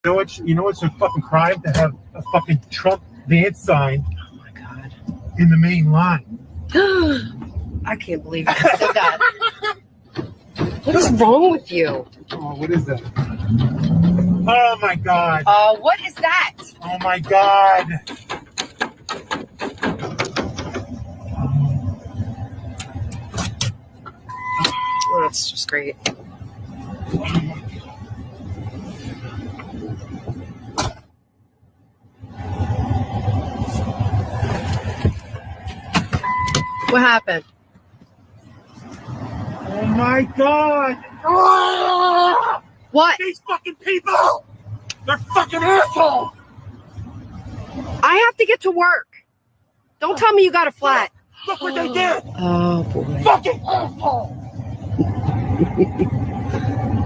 You know what's a fucking crime? To have a fucking Trump van sign. Oh my god. In the main line. I can't believe you said that. What is wrong with you? Oh, what is that? Oh my god. What is that? Oh my god. Oh, that's just great. What happened? Oh my god. Oh! What? These fucking people! They're fucking assholes! I have to get to work. Don't tell me you got a flat. Look what they did! Oh boy. Fucking assholes!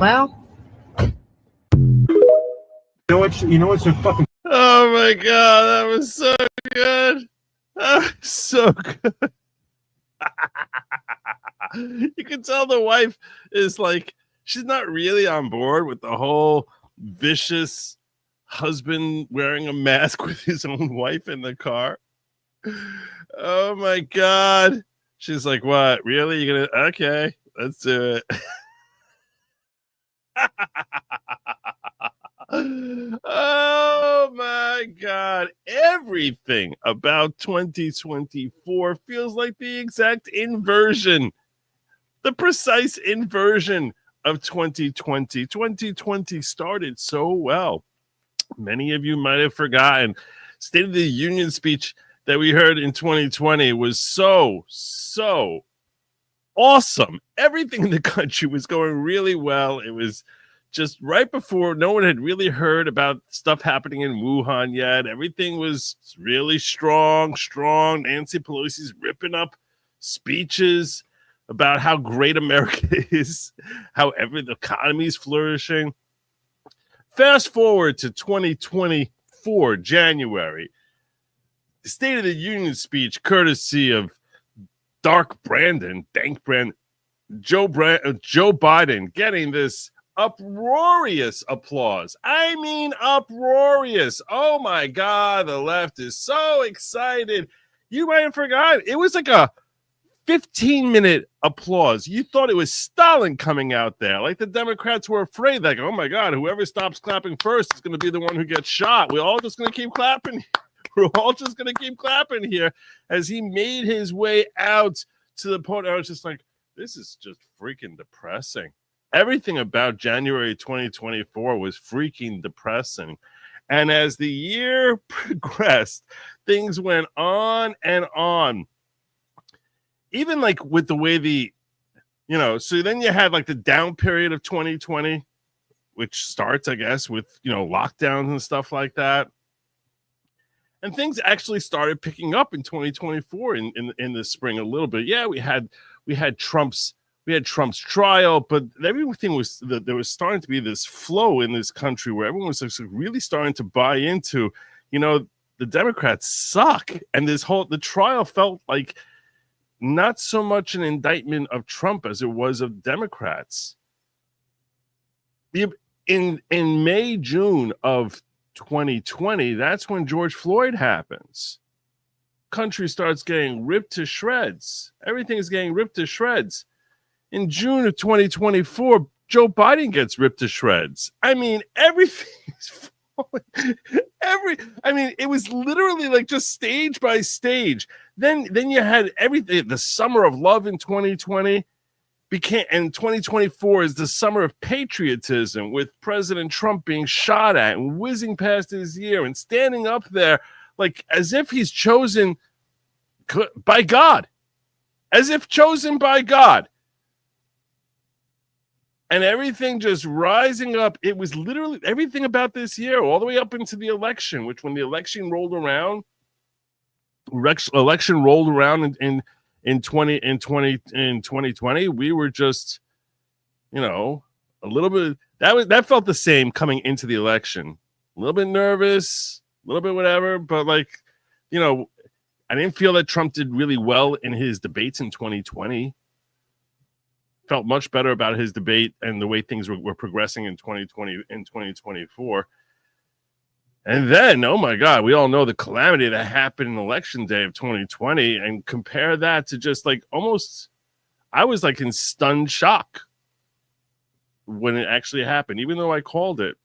Well. You know what's a fucking... Oh my god, that was so good. That was so good. You can tell the wife is like, she's not really on board with the whole vicious husband wearing a mask with his own wife in the car. Oh my god. She's like, what? Really? You're gonna, okay, let's do it. Oh my god. Everything about 2024 feels like the exact inversion. The precise inversion of 2020. 2020 started so well. Many of you might have forgotten. State of the Union speech that we heard in 2020 was so awesome. Everything in the country was going really well. It was just right before no one had really heard about stuff happening in Wuhan yet. Everything was really strong. Nancy Pelosi's ripping up speeches about how great America is, how the economy is flourishing. Fast forward to 2024, January. The State of the Union speech, courtesy of Dank Brandon, Joe Biden, getting this uproarious applause. I mean, uproarious. Oh my God, the left is so excited. You might have forgotten. It was like a 15-minute applause. You thought it was Stalin coming out there. Like the Democrats were afraid, like, oh my God, whoever stops clapping first is going to be the one who gets shot. We're all just going to keep clapping. We're all just going to keep clapping here as he made his way out to the podium. I was just like, this is just freaking depressing. Everything about January 2024 was freaking depressing. And as the year progressed, things went on and on. Even like with the way so then you had like the down period of 2020, which starts, I guess, with, lockdowns and stuff like that. And things actually started picking up in 2024 in the spring a little bit. Yeah, we had Trump's trial, but everything there was starting to be this flow in this country where everyone was really starting to buy into, the Democrats suck. And the trial felt like not so much an indictment of Trump as it was of Democrats. In May, June of 2020, that's when George Floyd happens. Country starts getting ripped to shreds. Everything is getting ripped to shreds. In June of 2024, Joe Biden gets ripped to shreds. I mean, everything is falling. It was literally like just stage by stage. Then you had everything. The summer of love in 2020 and 2024 is the summer of patriotism, with President Trump being shot at and whizzing past his ear and standing up there like as if he's chosen by God, as if chosen by God. And everything just rising up. It was literally everything about this year, all the way up into the election, which when the election rolled around in 2020, we were just, a little bit, that felt the same coming into the election. A little bit nervous, a little bit whatever, but I didn't feel that Trump did really well in his debates in 2020. Felt much better about his debate and the way things were progressing in 2020 and 2024. And then, oh my God, we all know the calamity that happened in election day of 2020, and compare that to just like almost, I was like in stunned shock when it actually happened. Even though I called it,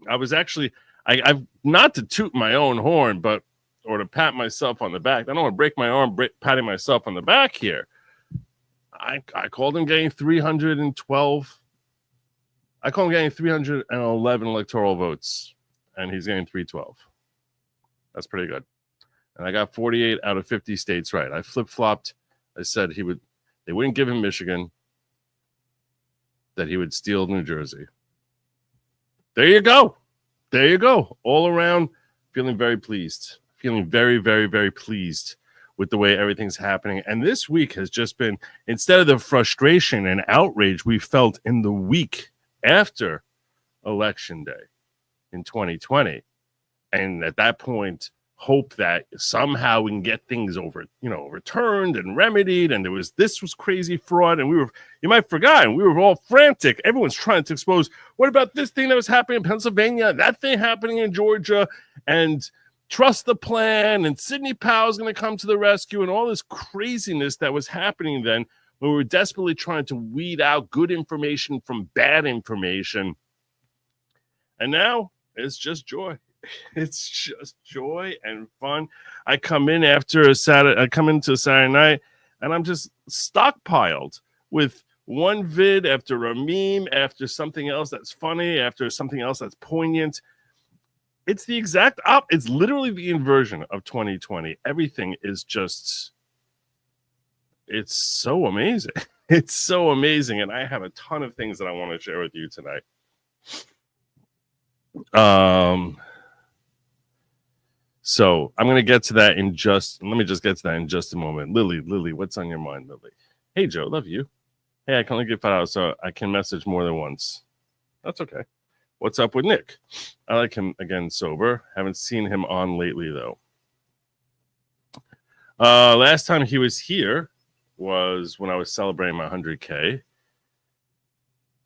I was actually, I've not to toot my own horn, but, or to pat myself on the back. I don't want to break my arm patting myself on the back here. I called him getting 312. I called him getting 311 electoral votes. And he's getting 312. That's pretty good. And I got 48 out of 50 states right. I flip-flopped. I said they wouldn't give him Michigan, that he would steal New Jersey. There you go. There you go. All around, feeling very pleased. Feeling very, very, very pleased with the way everything's happening. And this week has just been, instead of the frustration and outrage we felt in the week after Election Day in 2020, and at that point hope that somehow we can get things overturned and remedied, and this was crazy fraud, and you might have forgotten, we were all frantic. Everyone's trying to expose, what about this thing that was happening in Pennsylvania, that thing happening in Georgia, and trust the plan, and Sidney Powell's going to come to the rescue, and all this craziness that was happening then, when we were desperately trying to weed out good information from bad information. And now it's just joy. It's just joy and fun. I come into a Saturday night, and I'm just stockpiled with one vid after a meme, after something else that's funny, after something else that's poignant. It's the exact it's literally the inversion of 2020. Everything is just, it's so amazing. It's so amazing. And I have a ton of things that I want to share with you tonight. So I'm going to get to that let me just get to that in just a moment. Lily, what's on your mind, Lily? Hey, Joe, love you. Hey, I can only get 5 hours, so I can message more than once. That's okay. What's up with Nick? I like him again sober. Haven't seen him on lately, though. Last time he was here was when I was celebrating my 100K.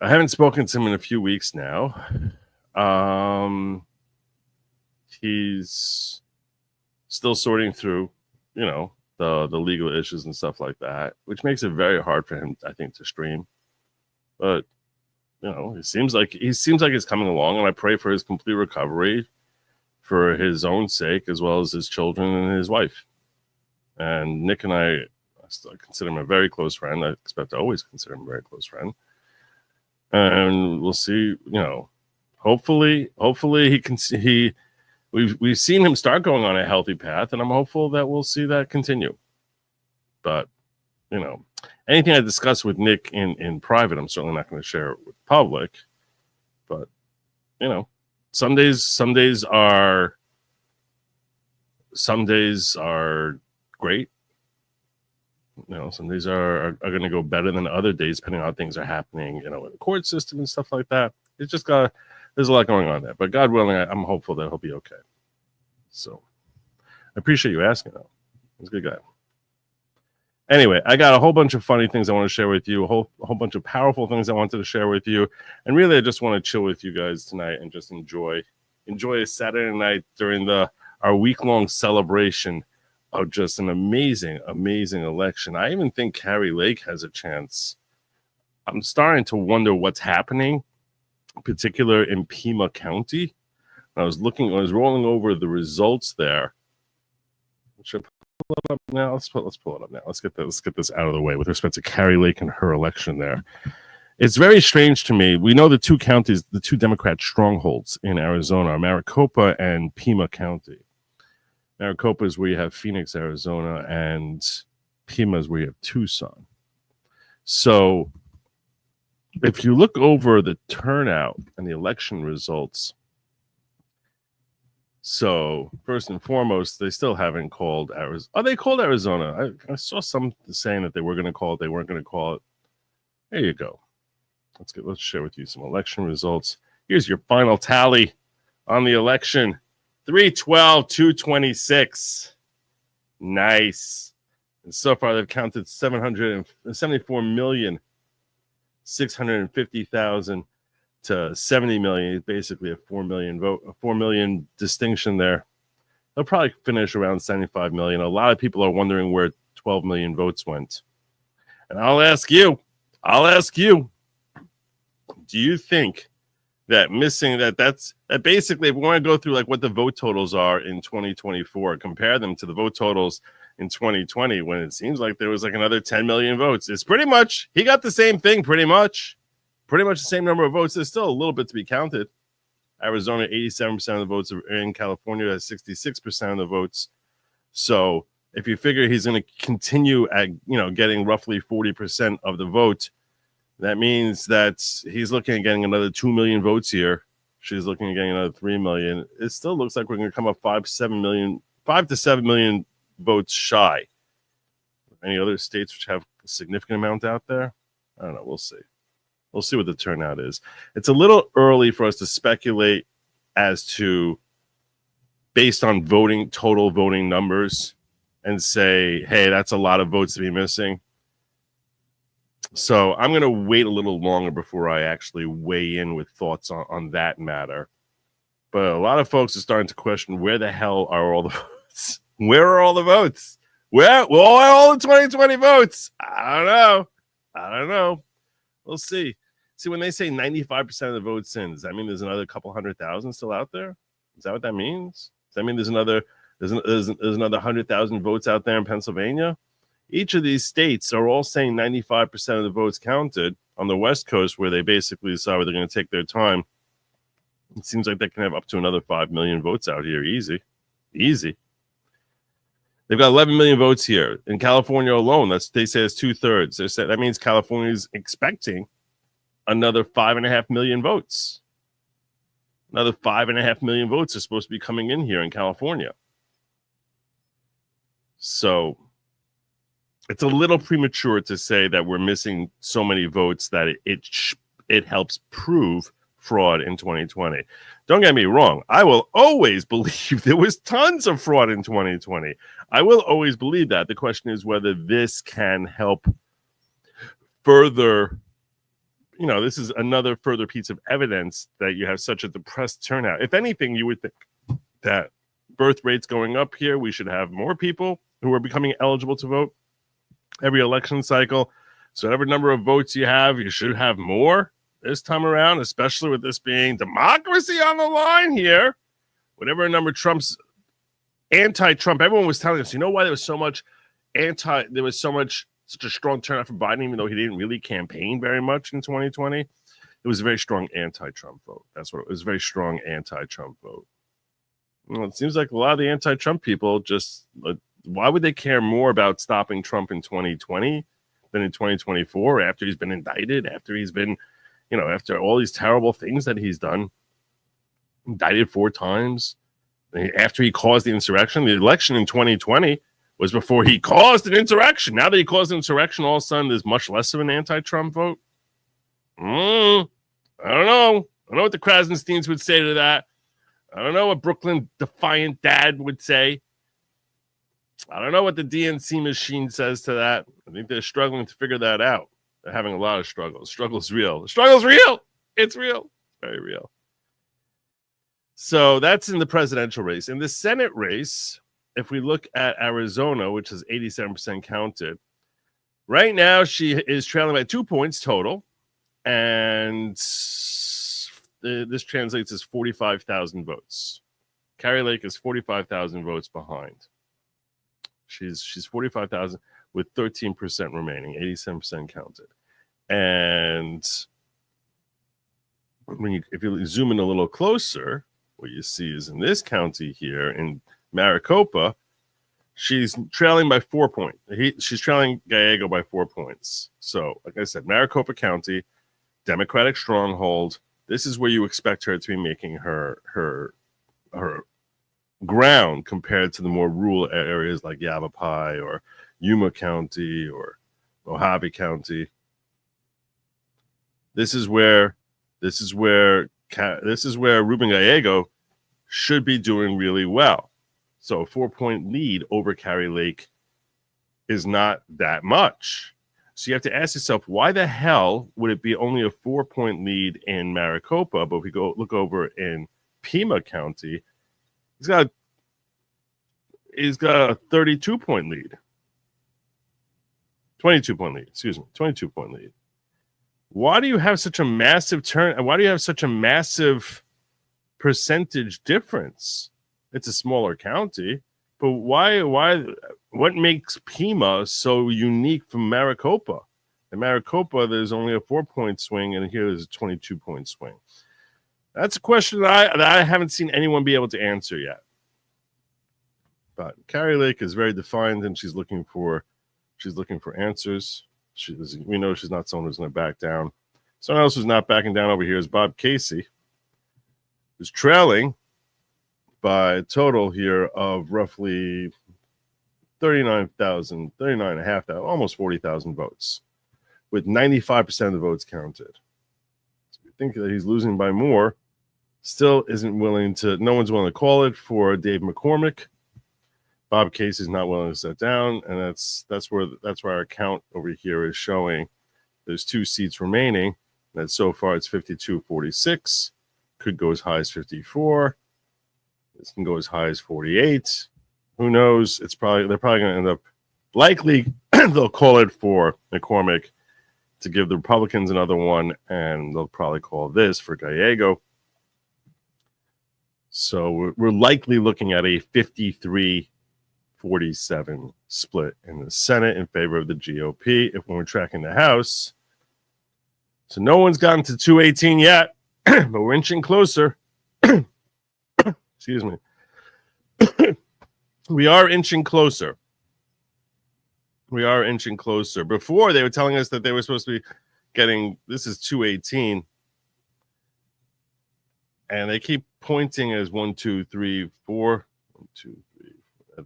I haven't spoken to him in a few weeks now. He's still sorting through, the legal issues and stuff like that, which makes it very hard for him, I think, to stream. But it seems like he's coming along, and I pray for his complete recovery, for his own sake, as well as his children and his wife. And Nick and I still consider him a very close friend. I expect to always consider him a very close friend. And we'll see. Hopefully he can see. We've seen him start going on a healthy path, and I'm hopeful that we'll see that continue. But anything I discuss with Nick in private, I'm certainly not going to share it with the public. But some days are great. Some days are going to go better than other days, depending on how things are happening, in the court system and stuff like that. It's just there's a lot going on there. But God willing, I'm hopeful that he'll be okay. So I appreciate you asking, though. He's a good guy. Anyway, I got a whole bunch of funny things I want to share with you, a whole bunch of powerful things I wanted to share with you. And really, I just want to chill with you guys tonight and just enjoy a Saturday night during our week-long celebration of just an amazing, amazing election. I even think Kari Lake has a chance. I'm starting to wonder what's happening, in particular in Pima County. I was rolling over the results there. Should I pull it up now? Let's pull it up now. Let's get this out of the way with respect to Kari Lake and her election there. It's very strange to me. We know the two counties, the two Democrat strongholds in Arizona are Maricopa and Pima County. Maricopa is where you have Phoenix, Arizona, and Pima is where you have Tucson. So if you look over the turnout and the election results, so first and foremost, they still haven't called Arizona. Oh, they called Arizona. I saw some saying that they were going to call it. They weren't going to call it. There you go. Let's share with you some election results. Here's your final tally on the election. 312,226. Nice. And so far, they've counted 774,650,000 to 70 million, basically a 4 million vote, a 4 million distinction there. They'll probably finish around 75 million. A lot of people are wondering where 12 million votes went. And I'll ask you, do you think that missing that's basically, if we want to go through like what the vote totals are in 2024, compare them to the vote totals in 2020, when it seems like there was like another 10 million votes. It's pretty much, he got the same thing, pretty much the same number of votes. There's still a little bit to be counted. Arizona, 87% of the votes are in. California has 66% of the votes. So if you figure he's going to continue at, getting roughly 40% of the vote, that means that he's looking at getting another 2 million votes here. She's looking at getting another 3 million. It still looks like we're going to come up 5 to 7 million votes shy. Any other states which have a significant amount out there? I don't know. We'll see. We'll see what the turnout is. It's a little early for us to speculate as to, based on total voting numbers, and say, hey, that's a lot of votes to be missing. So I'm going to wait a little longer before I actually weigh in with thoughts on that matter. But a lot of folks are starting to question, where the hell are all the votes? Where are all the votes? Where are all the 2020 votes? I don't know. We'll see. See, when they say 95% of the votes in, does that mean there's another couple 100,000 still out there? Is that what that means? Does that mean there's another 100,000 votes out there in Pennsylvania? Each of these states are all saying 95% of the votes counted. On the West Coast, where they basically decide they're going to take their time, it seems like they can have up to another 5 million votes out here. Easy. They've got 11 million votes here. In California alone, they say it's 2/3. They said that means California's expecting another 5.5 million votes. Another 5.5 million votes are supposed to be coming in here in California. So it's a little premature to say that we're missing so many votes that it helps prove fraud in 2020. Don't get me wrong. I will always believe there was tons of fraud in 2020. I will always believe that. The question is whether this can help further, this is another further piece of evidence that you have such a depressed turnout. If anything, you would think that birth rates going up here, we should have more people who are becoming eligible to vote every election cycle. So whatever number of votes you have, you should have more this time around, especially with this being democracy on the line here. Whatever number Trump's anti-Trump, everyone was telling us, why there was such a strong turnout for Biden, even though he didn't really campaign very much in 2020. It was a very strong anti-Trump vote. That's what it was, a very strong anti-Trump vote. It seems like a lot of the anti-Trump people just, why would they care more about stopping Trump in 2020 than in 2024, after he's been indicted, after he's been, after all these terrible things that he's done, indicted 4 times, after he caused the insurrection? The election in 2020 was before he caused an insurrection. Now that he caused an insurrection, all of a sudden there's much less of an anti-Trump vote. I don't know. I don't know what the Krasensteins would say to that. I don't know what Brooklyn Defiant Dad would say. I don't know what the DNC machine says to that. I think they're struggling to figure that out. They're having a lot of struggles. Struggle's real. The struggle's real. It's real. Very real. So that's in the presidential race. In the Senate race, if we look at Arizona, which is 87% counted, right now she is trailing by 2 points total. And this translates as 45,000 votes. Kari Lake is 45,000 votes behind. She's 45,000 with 13% remaining, 87% counted. And if you zoom in a little closer, what you see is in this county here in Maricopa, she's trailing by 4 points. She's trailing Gallego by 4 points. So, like I said, Maricopa County, Democratic stronghold. This is where you expect her to be making her ground compared to the more rural areas like Yavapai or Yuma County or Mojave County. This is where Ruben Gallego should be doing really well. So a 4 point lead over Kari Lake is not that much. So you have to ask yourself, why the hell would it be only a 4-point lead in Maricopa? But if we go look over in Pima County, he's got a 32-point lead. 22-point lead, 22-point lead. Why do you have such a massive turn? Why do you have such a massive percentage difference? It's a smaller county, but why? What makes Pima so unique from Maricopa? In Maricopa, there's only a 4-point swing, and here there's a 22-point swing. That's a question that I haven't seen anyone be able to answer yet. But Carrie Lake is very defined, and she's looking for answers. We know she's not someone who's going to back down. Someone else who's not backing down over here is Bob Casey, who's trailing by a total here of roughly 39,500, almost 40,000 votes, with 95% of the votes counted. So we think that he's losing by more. Still isn't willing to. No one's willing to call it for Dave McCormick. Bob Casey's not willing to sit down, and that's where our count over here is showing. There's 2 seats remaining. And so far it's 52-46. Could go as high as 54. This can go as high as 48. Who knows? They're probably going to end up likely. They'll call it for McCormick to give the Republicans another one, and they'll probably call this for Gallego. So we're likely looking at a 53-47 split in the Senate in favor of the GOP if we're tracking the House. So no one's gotten to 218 yet, but we're inching closer. Excuse me. We are inching closer. Before, they were telling us that they were supposed to be getting, this is 218. And they keep pointing as 1, 2, 3, 4. 1, 2, 3.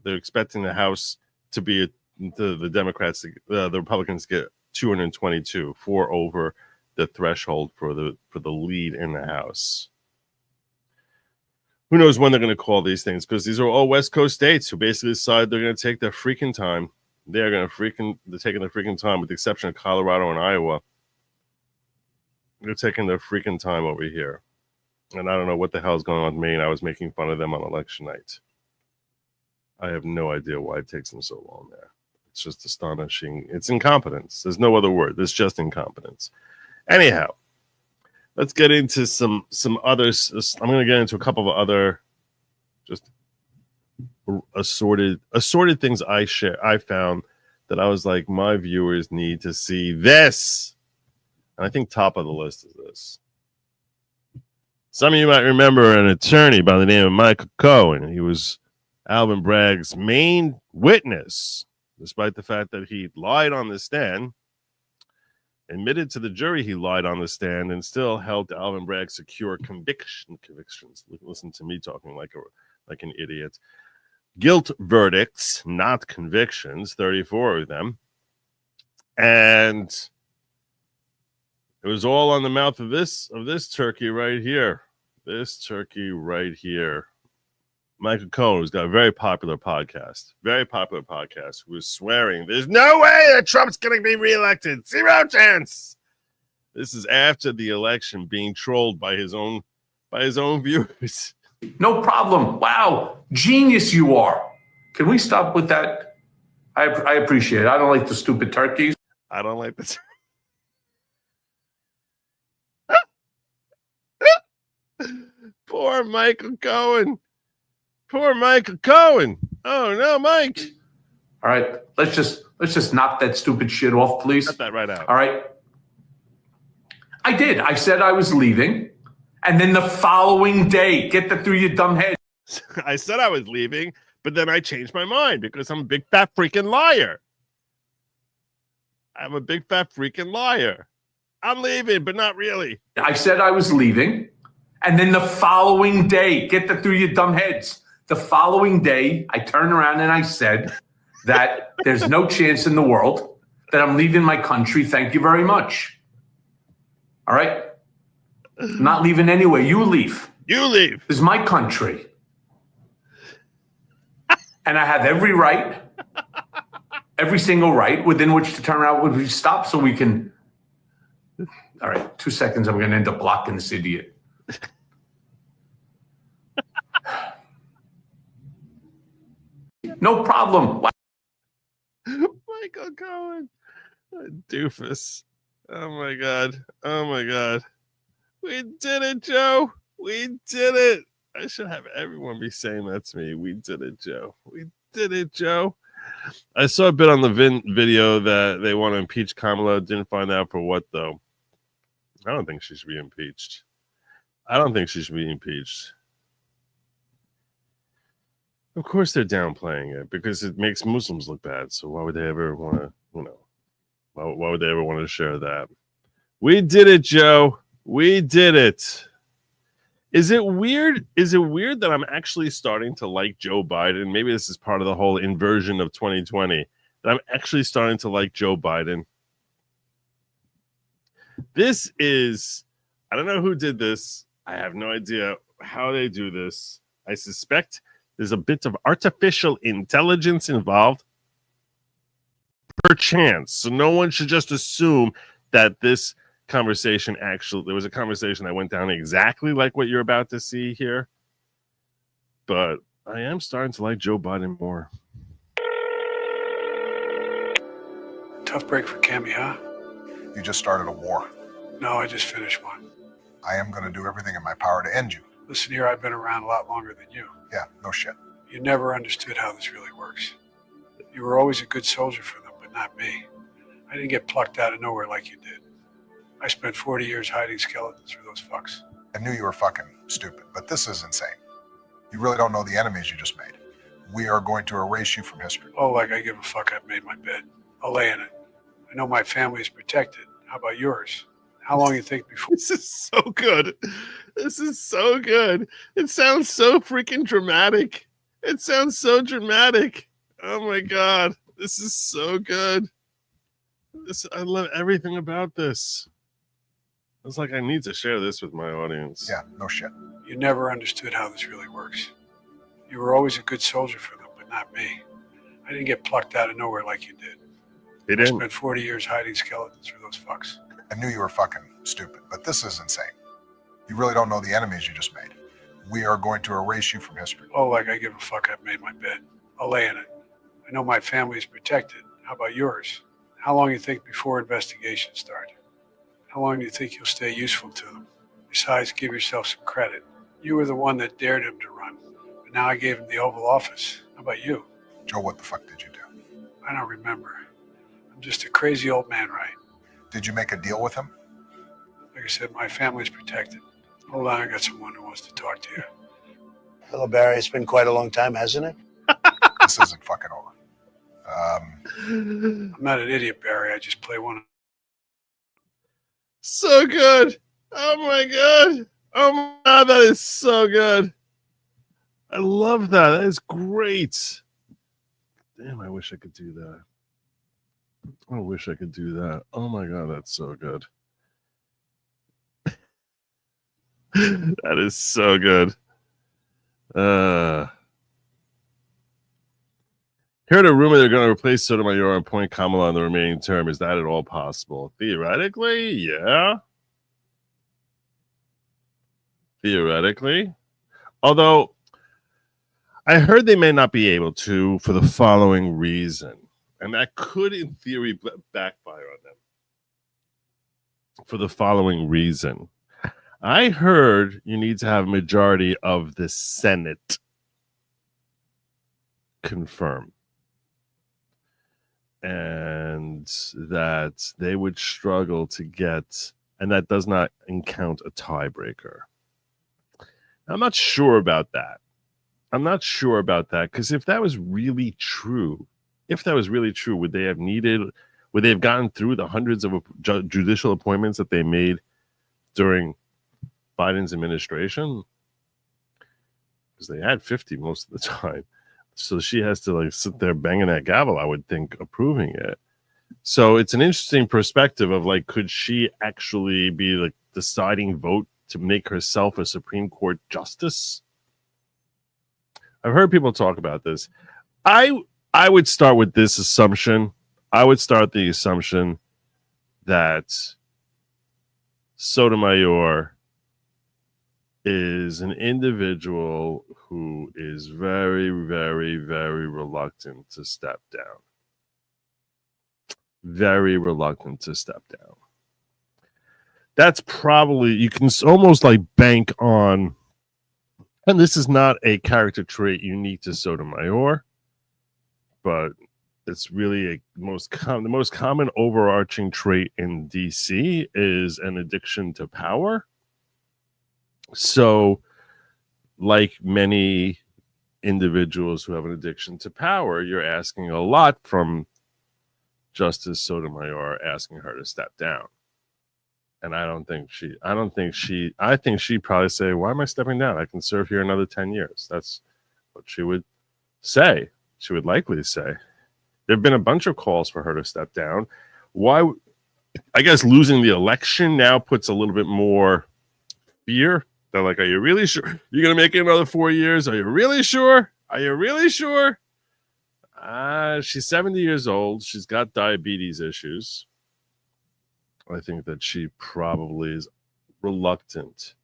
They're expecting the House to be the Democrats, the Republicans get 222, 4 over the threshold for the lead in the House. Who knows when they're going to call these things? Because these are all West Coast states who basically decide they're going to take their freaking time. They're taking their freaking time, with the exception of Colorado and Iowa. They're taking their freaking time over here. And I don't know what the hell is going on with Maine. I was making fun of them on election night. I have no idea why it takes them so long there. It's just astonishing. It's incompetence. There's no other word. It's just incompetence. Anyhow, let's get into some others. I'm going to get into a couple of other just assorted things I found that I was like, my viewers need to see this. And I think top of the list is this. Some of you might remember an attorney by the name of Michael Cohen. He was Alvin Bragg's main witness, despite the fact that he lied on the stand, admitted to the jury he lied on the stand, and still helped Alvin Bragg secure convictions. Listen to me talking like an idiot. Guilt verdicts, not convictions, 34 of them. And it was all on the mouth of this turkey right here. This turkey right here. Michael Cohen, who's got a very popular podcast, who was swearing there's no way that Trump's going to be reelected. 0 chance. This is after the election, being trolled by his own viewers. No problem. Wow, genius you are. Can we stop with that? I appreciate it. I don't like the stupid turkeys. I don't like this. Poor Michael Cohen. Oh no, Mike. All right, let's just knock that stupid shit off, please. Cut that right out. All right. I did. I said I was leaving, and then the following day, get that through your dumb head. I said I was leaving, but then I changed my mind because I'm a big fat freaking liar. I'm a big fat freaking liar. I'm leaving, but not really. I said I was leaving, and then the following day, get that through your dumb heads. The following day, I turned around and I said that there's no chance in the world that I'm leaving my country. Thank you very much. All right? I'm not leaving anyway. You leave. You leave. This is my country. And I have every right every single right within which to turn around would be stopped so we can. All right, 2 seconds. I'm going to end up blocking this idiot. No problem. Michael Cohen, doofus. Oh my god. Oh my god. We did it, Joe. We did it. I should have everyone be saying that to me. We did it, Joe. We did it, Joe. I saw a bit on the video that they want to impeach Kamala. Didn't find out for what, though. I don't think she should be impeached. I don't think she should be impeached. Of course they're downplaying it because it makes Muslims look bad. So why would they ever want to, why would they ever want to share that? We did it, Joe. We did it. Is it weird? Is it weird that I'm actually starting to like Joe Biden? Maybe this is part of the whole inversion of 2020. That I'm actually starting to like Joe Biden. This is, I don't know who did this. I have no idea how they do this. I suspect there's a bit of artificial intelligence involved. Perchance. So no one should just assume that this conversation there was a conversation that went down exactly like what you're about to see here. But I am starting to like Joe Biden more. Tough break for Cammy, huh? You just started a war. No, I just finished one. I am going to do everything in my power to end you. Listen here, I've been around a lot longer than you. Yeah, no shit. You never understood how this really works. You were always a good soldier for them, but not me. I didn't get plucked out of nowhere like you did. I spent 40 years hiding skeletons for those fucks. I knew you were fucking stupid, but this is insane. You really don't know the enemies you just made. We are going to erase you from history. Oh, like I give a fuck. I've made my bed. I'll lay in it. I know my family is protected. How about yours? How long you think before? This is so good. This is so good. It sounds so freaking dramatic. It sounds so dramatic. Oh my God. This is so good. I love everything about this. It's like I need to share this with my audience. Yeah, no shit. You never understood how this really works. You were always a good soldier for them, but not me. I didn't get plucked out of nowhere like you did. It I didn't. spent 40 years hiding skeletons for those fucks. I knew you were fucking stupid, but this is insane. You really don't know the enemies you just made. We are going to erase you from history. Oh, like I give a fuck. I've made my bed. I'll lay in it. I know my family is protected. How about yours? How long you think before investigations start? How long do you think you'll stay useful to them? Besides, give yourself some credit. You were the one that dared him to run, but now I gave him the Oval Office. How about you? Joe, what the fuck did you do? I don't remember. I'm just a crazy old man, right? Did you make a deal with him? Like I said, my family's protected. Hold on, I got someone who wants to talk to you. Hello, Barry. It's been quite a long time, hasn't it? This isn't fucking over. I'm not an idiot, Barry. I just play one. So good. Oh my God. Oh my God, that is so good. I love that. That is great. Damn, I wish I could do that. I wish I could do that. Oh my God, that's so good. That is so good. Heard a rumor they're going to replace Sotomayor and appoint Kamala on the remaining term. Is that at all possible? Theoretically, yeah. Theoretically. Although, I heard they may not be able to for the following reason. And that could, in theory, backfire on them. For the following reason. I heard you need to have a majority of the Senate confirm. And that they would struggle to get, and that does not count a tiebreaker. I'm not sure about that. I'm not sure about that, because if that was really true, would they have gotten through the hundreds of judicial appointments that they made during Biden's administration? Because they had 50 most of the time. So she has to like sit there banging that gavel, I would think, approving it. So it's an interesting perspective of like, could she actually be the deciding vote to make herself a Supreme Court justice? I've heard people talk about this. I I would start with this assumption. I would start the assumption that Sotomayor is an individual who is very, very, very reluctant to step down. Very reluctant to step down. That's probably, you can almost like bank on, and this is not a character trait unique to Sotomayor, but it's really the most common overarching trait in DC is an addiction to power. So, like many individuals who have an addiction to power, you're asking a lot from Justice Sotomayor, asking her to step down. And I think she'd probably say, why am I stepping down? I can serve here another 10 years. That's what she would say. She would likely say. There have been a bunch of calls for her to step down. Why? I guess losing the election now puts a little bit more fear. They're like, are you really sure you're going to make it another 4 years? Are you really sure? Are you really sure? She's 70 years old. She's got diabetes issues. I think that she probably is reluctant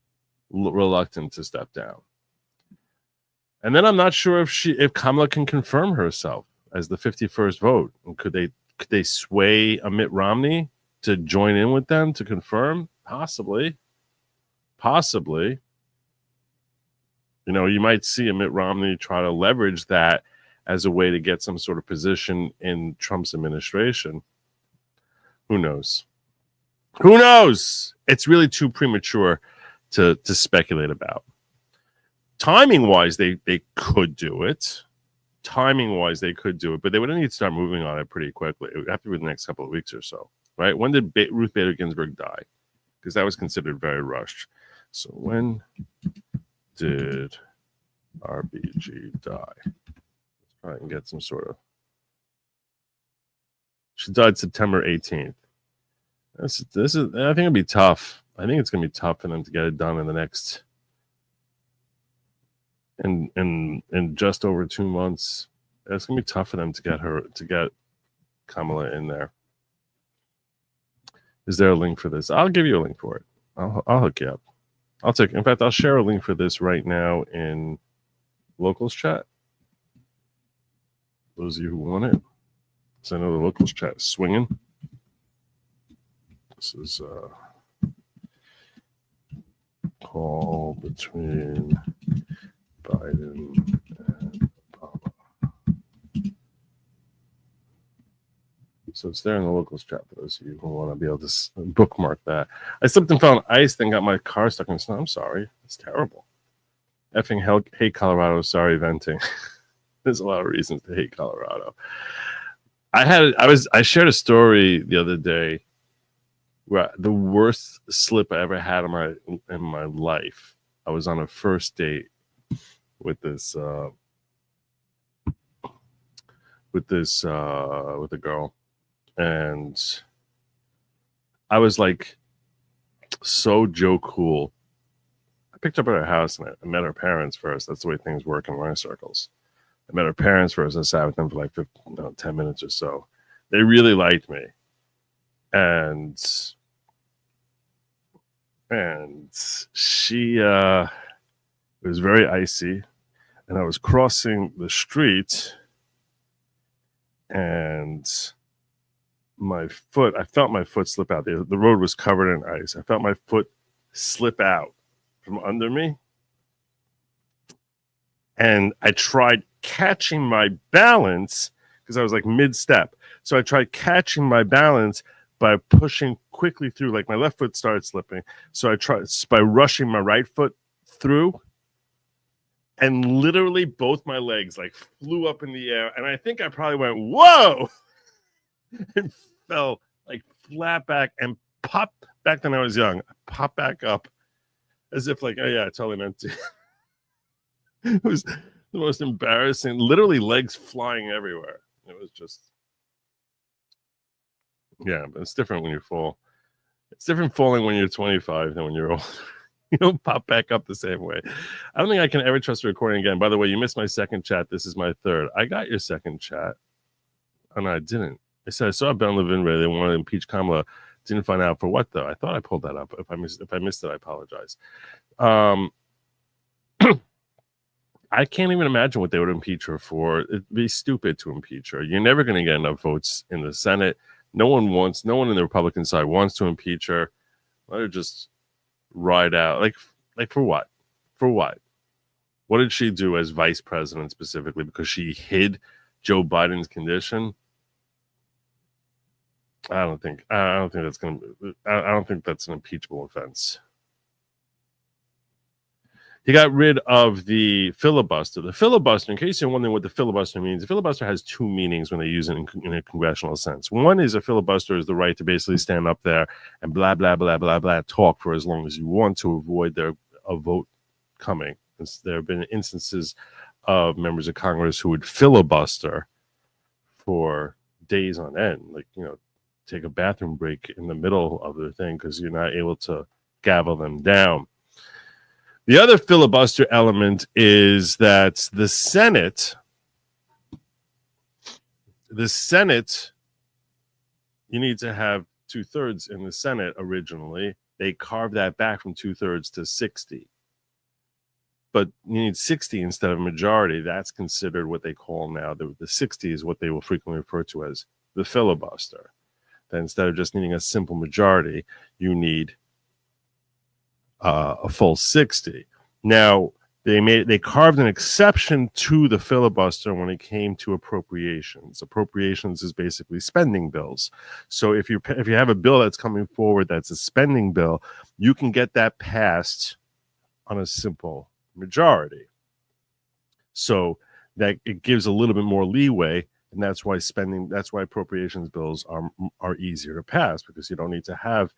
to step down. And then I'm not sure if Kamala can confirm herself as the 51st vote. And could they sway a Mitt Romney to join in with them to confirm? Possibly. You know, you might see a Mitt Romney try to leverage that as a way to get some sort of position in Trump's administration. Who knows? It's really too premature to speculate about. Timing wise, they could do it. But they would need to start moving on it pretty quickly. It would have to be the next couple of weeks or so, right? When did Ruth Bader Ginsburg die? Because that was considered very rushed. So when did RBG die? Let's try and get some sort of. She died September 18th. This is. I think it'll be tough. I think it's going to be tough for them to get it done in the next. In just over 2 months, it's going to be tough for them to get Kamala in there. Is there a link for this? I'll give you a link for it. I'll hook you up. In fact, I'll share a link for this right now in locals chat. Those of you who want it. So I know the locals chat is swinging. This is call between Biden and Obama. So it's there in the locals chat for those of you who want to be able to bookmark that. I slipped and fell on ice, then got my car stuck in snow. I'm sorry. It's terrible. Effing hell, hate Colorado. Sorry, venting. There's a lot of reasons to hate Colorado. I shared a story the other day where the worst slip I ever had in my life. I was on a first date with a girl, and I was like so Joe Cool. I picked up at her house and I met her parents first. That's the way things work in my circles. I met her parents first. I sat with them for like 10 minutes or so. They really liked me, and she it was very icy, and I was crossing the street, and I felt my foot slip out. The road was covered in ice. I felt my foot slip out from under me, and I tried catching my balance because I was like mid-step. So I tried catching my balance by pushing quickly through. Like my left foot started slipping. So I tried by rushing my right foot through, and literally both my legs like flew up in the air. And I think I probably went, whoa, and fell like flat back and popped back. Then I was young. I popped back up as if like, oh yeah, I totally meant to. It was the most embarrassing, literally legs flying everywhere. It was just, yeah, but it's different when you fall. It's different falling when you're 25 than when you're old. You don't pop back up the same way. I don't think I can ever trust a recording again. By the way, you missed my second chat. This is my third. I got your second chat. Oh, no, I didn't. I said I saw a bill in Levin where they wanted to impeach Kamala. Didn't find out for what, though. I thought I pulled that up. If I missed it, I apologize. I can't even imagine what they would impeach her for. It'd be stupid to impeach her. You're never going to get enough votes in the Senate. No one in the Republican side wants to impeach her. Let her just ride out. Like for what? For what? What did she do as vice president specifically? Because she hid Joe Biden's condition? I don't think that's an impeachable offense. He got rid of the filibuster. The filibuster, in case you're wondering what the filibuster means, the filibuster has two meanings when they use it in a congressional sense. One is a filibuster is the right to basically stand up there and blah, blah, blah, blah, blah, talk for as long as you want to avoid a vote coming. There have been instances of members of Congress who would filibuster for days on end, like, take a bathroom break in the middle of the thing because you're not able to gavel them down. The other filibuster element is that the Senate, you need to have 2/3 in the Senate originally. They carved that back from 2/3 to 60. But you need 60 instead of majority. That's considered what they call now. The 60 is what they will frequently refer to as the filibuster. That instead of just needing a simple majority, you need a full 60. Now, they carved an exception to the filibuster when it came to appropriations. Appropriations is basically spending bills. So if you have a bill that's coming forward that's a spending bill, you can get that passed on a simple majority. So that it gives a little bit more leeway, and that's why appropriations bills are easier to pass, because you don't need to have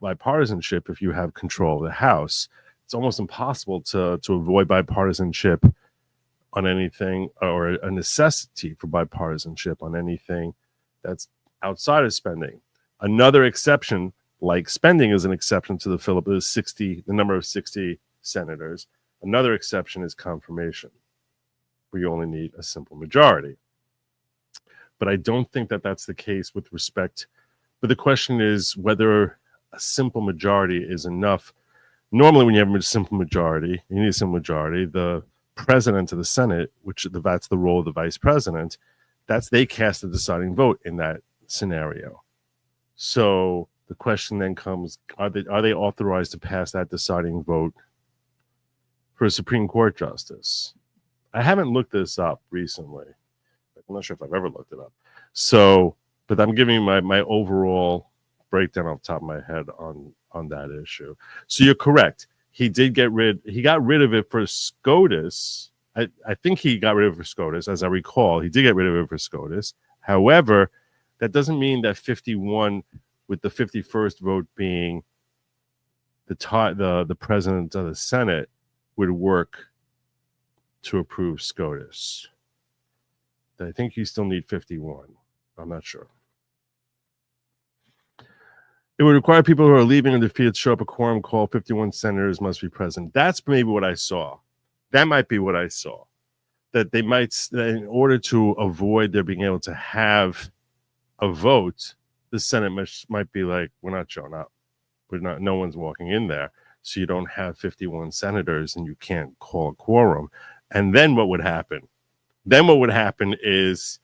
bipartisanship if you have control of the House. It's almost impossible to avoid bipartisanship on anything, or a necessity for bipartisanship on anything that's outside of spending. Another exception, like spending, is an exception to the filibuster, the number of 60 senators. Another exception is confirmation, where you only need a simple majority. But I don't think that that's the case with respect. But the question is whether a simple majority is enough. Normally, when you have a simple majority, you need a simple majority. The president of the Senate, that's the role of the vice president, they cast the deciding vote in that scenario. So the question then comes: are they authorized to pass that deciding vote for a Supreme Court justice? I haven't looked this up recently. I'm not sure if I've ever looked it up. So, but I'm giving you my overall breakdown off the top of my head on that issue. So you're correct. He got rid of it for SCOTUS. I think he got rid of it for SCOTUS, as I recall. He did get rid of it for SCOTUS. However, that doesn't mean that 51, with the 51st vote being the president of the Senate, would work to approve SCOTUS. I think you still need 51. I'm not sure. It would require people who are leaving in defeat to show up a quorum call. 51 senators must be present. That's maybe what I saw. That might be what I saw. That they might, in order to avoid their being able to have a vote, the Senate might be like, we're not showing up. No one's walking in there. So you don't have 51 senators and you can't call a quorum. And then what would happen? Then what would happen is,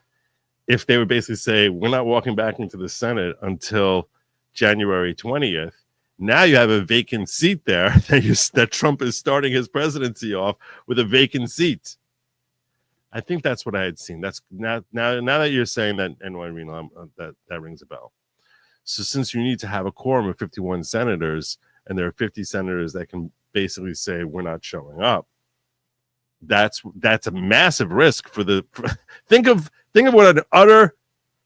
if they would basically say, we're not walking back into the Senate until January 20th, now you have a vacant seat there that Trump is starting his presidency off with a vacant seat. I think that's what I had seen. That's now that you're saying that, that rings a bell. So since you need to have a quorum of 51 senators, and there are 50 senators that can basically say, we're not showing up, that's a massive risk think of what an utter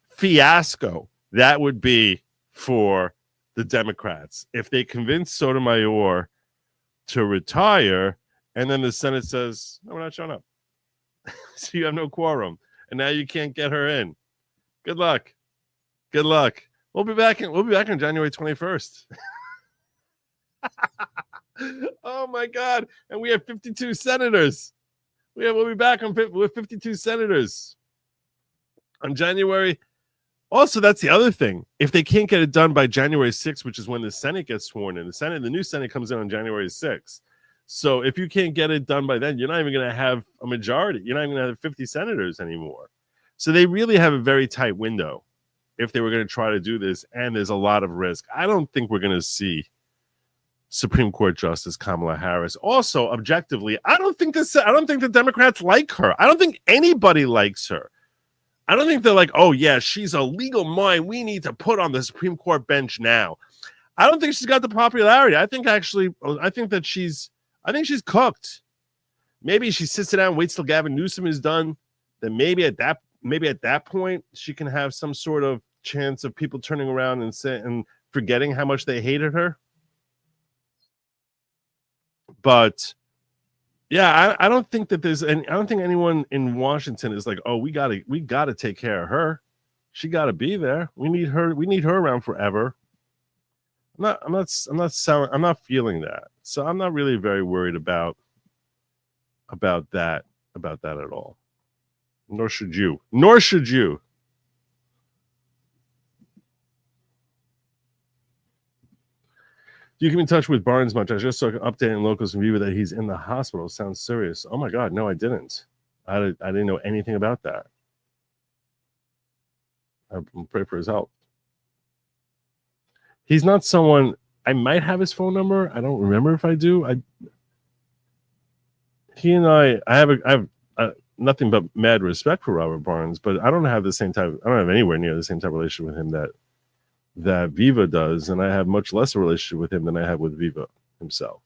fiasco that would be for the Democrats if they convince Sotomayor to retire, and then the Senate says, no, we're not showing up. So you have no quorum, and now you can't get her in. Good luck. We'll be back on January 21st. Oh my God. And we have 52 senators. We'll be back with 52 senators. on January. Also, that's the other thing. If they can't get it done by January 6th, which is when the Senate gets sworn in, the new Senate comes in on January 6th. So if you can't get it done by then, you're not even going to have a majority. You're not even going to have 50 senators anymore. So they really have a very tight window if they were going to try to do this, and there's a lot of risk. I don't think we're going to see Supreme Court Justice Kamala Harris. Also, objectively, I don't think the Democrats like her. I don't think anybody likes her. I don't think they're like, oh yeah, she's a legal mind we need to put on the Supreme Court bench now. I don't think she's got the popularity. I think she's cooked. Maybe she sits down and waits till Gavin Newsom is done. Then maybe at that point she can have some sort of chance of people turning around and forgetting how much they hated her. But yeah, I don't think that I don't think anyone in Washington is like, oh, we gotta take care of her. She gotta be there. We need her around forever. I'm not feeling that. So I'm not really very worried about that at all. Nor should you. Do you keep in touch with Barnes much? I just saw an update in locals from Viva that he's in the hospital. Sounds serious. Oh my God, no, I didn't. I didn't know anything about that. I pray for his help. He's not someone. I might have his phone number. I don't remember if I do. He and I have nothing but mad respect for Robert Barnes, but I don't have anywhere near the same type of relationship with him that Viva does, and I have much less a relationship with him than I have with Viva himself.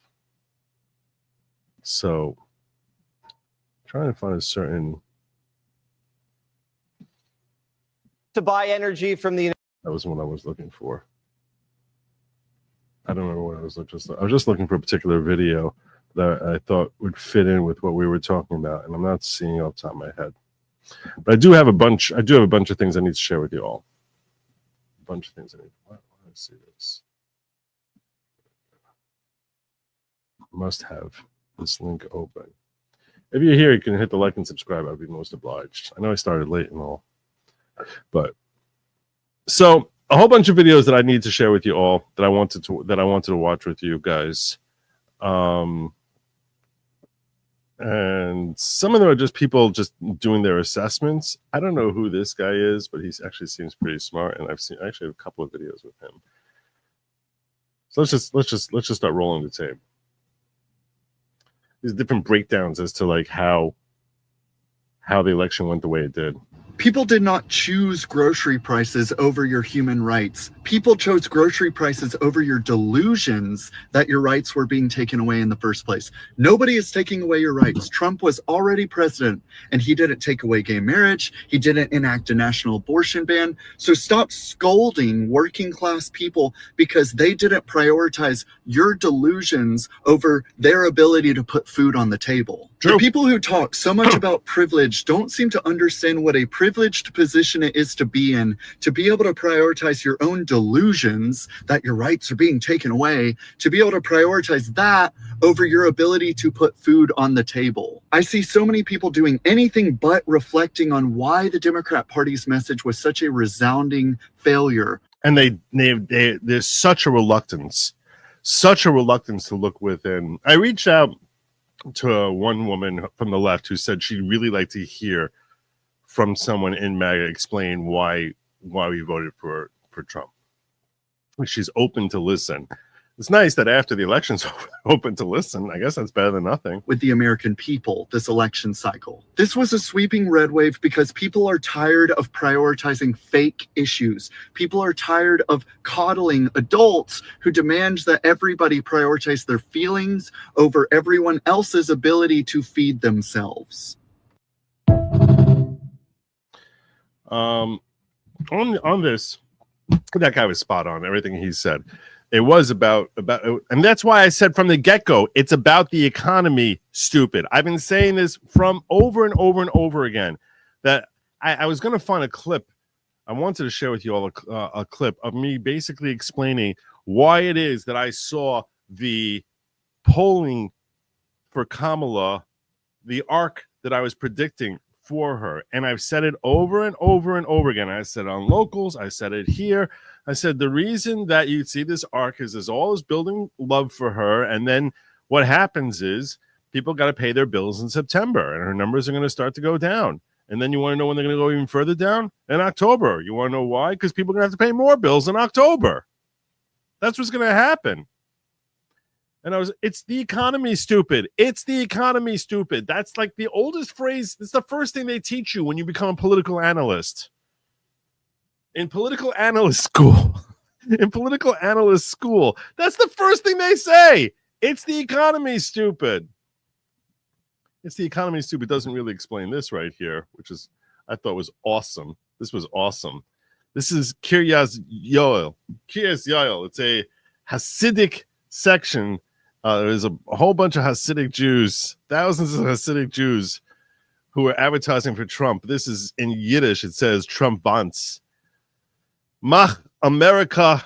So, trying to find a certain to buy energy from the. That was what I was looking for. I don't remember what I was looking for. I was just looking for a particular video that I thought would fit in with what we were talking about, and I'm not seeing it off the top of my head. But I do have a bunch of things I need to share with you all. Bunch of things I need. Let's see this. Must have this link open. If you're here, you can hit the like and subscribe. I'd be most obliged. I know I started late and all, but so a whole bunch of videos that I need to share with you all that I wanted to watch with you guys. And some of them are just people just doing their assessments. I don't know who this guy is, but he actually seems pretty smart, and I actually have a couple of videos with him. So let's just start rolling the tape. These different breakdowns as to like how the election went the way it did. People did not choose grocery prices over your human rights. People chose grocery prices over your delusions that your rights were being taken away in the first place. Nobody is taking away your rights. Trump was already president, and he didn't take away gay marriage. He didn't enact a national abortion ban. So stop scolding working class people because they didn't prioritize your delusions over their ability to put food on the table. True. The people who talk so much about privilege don't seem to understand what a privileged position it is to be in, to be able to prioritize your own delusions that your rights are being taken away, to be able to prioritize that over your ability to put food on the table. I see so many people doing anything but reflecting on why the Democrat Party's message was such a resounding failure. And there's such a reluctance to look within. I reached out to one woman from the left who said she'd really like to hear from someone in MAGA explain why we voted for Trump. She's open to listen. It's nice that after the election's open to listen. I guess that's better than nothing. With the American people this election cycle. This was a sweeping red wave because people are tired of prioritizing fake issues. People are tired of coddling adults who demand that everybody prioritize their feelings over everyone else's ability to feed themselves. On this, that guy was spot on. Everything he said. It was about, and that's why I said from the get-go, it's about the economy, stupid. I've been saying this from over and over and over again, that I was going to find a clip. I wanted to share with you all a clip of me basically explaining why it is that I saw the polling for Kamala, the arc that I was predicting for her. And I've said it over and over and over again. I said it on Locals. I said it here. I said the reason that you see this arc is there's all this building love for her. And then what happens is people got to pay their bills in September, and her numbers are going to start to go down. And then you want to know when they're going to go even further down? In October. You want to know why? Because people are going to have to pay more bills in October. That's what's going to happen. And it's the economy, stupid. It's the economy, stupid. That's like the oldest phrase. It's the first thing they teach you when you become a political analyst. In political analyst school, that's the first thing they say. It's the economy, stupid. It's the economy, stupid. Doesn't really explain this right here, which is, I thought was awesome. This was awesome. This is Kiryas Yoel. It's a Hasidic section. There's a whole bunch of Hasidic Jews, thousands of Hasidic Jews who are advertising for Trump. This is in Yiddish. It says Trump wants. Mach America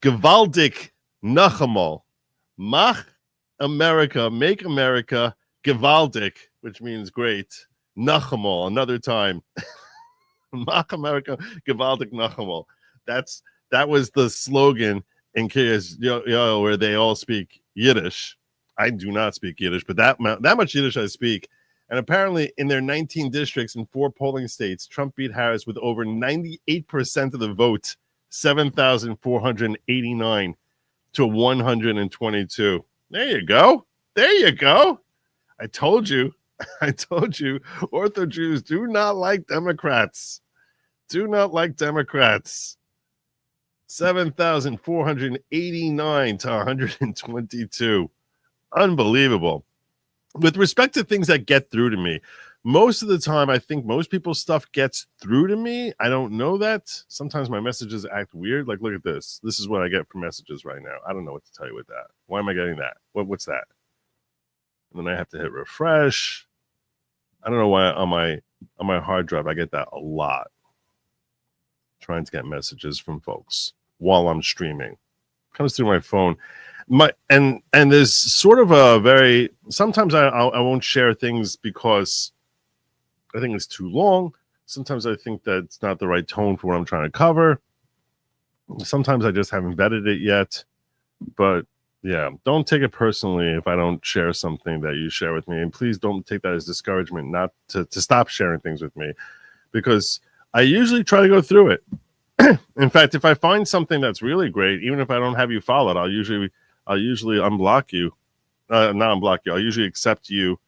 gewaltig noch einmal. Mach America, make America gewaltig, which means great. Noch einmal, another time. Mach America gewaltig noch einmal. That was the slogan in case where they all speak Yiddish. I do not speak Yiddish, but that much Yiddish I speak. And apparently in their 19 districts in 4 polling states, Trump beat Harris with over 98% of the vote, 7,489 to 122. There you go. I told you. Ortho Jews do not like Democrats. 7,489 to 122. Unbelievable. With respect to things that get through to me, most of the time, I think most people's stuff gets through to me. I don't know that. Sometimes my messages act weird. Like, look at this. This is what I get from messages right now. I don't know what to tell you with that. Why am I getting that? What's that? And then I have to hit refresh. I don't know why on my hard drive I get that a lot. Trying to get messages from folks while I'm streaming. Comes through my phone. And there's sort of a very, sometimes I won't share things because I think it's too long. Sometimes I think that it's not the right tone for what I'm trying to cover. Sometimes I just haven't vetted it yet. But yeah, don't take it personally if I don't share something that you share with me. And please don't take that as discouragement not to stop sharing things with me, because I usually try to go through it. In fact, if I find something that's really great, even if I don't have you followed, I'll usually unblock you. Not unblock you. I'll usually accept you,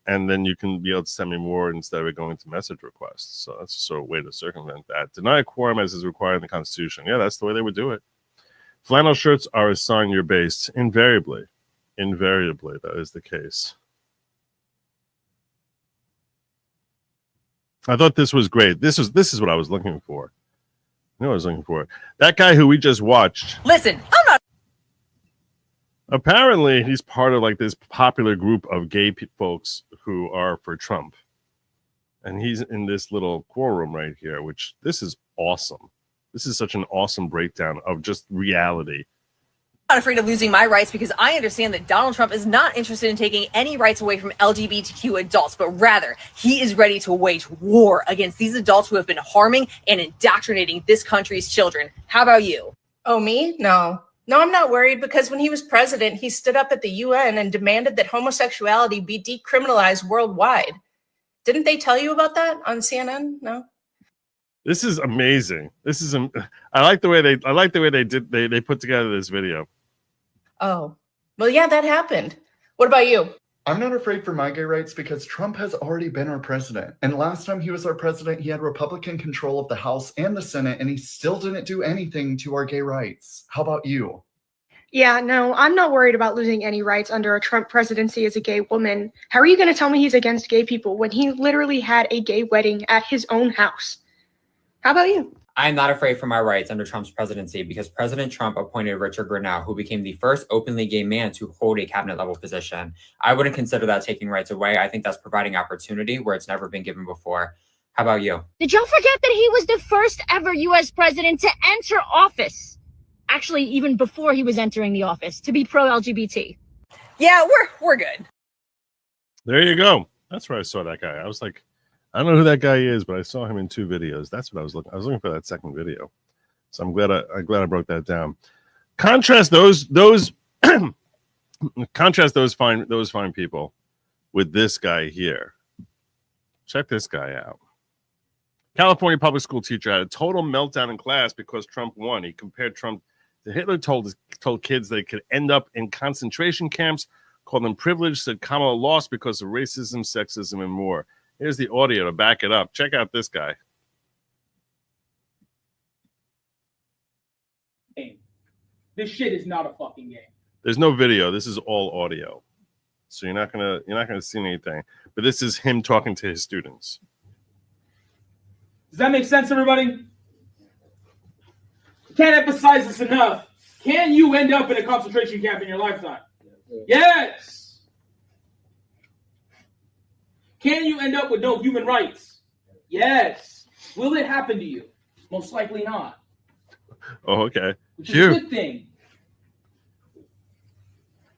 and then you can be able to send me more instead of it going to message requests. So that's a sort of way to circumvent that. Deny a quorum as is required in the Constitution. Yeah, that's the way they would do it. Flannel shirts are a sign you're based. Invariably, that is the case. I thought this was great. This is what I was looking for. I was looking for it. That guy who we just watched. Listen, I'm not. Apparently, he's part of like this popular group of gay folks who are for Trump. And he's in this little quorum right here, which this is awesome. This is such an awesome breakdown of just reality. I'm not afraid of losing my rights because I understand that Donald Trump is not interested in taking any rights away from LGBTQ adults, but rather he is ready to wage war against these adults who have been harming and indoctrinating this country's children. How about you? Oh, me? No, I'm not worried because when he was president, he stood up at the UN and demanded that homosexuality be decriminalized worldwide. Didn't they tell you about that on CNN? No. This is amazing. I like the way they put together this video. Oh, well, yeah, that happened. What about you? I'm not afraid for my gay rights because Trump has already been our president. And last time he was our president, he had Republican control of the House and the Senate, and he still didn't do anything to our gay rights. How about you? Yeah, no, I'm not worried about losing any rights under a Trump presidency as a gay woman. How are you going to tell me he's against gay people when he literally had a gay wedding at his own house? How about you? I am not afraid for my rights under Trump's presidency because President Trump appointed Richard Grenell, who became the first openly gay man to hold a cabinet-level position. I wouldn't consider that taking rights away. I think that's providing opportunity where it's never been given before. How about you? Did y'all forget that he was the first ever U.S. president to enter office? Actually, even before he was entering the office, to be pro-LGBT. Yeah, we're good. There you go. That's where I saw that guy. I was like, I don't know who that guy is, but I saw him in 2 videos. That's what I was looking. I was looking for that second video. So I'm glad I broke that down. Contrast those fine people with this guy here. Check this guy out. California public school teacher had a total meltdown in class because Trump won. He compared Trump to Hitler, told kids they could end up in concentration camps, called them privileged, said Kamala lost because of racism, sexism, and more. Here's the audio to back it up. Check out this guy. This shit is not a fucking game. There's no video. This is all audio. So you're not gonna see anything. But this is him talking to his students. Does that make sense, everybody? Can't emphasize this enough. Can you end up in a concentration camp in your lifetime? Yes. Can you end up with no human rights? Yes. Will it happen to you? Most likely not. Oh, okay. Which is a good thing.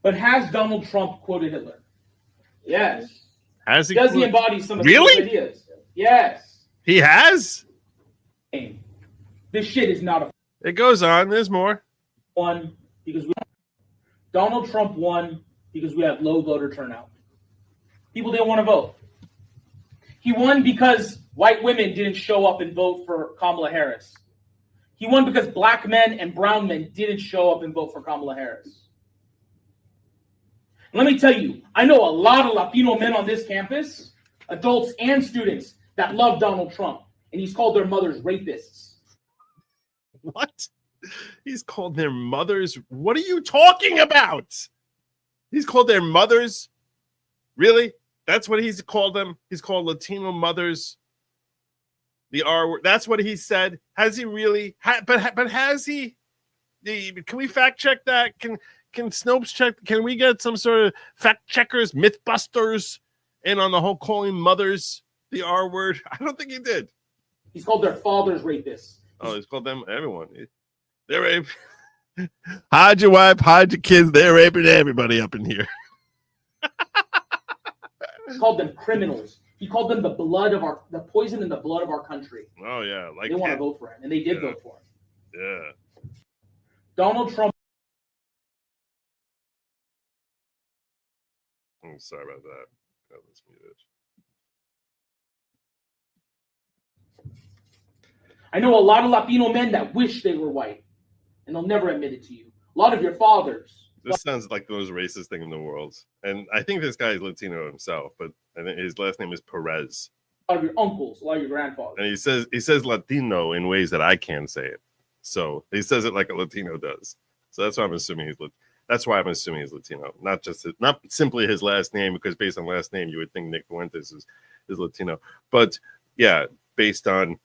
But has Donald Trump quoted Hitler? Yes. Has he? Does he embody some of really? those ideas? Yes. He has? This shit is not a... It goes on. There's more. Won because Donald Trump won because we had low voter turnout. People didn't want to vote. He won because white women didn't show up and vote for Kamala Harris. He won because black men and brown men didn't show up and vote for Kamala Harris. Let me tell you, I know a lot of Latino men on this campus, adults and students, that love Donald Trump, and he's called their mothers rapists. What? He's called their mothers? What are you talking about? He's called their mothers? Really? That's what he's called them? He's called Latino mothers the R word. That's what he said. Has he really? But has he? Can we fact check that? Can Snopes check? Can we get some sort of fact checkers, mythbusters in on the whole calling mothers the R word? I don't think he did. He's called their fathers rapists. Oh, he's called them everyone. They're raping. Hide your wife, hide your kids. They're raping everybody up in here. He called them criminals. He called them the poison in the blood of our country. Oh yeah, like they want to vote for him, and they did vote for him. Yeah. Donald Trump. I'm sorry about that. That was muted. I know a lot of Latino men that wish they were white, and they'll never admit it to you. A lot of your fathers. This sounds like the most racist thing in the world. And I think this guy is Latino himself, but I think his last name is Perez. A lot of your uncles, a lot of your grandfathers. And he says Latino in ways that I can't say it. So he says it like a Latino does. So that's why I'm assuming he's Latino. Not simply his last name, because based on last name, you would think Nick Fuentes is Latino. But yeah, based on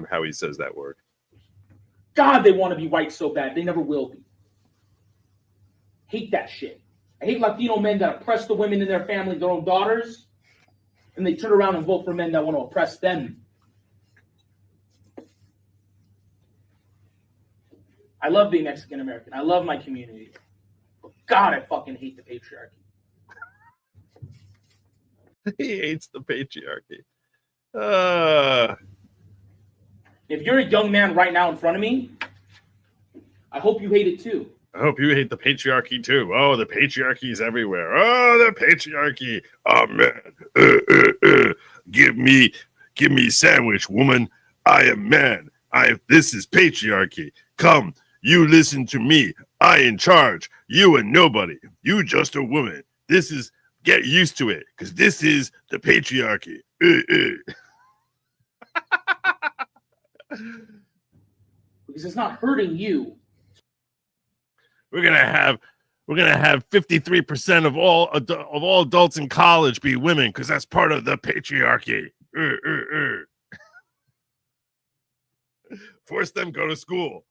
how he says that word. God, they want to be white so bad. They never will be. Hate that shit. I hate Latino men that oppress the women in their family, their own daughters, and they turn around and vote for men that want to oppress them. I love being Mexican American. I love my community. But God, I fucking hate the patriarchy. He hates the patriarchy. If you're a young man right now in front of me, I hope you hate it too. I hope you hate the patriarchy too. Oh, the patriarchy is everywhere. Oh, the patriarchy. Oh man. Give me sandwich, woman. I am man. This is patriarchy. Come, you listen to me. I in charge. You a nobody. You just a woman. Get used to it, because this is the patriarchy. Because it's not hurting you. We're gonna have 53% of all adults in college be women, because that's part of the patriarchy. Force them go to school.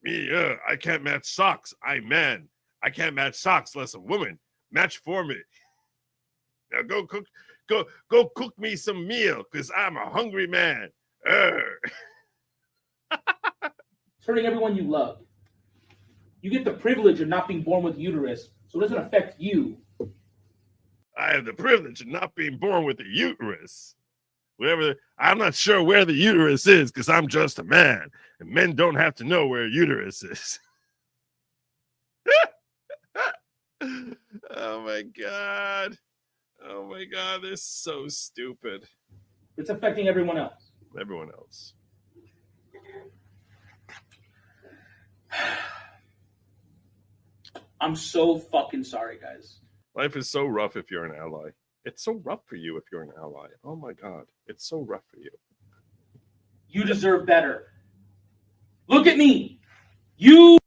Me, I can't match socks. I'm man. I can't match socks unless a woman. Match for me. Now go cook me some meal, because I'm a hungry man. It's hurting everyone you love. You get the privilege of not being born with uterus, so it doesn't affect you. I have the privilege of not being born with a uterus. Whatever, I'm not sure where the uterus is because I'm just a man, and men don't have to know where a uterus is. Oh my God. Oh my God, this is so stupid. It's affecting everyone else. Everyone else. I'm so fucking sorry, guys. Life is so rough if you're an ally. It's so rough for you if you're an ally. Oh my God, it's so rough for you. You deserve better. Look at me. You.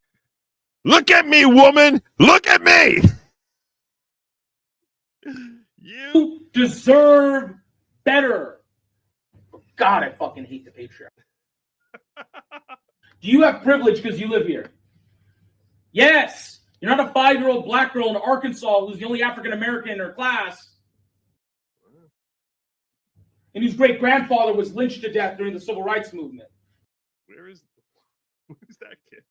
Look at me, woman. Look at me. You deserve better. God, I fucking hate the patriarchy. Do you have privilege because you live here? Yes. You're not a 5-year-old black girl in Arkansas who's the only African American in her class, and whose great-grandfather was lynched to death during the Civil Rights Movement. Who's that kid?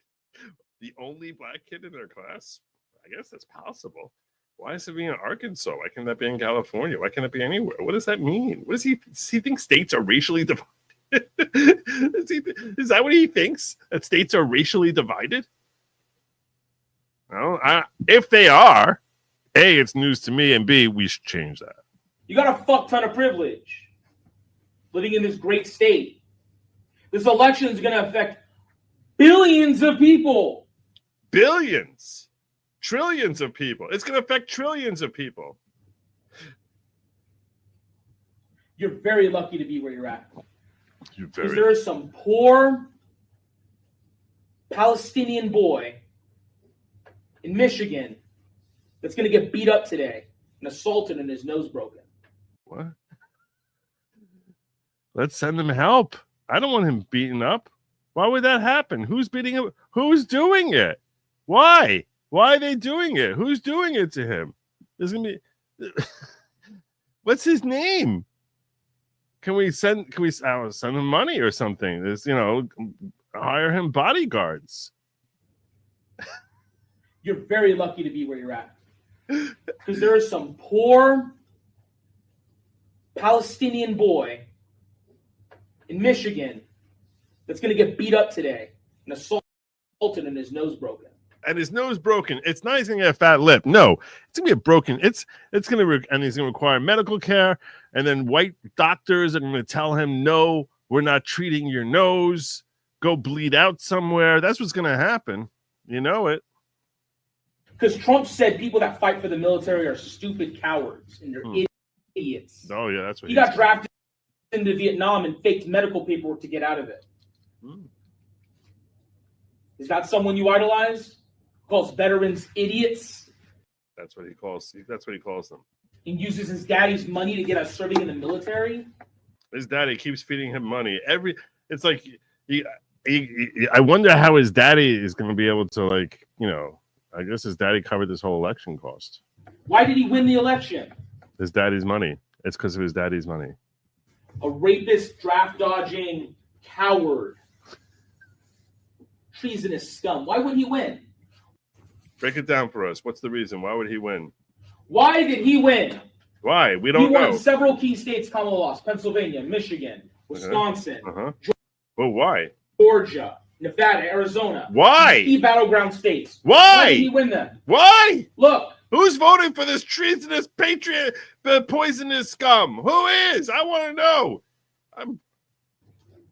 The only black kid in their class? I guess that's possible. Why is it being in Arkansas? Why can't that be in California? Why can't it be anywhere? What does that mean? Does he think states are racially divided? Is that what he thinks? That states are racially divided? Well, if they are, A, it's news to me, and B, we should change that. You got a fuck ton of privilege living in this great state. This election is going to affect billions of people. Billions. Trillions of people. It's going to affect trillions of people. You're very lucky to be where you're at. You're Because there is some poor Palestinian boy in Michigan that's going to get beat up today and assaulted and his nose broken. What? Let's send him help. I don't want him beaten up. Why would that happen? Who's beating him? Who's doing it? Why? Why are they doing it? Who's doing it to him? There's gonna be. What's his name? Can we send him money or something? There's, hire him bodyguards. You're very lucky to be where you're at. Because there is some poor Palestinian boy in Michigan that's going to get beat up today and assaulted and his nose broken. And his nose broken. It's not he's gonna get a fat lip. No, it's gonna be a broken. It's gonna and he's gonna require medical care. And then white doctors are gonna tell him, no, we're not treating your nose. Go bleed out somewhere. That's what's gonna happen. You know it. Because Trump said people that fight for the military are stupid cowards and they're idiots. Oh yeah, that's what he got drafted into Vietnam and faked medical paperwork to get out of it. Is that someone you idolize? Calls veterans idiots. That's what he calls. That's what he calls them. And uses his daddy's money to get us serving in the military. His daddy keeps feeding him money. It's like I wonder how his daddy is going to be able to, like, I guess his daddy covered this whole election cost. Why did he win the election? His daddy's money. It's because of his daddy's money. A rapist, draft dodging coward, treasonous scum. Why would he win? Break it down for us. What's the reason? Why would he win? Why did he win? Why? We don't know. He won know. Several key states Kamala lost. Pennsylvania, Michigan, Wisconsin. Well, why? Georgia, Nevada, Arizona. Why? Key battleground states. Why? Why did he win them? Why? Look. Who's voting for this treasonous patriot, poisonous scum? Who is? I want to know.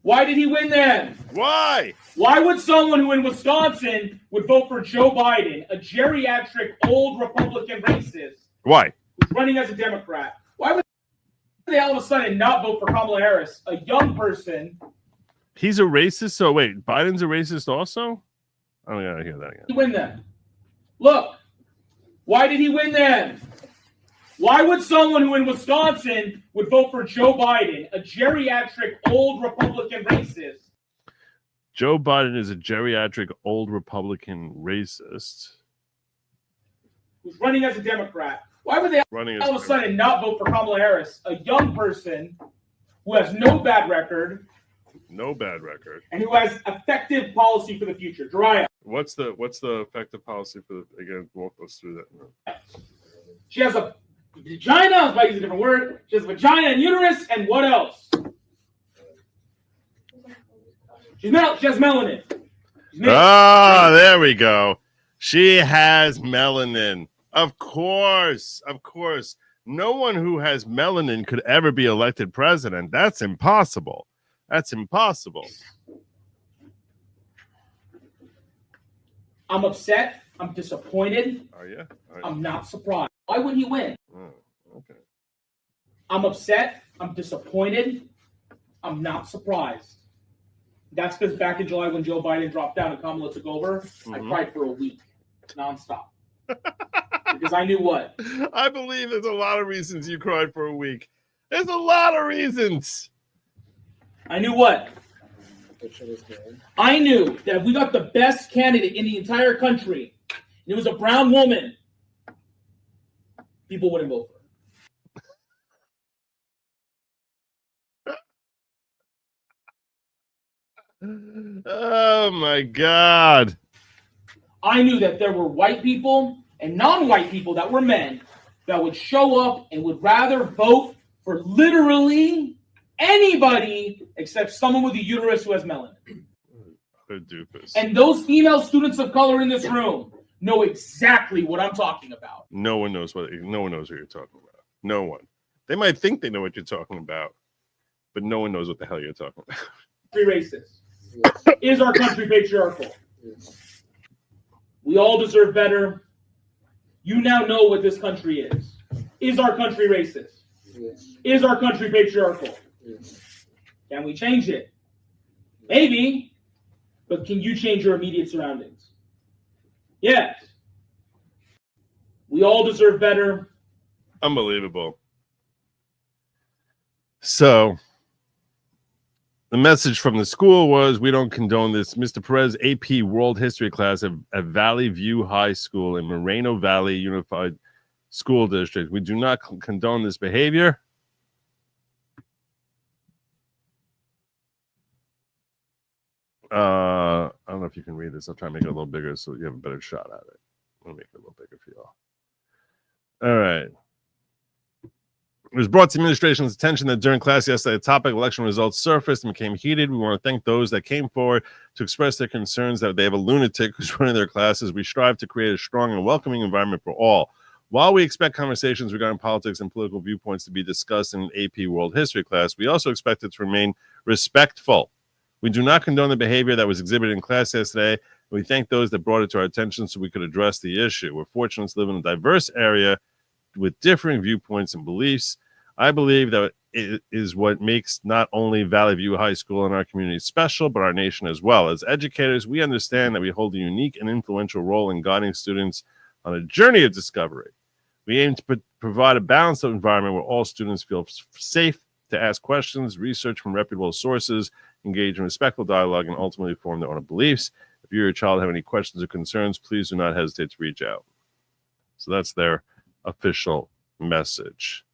Why did he win them? Why? Why would someone who in Wisconsin would vote for Joe Biden, a geriatric old Republican racist, why? Who's running as a Democrat? Why would they all of a sudden not vote for Kamala Harris, a young person? He's a racist. So wait, Biden's a racist also? I don't gotta hear that again. He win them. Look, why did he win them? Why would someone who in Wisconsin would vote for Joe Biden, a geriatric old Republican racist? Joe Biden is a geriatric old Republican racist. Who's running as a Democrat. Why would they all of a sudden not vote for Kamala Harris, a young person who has no bad record? No bad record. And who has effective policy for the future. Jariah. What's the effective policy for again? Walk us through that. She has a Vagina, I was about to use a different word. She has vagina and uterus, and what else? She has melanin. Ah, there we go. She has melanin. Of course. No one who has melanin could ever be elected president. That's impossible. I'm upset. I'm disappointed. Are you? I'm not surprised. Why would he win? Oh, okay. I'm upset. I'm disappointed. I'm not surprised. That's because back in July when Joe Biden dropped down and Kamala took over, I cried for a week, nonstop. Because I knew what? I believe there's a lot of reasons you cried for a week. There's a lot of reasons. I knew what? I knew that if we got the best candidate in the entire country, and it was a brown woman, people wouldn't vote for her. Oh my God. I knew that there were white people and non-white people that were men that would show up and would rather vote for literally anybody except someone with a uterus who has melanin. And those female students of color in this room know exactly what I'm talking about. No one knows what you're talking about. No one. They might think they know what you're talking about, but no one knows what the hell you're talking about. Racist. Is our country patriarchal? We all deserve better. You now know what this country is. Is our country racist? Is our country patriarchal? Can we change it? Maybe. But can you change your immediate surroundings? Yes. We all deserve better. Unbelievable. So, the message from the school was, we don't condone this. Mr. Perez, AP World History class at Valley View High School in Moreno Valley Unified School District. We do not condone this behavior. I don't know if you can read this. I'll try to make it a little bigger so you have a better shot at it. I'll make it a little bigger for y'all. All right. It was brought to the administration's attention that during class yesterday, the topic of election results surfaced and became heated. We want to thank those that came forward to express their concerns that they have a lunatic who's running their classes. We strive to create a strong and welcoming environment for all. While we expect conversations regarding politics and political viewpoints to be discussed in an AP World History class, we also expect it to remain respectful. We do not condone the behavior that was exhibited in class yesterday. We thank those that brought it to our attention so we could address the issue. We're fortunate to live in a diverse area with differing viewpoints and beliefs. I believe that it is what makes not only Valley View High School and our community special, but our nation as well. As educators, we understand that we hold a unique and influential role in guiding students on a journey of discovery. We aim to provide a balanced environment where all students feel safe to ask questions, research from reputable sources, engage in respectful dialogue, and ultimately form their own beliefs. If you or your child have any questions or concerns, please do not hesitate to reach out. So that's their official message.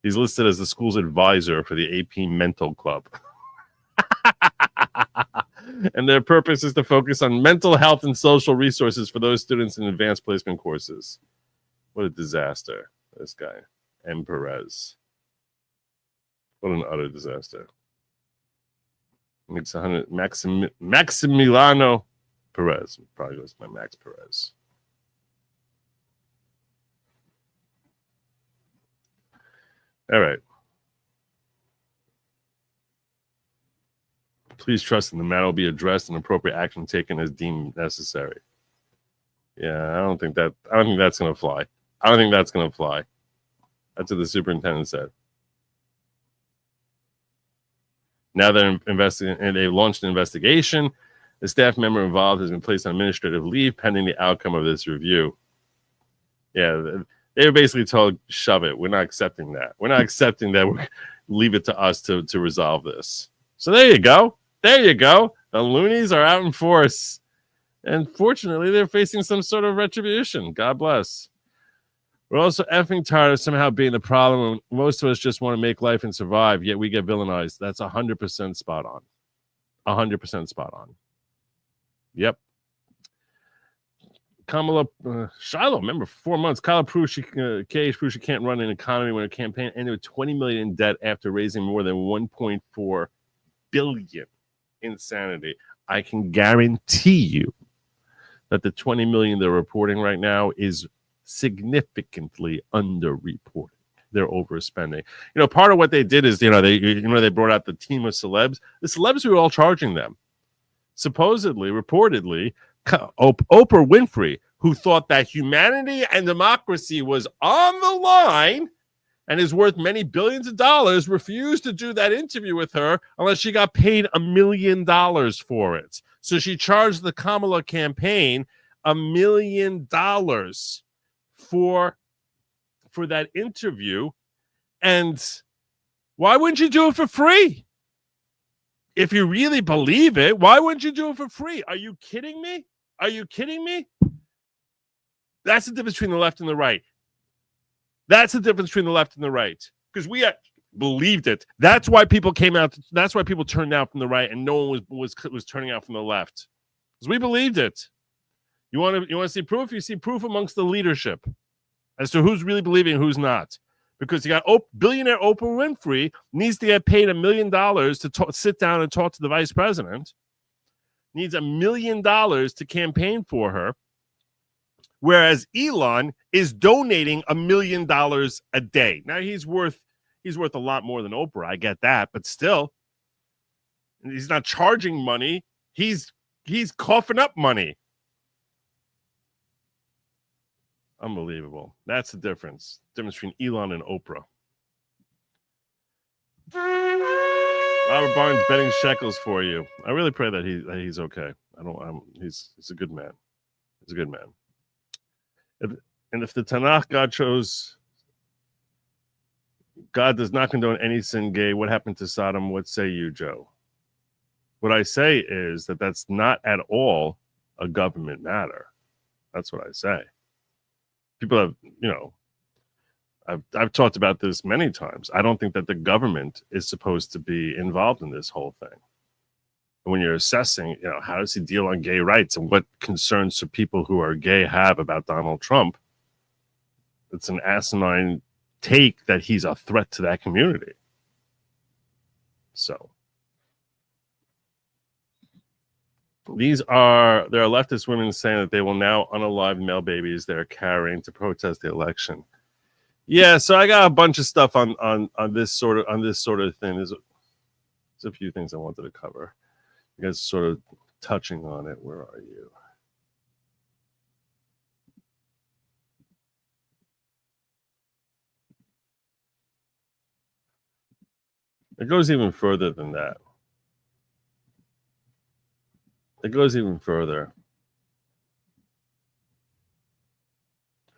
He's listed as the school's advisor for the AP Mental Club. And their purpose is to focus on mental health and social resources for those students in advanced placement courses. What a disaster, this guy, M. Perez. What an utter disaster. Makes 100. Maximiliano Perez. Probably goes by Max Perez. All right. Please trust that the matter will be addressed and appropriate action taken as deemed necessary. Yeah, I don't think that's going to fly. That's what the superintendent said. Now they're investigating, and they've launched an investigation. The staff member involved has been placed on administrative leave pending the outcome of this review. Yeah, they were basically told, shove it. We're not accepting that. Leave it to us to resolve this. So there you go. The loonies are out in force. And fortunately, they're facing some sort of retribution. God bless. We're also effing tired of somehow being the problem. Most of us just want to make life and survive, yet we get villainized. That's 100% spot on. 100% spot on. Yep. Kamala Shiloh, remember, 4 months. Kamala proves she can't run an economy when her campaign ended with $20 million in debt after raising more than $1.4 billion. Insanity. I can guarantee you that the $20 million they're reporting right now is significantly underreported. They're overspending. Part of what they did is, they brought out the team of celebs. The celebs were all charging them. Supposedly, reportedly, Oprah Winfrey, who thought that humanity and democracy was on the line and is worth many billions of dollars, refused to do that interview with her unless she got paid $1 million for it. So she charged the Kamala campaign $1 million for that interview. And why wouldn't you do it for free? If you really believe it, why wouldn't you do it for free? Are you kidding me? Are you kidding me? That's the difference between the left and the right. That's the difference between the left and the right. Because we believed it. That's why people came out. That's why people turned out from the right, and no one was turning out from the left. Because we believed it. You want to see proof? You see proof amongst the leadership as to who's really believing and who's not. Because you got billionaire Oprah Winfrey needs to get paid $1 million to sit down and talk to the vice president. Needs $1 million to campaign for her. Whereas Elon is donating $1 million a day. Now he's worth a lot more than Oprah. I get that, but still, he's not charging money. He's coughing up money. Unbelievable. That's the difference. Difference between Elon and Oprah. Robert Barnes betting shekels for you. I really pray that he's okay. He's a good man. He's a good man. If the Tanakh God does not condone any sin gay, what happened to Sodom? What say you, Joe? What I say is that that's not at all a government matter. That's what I say. People have, I've talked about this many times. I don't think that the government is supposed to be involved in this whole thing. And when you're assessing, how does he deal on gay rights and what concerns do people who are gay have about Donald Trump, it's an asinine take that he's a threat to that community. So there are leftist women saying that they will now unalive male babies they're carrying to protest the election. Yeah, so I got a bunch of stuff on this sort of thing. There's a few things I wanted to cover. You guys are sort of touching on it. Where are you? It goes even further than that. It goes even further.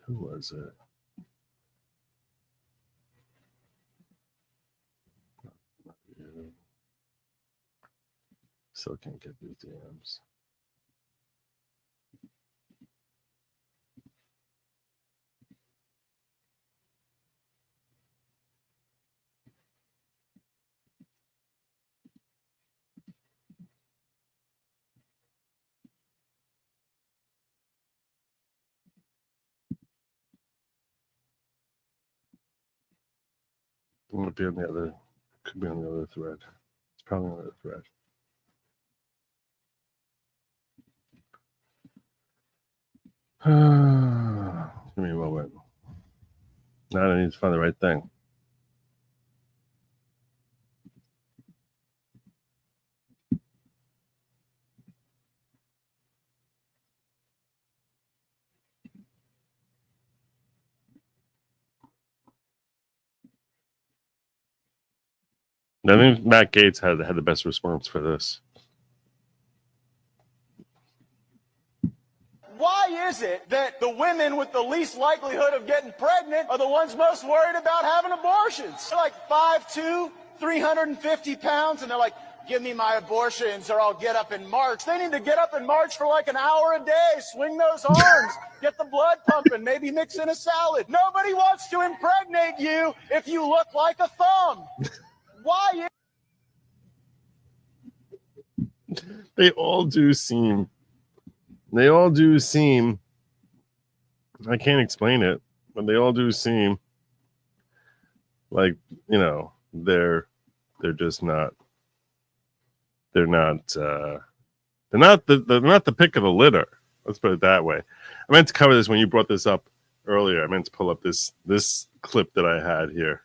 Who was it? Still can't get these DMs. It won't be on the other. Could be on the other thread. It's probably on the other thread. Give me a moment. Now I need to find the right thing. I think Matt Gaetz had the best response for this. Why is it that the women with the least likelihood of getting pregnant are the ones most worried about having abortions? They're like 5'2", 350 pounds, and they're like, give me my abortions or I'll get up and march. They need to get up and march for like an hour a day, swing those arms, get the blood pumping, maybe mix in a salad. Nobody wants to impregnate you if you look like a thumb. Why? They all do seem I can't explain it, but they all do seem like, they're just not. They're not the pick of the litter. Let's put it that way. I meant to cover this when you brought this up earlier. I meant to pull up this clip that I had here.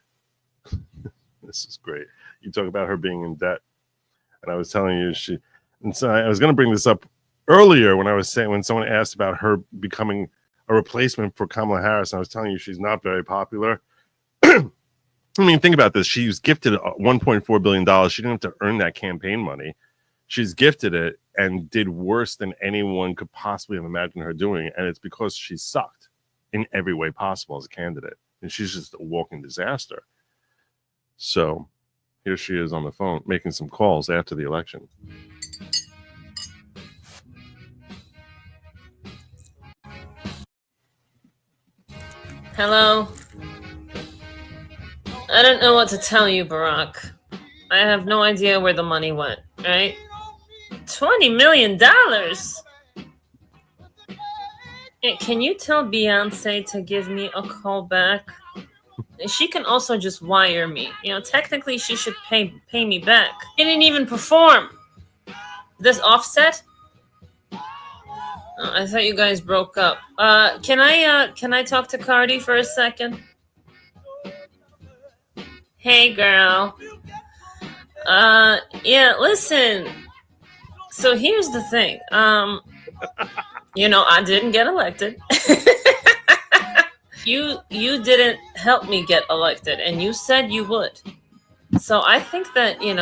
This is great. You talk about her being in debt, and I was telling you and so I was going to bring this up earlier when someone asked about her becoming a replacement for Kamala Harris, and I was telling you she's not very popular. I mean, think about this. She was gifted $1.4 billion. She didn't have to earn that campaign money. She's gifted it and did worse than anyone could possibly have imagined her doing. And it's because she sucked in every way possible as a candidate. And she's just a walking disaster. So here she is on the phone making some calls after the election. Hello. I don't know what to tell you, Barack. I have no idea where the money went, right? $20 million? Can you tell Beyonce to give me a call back? She can also just wire me. Technically she should pay me back. She didn't even perform. This Offset? Oh, I thought you guys broke up. Can I talk to Cardi for a second? Hey, girl. Yeah, listen. So here's the thing. I didn't get elected. You didn't help me get elected, and you said you would. So I think that, you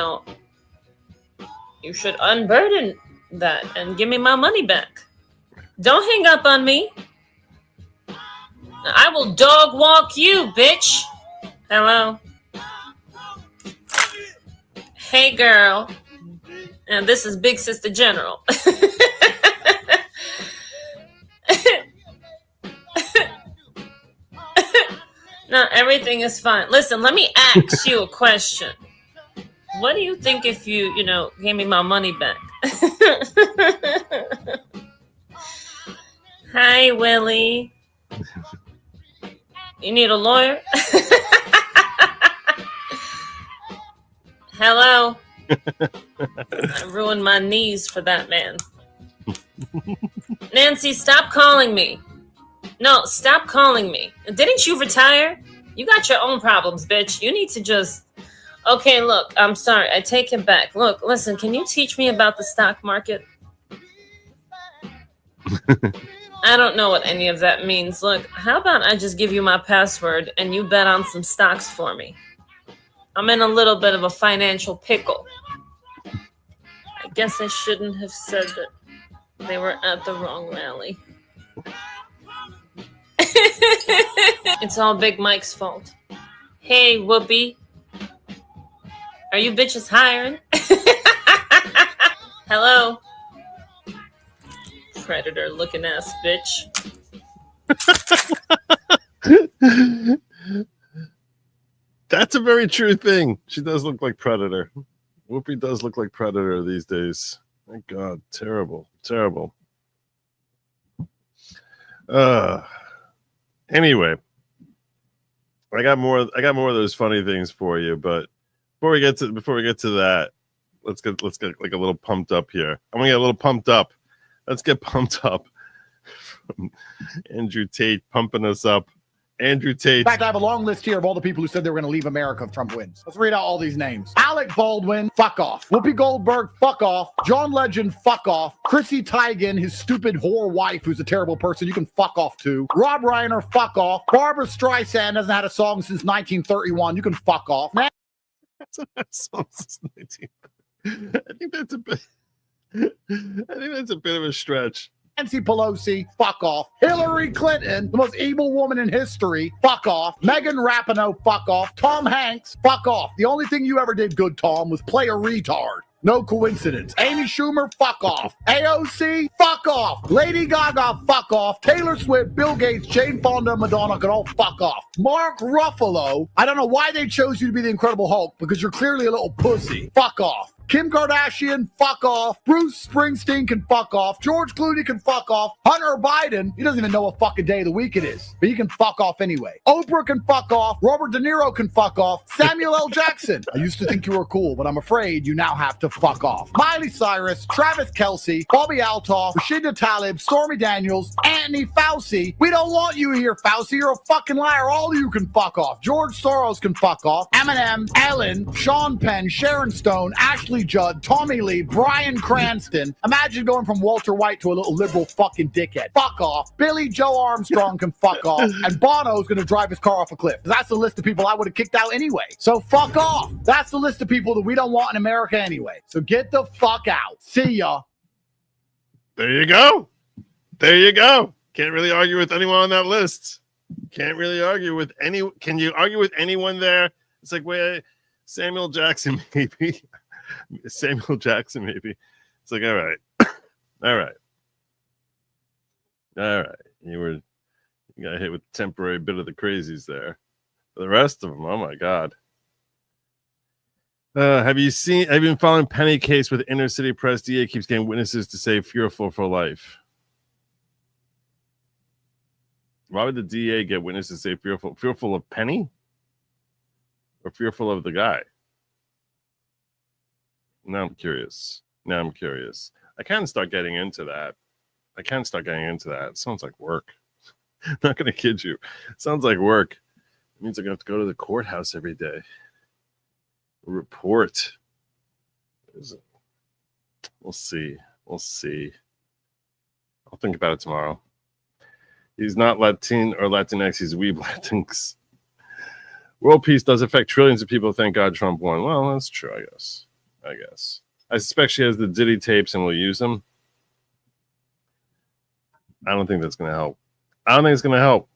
should unburden that and give me my money back. Don't hang up on me. I will dog walk you, bitch. Hello. Hey, girl. And this is Big Sister General. No, everything is fine. Listen, let me ask you a question. What do you think if you, gave me my money back? Hi, Willie. You need a lawyer? Hello. I ruined my knees for that man. Nancy, stop calling me. No, stop calling me. Didn't you retire? You got your own problems, bitch. You need to just... Okay, look, I'm sorry. I take it back. Look, listen, can you teach me about the stock market? I don't know what any of that means. Look, how about I just give you my password and you bet on some stocks for me? I'm in a little bit of a financial pickle. I guess I shouldn't have said that they were at the wrong rally. It's all Big Mike's fault. Hey, Whoopi. Are you bitches hiring? Hello? Predator looking ass bitch. That's a very true thing. She does look like Predator. Whoopi does look like Predator these days. Thank God. Terrible. Terrible. Anyway, I got more of those funny things for you, but before we get to that, let's get like a little pumped up here. I'm gonna get a little pumped up. Let's get pumped up from Andrew Tate pumping us up. Andrew Tate. In fact, I have a long list here of all the people who said they were going to leave America if Trump wins. Let's read out all these names. Alec Baldwin, fuck off. Whoopi Goldberg, fuck off. John Legend, fuck off. Chrissy Teigen, his stupid whore wife, who's a terrible person, you can fuck off too. Rob Reiner, fuck off. Barbara Streisand hasn't had a song since 1931. You can fuck off. Man. Hasn't had a song since 1931. I think that's a bit of a stretch. Nancy Pelosi, fuck off. Hillary Clinton, the most evil woman in history, fuck off. Megan Rapinoe, fuck off. Tom Hanks, fuck off. The only thing you ever did good, Tom, was play a retard. No coincidence. Amy Schumer, fuck off. AOC, fuck off. Lady Gaga, fuck off. Taylor Swift, Bill Gates, Jane Fonda, Madonna could all fuck off. Mark Ruffalo, I don't know why they chose you to be the Incredible Hulk, because you're clearly a little pussy. Fuck off. Kim Kardashian, fuck off. Bruce Springsteen can fuck off. George Clooney can fuck off. Hunter Biden, he doesn't even know what fucking day of the week it is, but he can fuck off anyway. Oprah can fuck off. Robert De Niro can fuck off. Samuel L. Jackson, I used to think you were cool, but I'm afraid you now have to fuck off. Miley Cyrus, Travis Kelce, Bobby Altoff, Rashida Tlaib, Stormy Daniels, Anthony Fauci. We don't want you here, Fauci. You're a fucking liar. All of you can fuck off. George Soros can fuck off. Eminem, Ellen, Sean Penn, Sharon Stone, Ashley Judd, Tommy Lee, Bryan Cranston. Imagine going from Walter White to a little liberal fucking dickhead. Fuck off. Billy Joe Armstrong can fuck off. And Bono's gonna drive his car off a cliff. That's the list of people I would have kicked out anyway. So fuck off. That's the list of people that we don't want in America anyway. So get the fuck out. See ya. There you go. There you go. Can't really argue with anyone on that list. Can't really argue with any. Can you argue with anyone there? It's like, wait, Samuel Jackson, maybe. Samuel Jackson, maybe. It's like, all right. All right. All right. You got hit with a temporary bit of the crazies there. The rest of them, oh my God. Have you been following Penny case with inner city press? DA keeps getting witnesses to say fearful for life. Why would the DA get witnesses to say fearful? Fearful of Penny? Or fearful of the guy? Now I'm curious. I can start getting into that. It sounds like work. I'm not going to kid you. It sounds like work. It means I'm going to have to go to the courthouse every day. Report. We'll see. I'll think about it tomorrow. He's not Latin or Latinx. He's weeb Latinx. World peace does affect trillions of people. Thank God Trump won. Well, that's true, I guess. I suspect she has the Diddy tapes and will use them. I don't think that's going to help. I don't think it's going to help.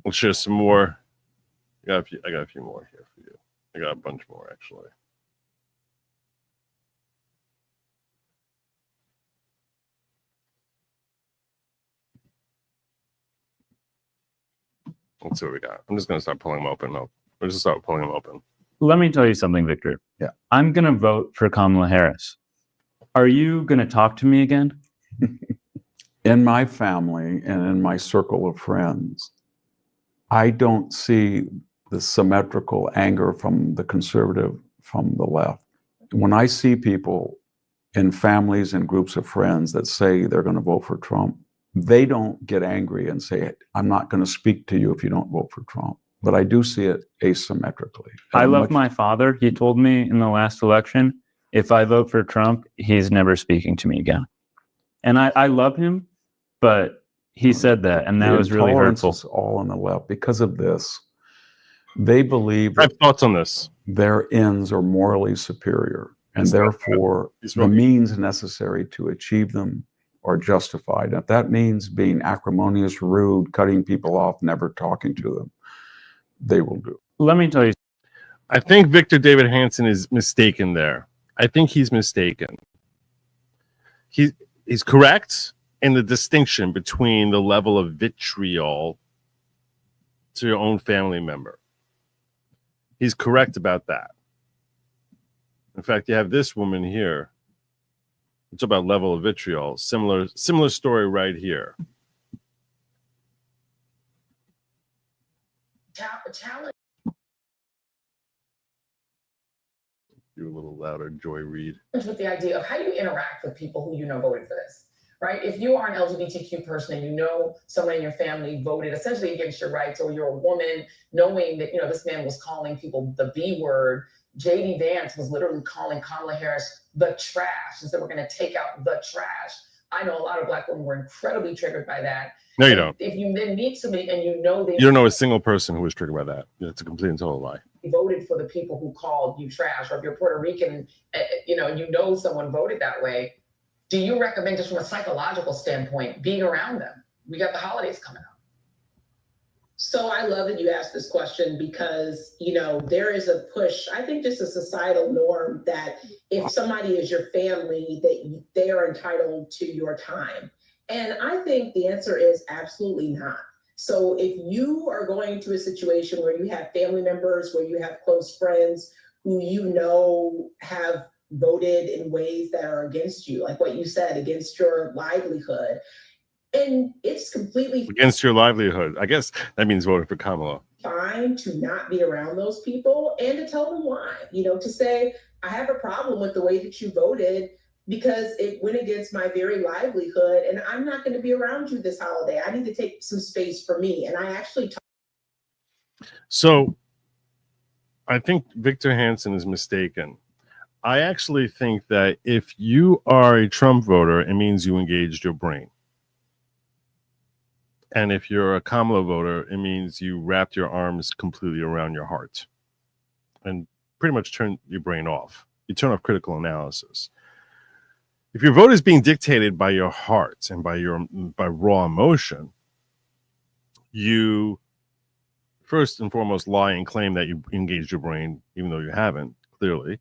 We'll share some more. I got a few more here for you. I got a bunch more, actually. Let's see what we got. I'm just going to start pulling them open. We'll just start pulling them open. Let me tell you something, Victor. Yeah. I'm going to vote for Kamala Harris. Are you going to talk to me again? In my family and in my circle of friends, I don't see the symmetrical anger from the conservative, from the left. When I see people in families and groups of friends that say they're going to vote for Trump, they don't get angry and say, I'm not going to speak to you if you don't vote for Trump. But I do see it asymmetrically. I love my father. He told me in the last election, if I vote for Trump, he's never speaking to me again. And I love him, but he said that, and that was really hurtful. Is all on the left because of this. They believe I have thoughts on this. Their ends are morally superior, and therefore the means necessary to achieve them are justified. If that means being acrimonious, rude, cutting people off, never talking to them, they will do. Let me tell you. I think Victor David Hanson is mistaken there. I think he's mistaken. He's correct in the distinction between the level of vitriol to your own family member. He's correct about that. In fact, you have this woman here. It's about level of vitriol. Similar story right here. Challenge. Do a little louder, Joy Reid. With the idea of how do you interact with people who you know voted for this, right? If you are an LGBTQ person and you know someone in your family voted essentially against your rights, or you're a woman knowing that, this man was calling people the B word, J.D. Vance was literally calling Kamala Harris the trash and said, we're going to take out the trash. I know a lot of Black women were incredibly triggered by that. No, you don't. If you then meet somebody and you know they You don't know a single person who was triggered by that. It's a complete and total lie. voted for the people who called you trash, or if you're Puerto Rican, you know someone voted that way, do you recommend, just from a psychological standpoint, being around them? We got the holidays coming up. So I love that you asked this question because, there is a push, I think just a societal norm that if somebody is your family, that they are entitled to your time. And I think the answer is absolutely not. So if you are going to a situation where you have family members, where you have close friends who you know have voted in ways that are against you, like what you said, against your livelihood, and it's completely Against your livelihood. I guess that means voting for Kamala. fine to not be around those people and to tell them why, to say, I have a problem with the way that you voted because it went against my very livelihood and I'm not going to be around you this holiday. I need to take some space for me. And I actually So I think Victor Hansen is mistaken. I actually think that if you are a Trump voter, it means you engaged your brain. And if you're a Kamala voter, it means you wrapped your arms completely around your heart and pretty much turn your brain off. You turn off critical analysis. If your vote is being dictated by your heart and by raw emotion, you first and foremost lie and claim that you engaged your brain, even though you haven't, clearly.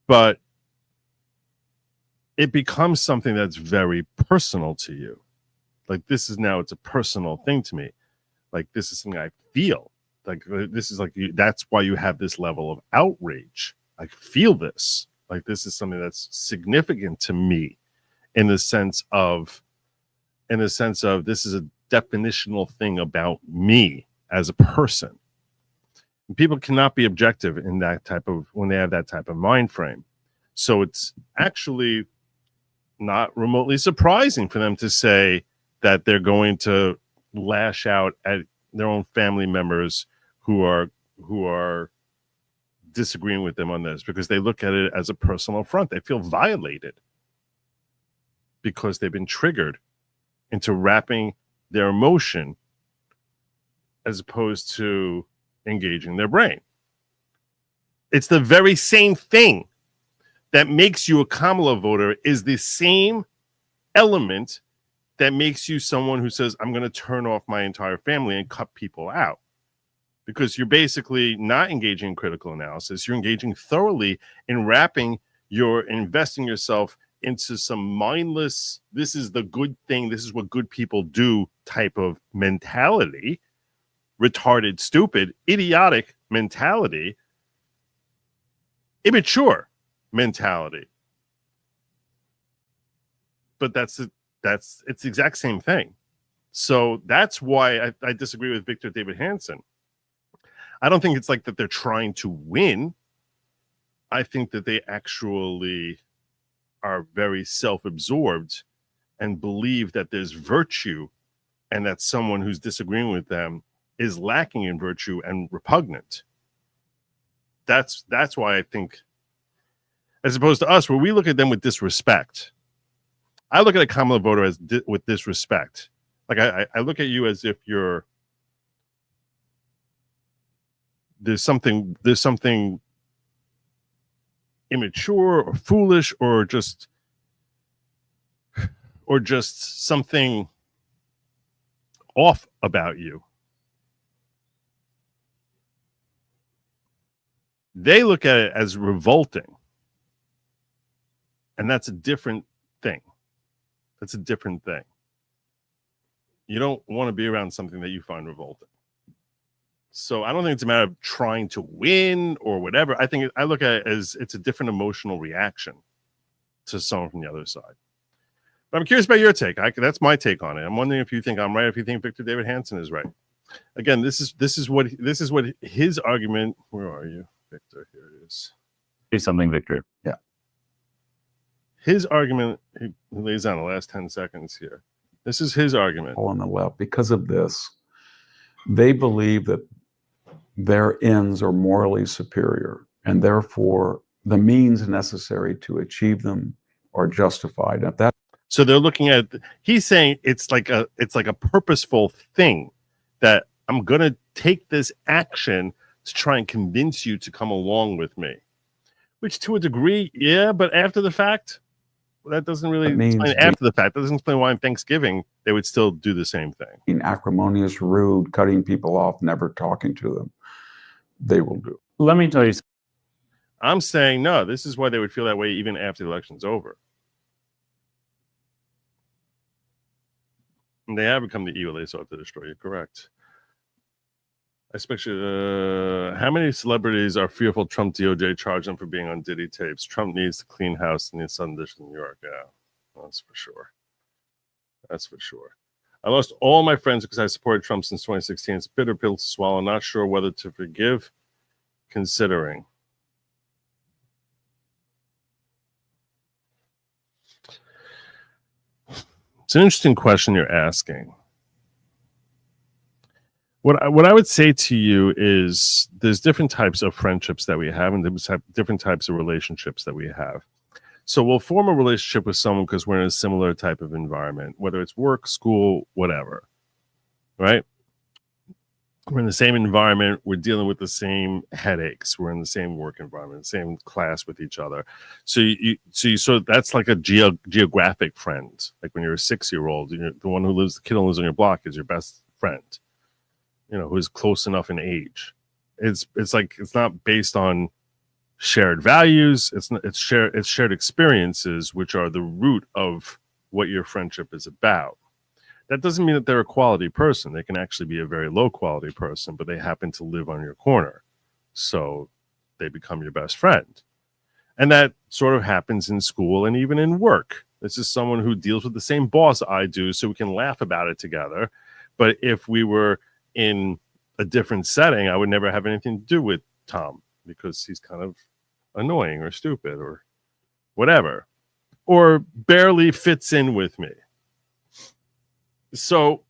But it becomes something that's very personal to you. Like, it's a personal thing to me. Like, this is something I feel. Like, this is like, that's why you have this level of outrage. I feel this. Like, this is something that's significant to me in the sense of this is a definitional thing about me as a person. And people cannot be objective in when they have that type of mind frame. So it's actually not remotely surprising for them to say that they're going to lash out at their own family members who are disagreeing with them on this, because they look at it as a personal affront. They feel violated because they've been triggered into wrapping their emotion as opposed to engaging their brain. It's the very same thing that makes you a Kamala voter, is the same element that makes you someone who says, I'm going to turn off my entire family and cut people out. Because you're basically not engaging in critical analysis. You're engaging thoroughly in investing yourself into some mindless, this is the good thing, this is what good people do type of mentality, retarded, stupid, idiotic mentality, immature mentality. But it's the exact same thing. So that's why I disagree with Victor David Hansen. I don't think it's like that they're trying to win. I think that they actually are very self-absorbed and believe that there's virtue and that someone who's disagreeing with them is lacking in virtue and repugnant. That's why I think, as opposed to us, where we look at them with disrespect. I look at a Kamala voter with disrespect. Like I look at you as if you're there's something immature or foolish or just something off about you. They look at it as revolting. And that's a different thing. That's a different thing. You don't want to be around something that you find revolting. So I don't think it's a matter of trying to win or whatever. I look at it as it's a different emotional reaction to someone from the other side. But I'm curious about your take. That's my take on it. I'm wondering if you think I'm right, if you think Victor David Hansen is right. Again, this is what his argument. Where are you, Victor? Here it is. Say something, Victor. Yeah. His argument, he lays down the last 10 seconds here. This is his argument. On the left, because of this, they believe that their ends are morally superior, and therefore the means necessary to achieve them are justified. So they're looking at, he's saying it's like a purposeful thing that I'm going to take this action to try and convince you to come along with me, which to a degree, yeah, but after the fact, that doesn't really explain after the fact. That doesn't explain why on Thanksgiving they would still do the same thing. Being acrimonious, rude, cutting people off, never talking to them, they will do. Let me tell you. I'm saying, no, this is why they would feel that way even after the election's over. And they have become the evil they sought to destroy. You're correct. Especially, how many celebrities are fearful Trump DOJ charged them for being on Diddy tapes? Trump needs to clean house in the Southern District of New York. Yeah, that's for sure. That's for sure. I lost all my friends because I supported Trump since 2016. It's a bitter pill to swallow. Not sure whether to forgive, considering. It's an interesting question you're asking. What I would say to you is there's different types of friendships that we have and different types of relationships that we have. So we'll form a relationship with someone because we're in a similar type of environment, whether it's work, school, whatever, right? We're in the same environment. We're dealing with the same headaches. We're in the same work environment, the same class with each other. So you sort of, that's like a geographic friend. Like when you're a 6-year-old, the one the kid who lives on your block is your best friend. Who is close enough in age. It's like it's not based on shared values. It's shared experiences, which are the root of what your friendship is about. That doesn't mean that they're a quality person. They can actually be a very low quality person, but they happen to live on your corner, so they become your best friend. And that sort of happens in school and even in work. This is someone who deals with the same boss I do, so we can laugh about it together. But if we were in a different setting, I would never have anything to do with Tom because he's kind of annoying or stupid or whatever, or barely fits in with me. So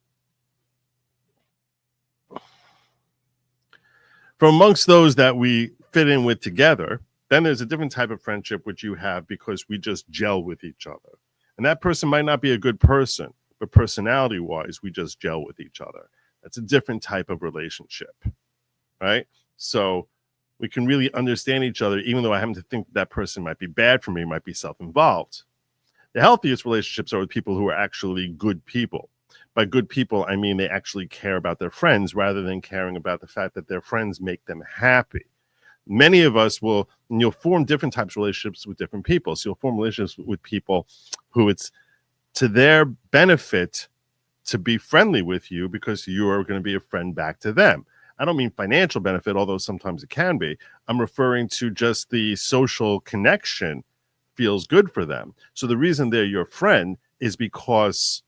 from amongst those that we fit in with together, then there's a different type of friendship which you have because we just gel with each other. And that person might not be a good person, but personality-wise, we just gel with each other. That's a different type of relationship, right? So we can really understand each other, even though I happen to think that person might be bad for me, might be self-involved. The healthiest relationships are with people who are actually good people. By good people, I mean they actually care about their friends rather than caring about the fact that their friends make them happy. Many of us you'll form different types of relationships with different people. So you'll form relationships with people who it's to their benefit to be friendly with you because you are going to be a friend back to them. I don't mean financial benefit, although sometimes it can be. I'm referring to just the social connection feels good for them. So the reason they're your friend is because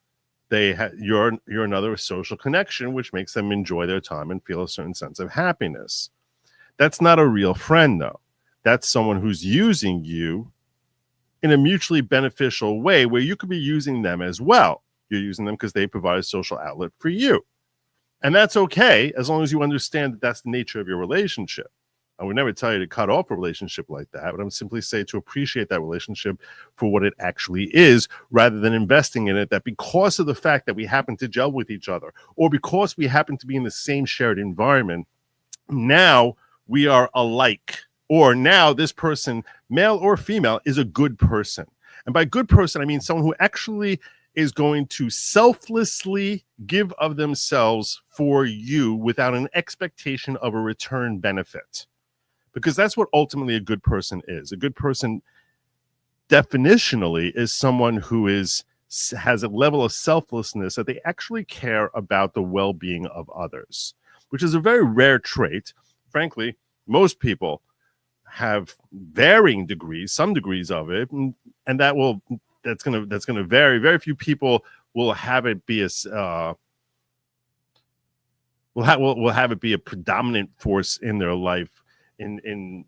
you're another social connection, which makes them enjoy their time and feel a certain sense of happiness. That's not a real friend, though. That's someone who's using you in a mutually beneficial way where you could be using them as well. You're using them because they provide a social outlet for you. And that's okay, as long as you understand that that's the nature of your relationship. I would never tell you to cut off a relationship like that, but I'm simply saying to appreciate that relationship for what it actually is, rather than investing in it that because of the fact that we happen to gel with each other, or because we happen to be in the same shared environment, now we are alike. Or now this person, male or female, is a good person. And by good person, I mean someone who actually is going to selflessly give of themselves for you without an expectation of a return benefit. Because that's what ultimately a good person is. A good person definitionally is someone who has a level of selflessness that they actually care about the well-being of others, which is a very rare trait. Frankly, most people have varying degrees, some degrees of it, and that's going to vary. Very few people will have it be will have it be a predominant force in their life in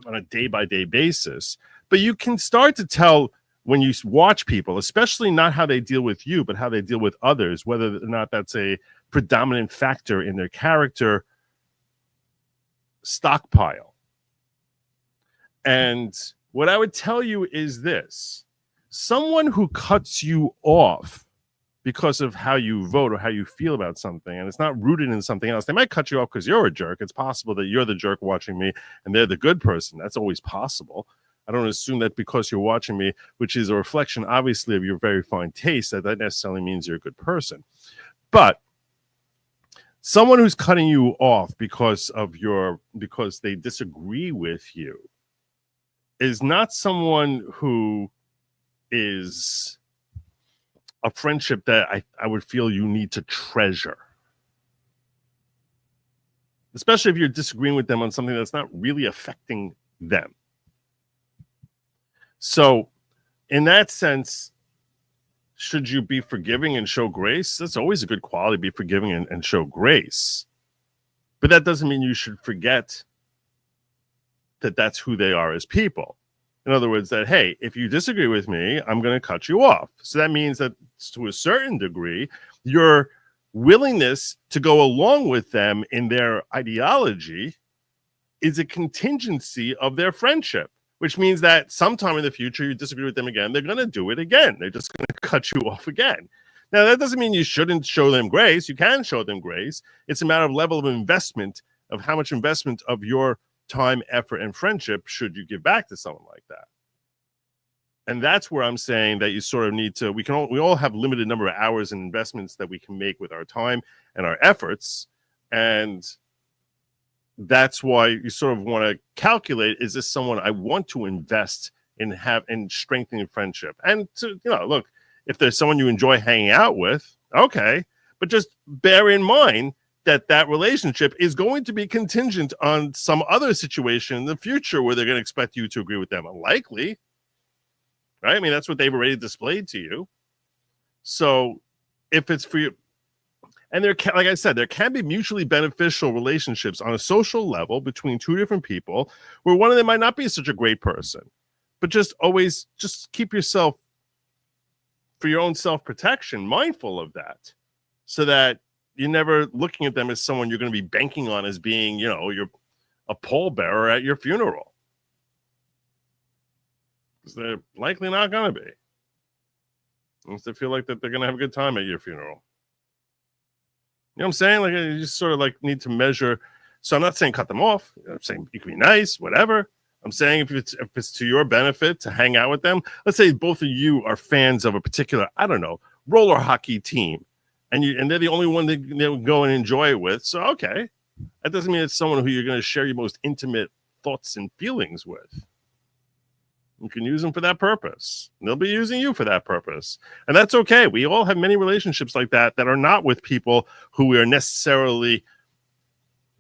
on a day-by-day basis. But you can start to tell when you watch people, especially not how they deal with you, but how they deal with others, whether or not that's a predominant factor in their character stockpile. And what I would tell you is this: someone who cuts you off because of how you vote or how you feel about something, and it's not rooted in something else. They might cut you off because you're a jerk. It's possible that you're the jerk watching me and they're the good person. That's always possible. I don't assume that because you're watching me, which is a reflection, obviously, of your very fine taste, that necessarily means you're a good person. But someone who's cutting you off because they disagree with you is not someone who is a friendship that I would feel you need to treasure. Especially if you're disagreeing with them on something that's not really affecting them. So, in that sense, should you be forgiving and show grace? That's always a good quality, be forgiving and show grace. But that doesn't mean you should forget that that's who they are as people. In other words, that, hey, if you disagree with me, I'm going to cut you off. So that means that to a certain degree, your willingness to go along with them in their ideology is a contingency of their friendship, which means that sometime in the future you disagree with them again, they're going to do it again. They're just going to cut you off again. Now, that doesn't mean you shouldn't show them grace. You can show them grace. It's a matter of level of investment, of how much investment of your time, effort, and friendship should you give back to someone like that. And that's where I'm saying that you sort of need to, we all have limited number of hours and investments that we can make with our time and our efforts. And that's why you sort of want to calculate, is this someone I want to invest in strengthening friendship? And to, look, if there's someone you enjoy hanging out with, okay, but just bear in mind that that relationship is going to be contingent on some other situation in the future where they're going to expect you to agree with them. Unlikely, right? I mean, that's what they've already displayed to you. So if it's for you, and like I said, there can be mutually beneficial relationships on a social level between two different people where one of them might not be such a great person, but just keep yourself, for your own self-protection, mindful of that, so that you're never looking at them as someone you're going to be banking on as being, you're a pallbearer at your funeral. Because they're likely not going to be. Unless they feel like that they're going to have a good time at your funeral. You know what I'm saying? Like, you just sort of like need to measure. So I'm not saying cut them off. I'm saying you can be nice, whatever. I'm saying if it's to your benefit to hang out with them. Let's say both of you are fans of a particular, I don't know, roller hockey team. And they're the only one that they'll go and enjoy it with. So, okay. That doesn't mean it's someone who you're going to share your most intimate thoughts and feelings with. You can use them for that purpose. And they'll be using you for that purpose. And that's okay. We all have many relationships like that are not with people who we are necessarily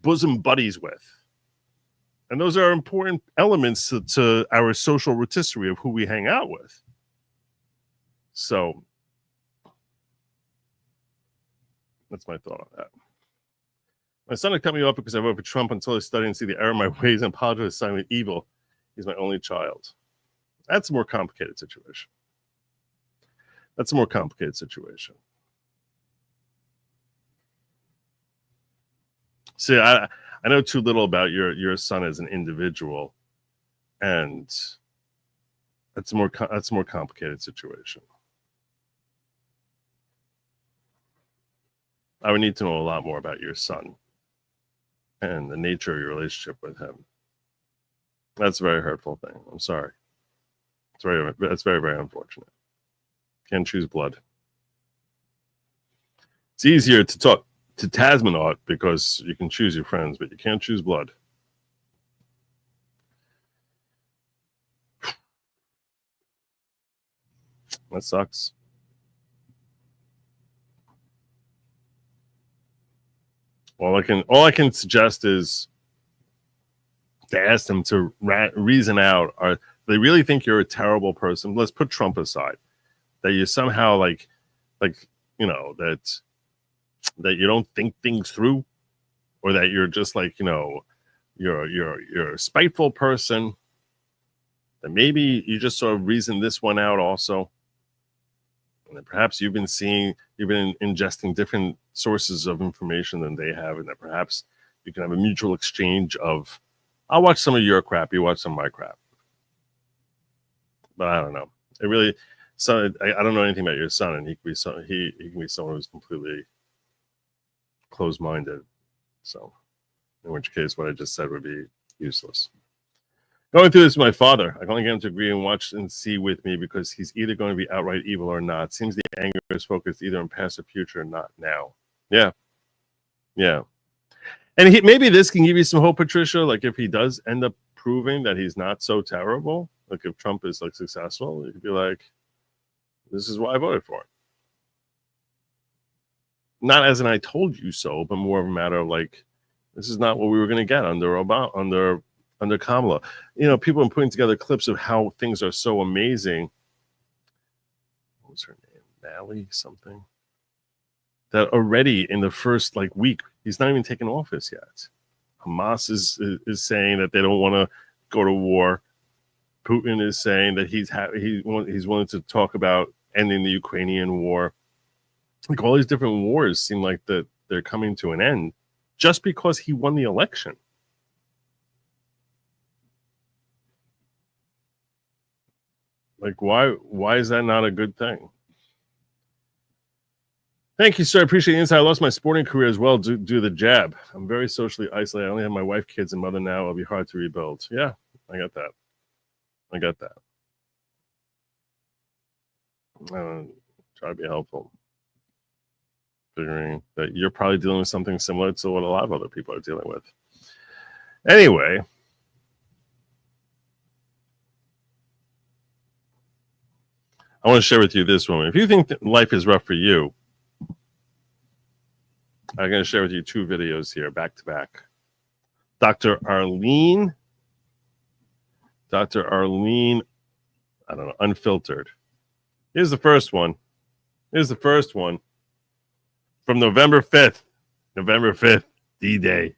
bosom buddies with. And those are important elements to our social rotisserie of who we hang out with. So that's my thought on that. My son had cut me off because I voted for Trump until I study and see the error in my ways and apologize for with evil. He's my only child. That's a more complicated situation. See, I know too little about your son as an individual, and that's a more complicated situation. I would need to know a lot more about your son and the nature of your relationship with him. That's a very hurtful thing. I'm sorry. That's very, very unfortunate. Can't choose blood. It's easier to talk to Tasmanaut because you can choose your friends, but you can't choose blood. That sucks. All I can suggest is to ask them to reason out, are they really think you're a terrible person? Let's put Trump aside. That you somehow that you don't think things through, or that you're just you're a spiteful person. That maybe you just sort of reason this one out also. And that perhaps you've been ingesting different sources of information than they have, and that perhaps you can have a mutual exchange of, I'll watch some of your crap, you watch some of my crap. But I don't know. I don't know anything about your son, and he can be someone who's completely closed-minded. So, in which case, what I just said would be useless. Going through this with my father, I can only get him to agree and watch and see with me because he's either going to be outright evil or not. Seems the anger is focused either on past or future and not now. Yeah. And maybe this can give you some hope, Patricia. Like if he does end up proving that he's not so terrible, like if Trump is successful, you could be like, this is why I voted for him. not as an I told you so, but more of a matter of like, this is not what we were going to get under Obama, under Kamala. You know, people are putting together clips of how things are so amazing. What was her name? Mally something. That already in the first like week, he's not even taken office yet. Hamas is saying that they don't want to go to war. Putin is saying that he's willing to talk about ending the Ukrainian war. Like all these different wars seem like that they're coming to an end just because he won the election. Like why is that not a good thing? Thank you, sir. I appreciate the insight. I lost my sporting career as well due to the jab. I'm very socially isolated. I only have my wife, kids, and mother now. It'll be hard to rebuild. Yeah, I got that. Try to be helpful. Figuring that you're probably dealing with something similar to what a lot of other people are dealing with. Anyway. I want to share with you this one. If you think that life is rough for you, I'm going to share with you two videos here, back to back. Dr. Arlene, I don't know, Unfiltered. Here's the first one. From November 5th, D-Day.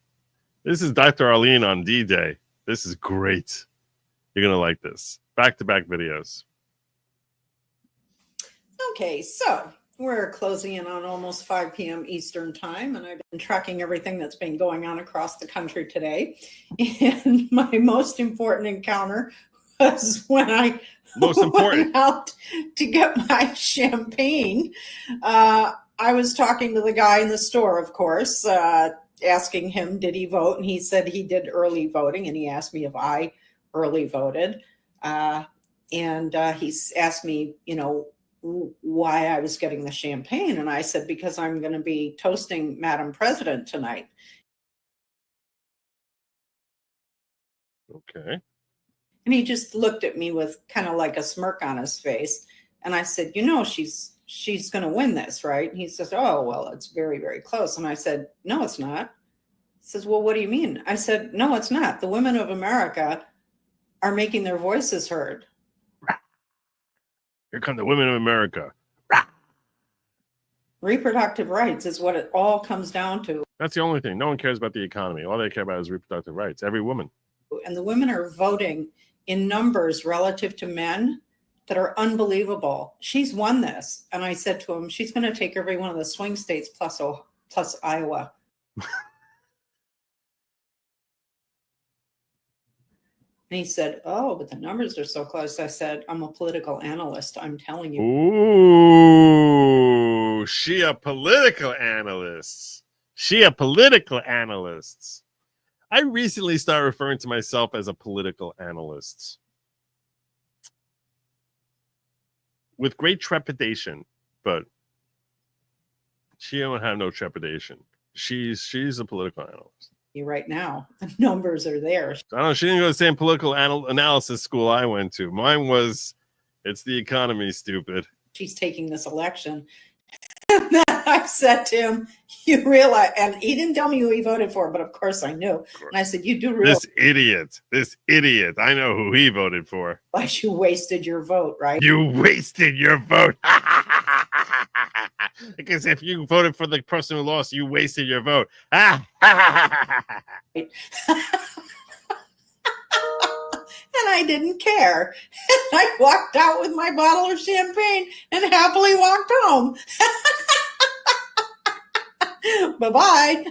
This is Dr. Arlene on D-Day. This is great. You're going to like this. Back-to-back videos. Okay, so we're closing in on almost 5 p.m. Eastern time, and I've been tracking everything that's been going on across the country today. And my most important encounter was when I went out to get my champagne. I was talking to the guy in the store, of course, asking him, did he vote? And he said he did early voting, and he asked me if I early voted. And he asked me, why I was getting the champagne. And I said, because I'm going to be toasting Madam President tonight. Okay. And he just looked at me with kind of like a smirk on his face. And I said, she's going to win this, right? And he says, oh, well, it's very, very close. And I said, no, it's not. He says, well, what do you mean? I said, no, it's not. The women of America are making their voices heard. Here come the women of America. Reproductive rights is what it all comes down to. That's the only thing. No one cares about the economy. All they care about is reproductive rights. Every woman. And the women are voting in numbers relative to men that are unbelievable. She's won this. And I said to him, she's going to take every one of the swing states plus Iowa. And he said, oh, but the numbers are so close. I said, I'm a political analyst. I'm telling you. Ooh, she a political analyst. I recently started referring to myself as a political analyst. With great trepidation, but she don't have no trepidation. She's a political analyst. Right now, the numbers are there. I don't know. She didn't go to the same political analysis school I went to. Mine was, it's the economy, stupid. She's taking this election. And then I said to him, you realize, and he didn't tell me who he voted for, but of course I knew. And I said, you do realize. This idiot. I know who he voted for. But you wasted your vote, right? You wasted your vote. Because if you voted for the person who lost, you wasted your vote. And I didn't care. And I walked out with my bottle of champagne and happily walked home. Bye-bye.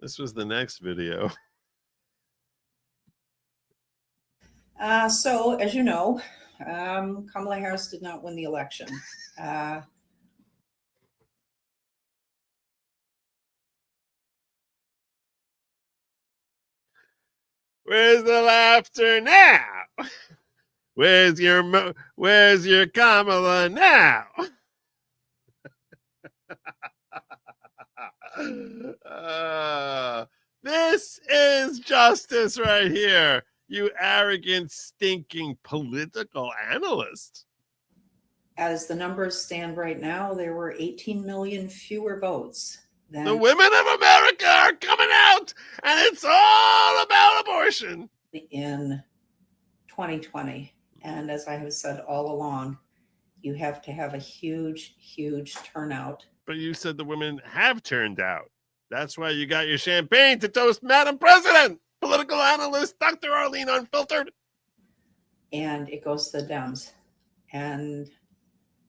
This was the next video. So, as you know, Kamala Harris did not win the election. Where's the laughter now? Where's your Kamala now? This is justice right here. You arrogant, stinking political analyst. As the numbers stand right now, there were 18 million fewer votes than The women of America are coming out, and it's all about abortion. In 2020. And as I have said all along, you have to have a huge, huge turnout. But you said the women have turned out. That's why you got your champagne to toast Madam President. Political analyst Dr. Arlene Unfiltered. And it goes to the Dems. And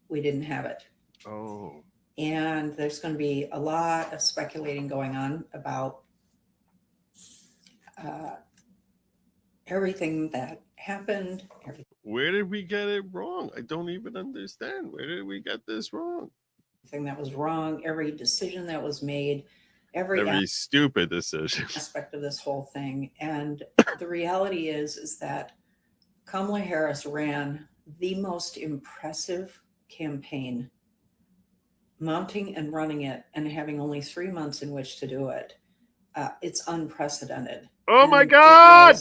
we didn't have it. Oh. And there's going to be a lot of speculating going on about everything that happened. Where did we get it wrong? I don't even understand. Where did we get this wrong? Everything that was wrong, every decision that was made, every stupid decision aspect of this whole thing. And the reality is that Kamala Harris ran the most impressive campaign, mounting and running it and having only 3 months in which to do it. It's unprecedented. Oh my God!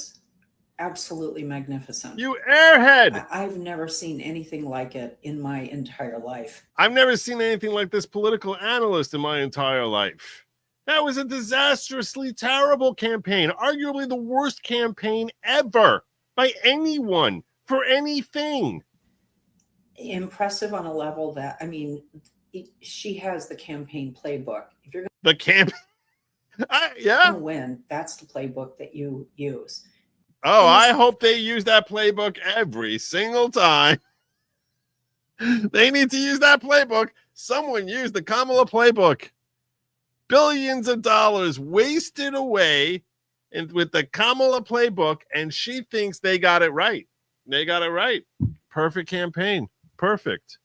Absolutely magnificent. You airhead! I've never seen anything like it in my entire life. I've never seen anything like this political analyst in my entire life. That was a disastrously terrible campaign, arguably the worst campaign ever by anyone for anything. Impressive on a level that, I mean, she has the campaign playbook. If you're the camp, going to win, that's the playbook that you use. Oh, I hope they use that playbook every single time. They need to use that playbook. Someone used the Kamala playbook. Billions of dollars wasted away with the Kamala playbook, and she thinks they got it right. They got it right. Perfect campaign. Perfect.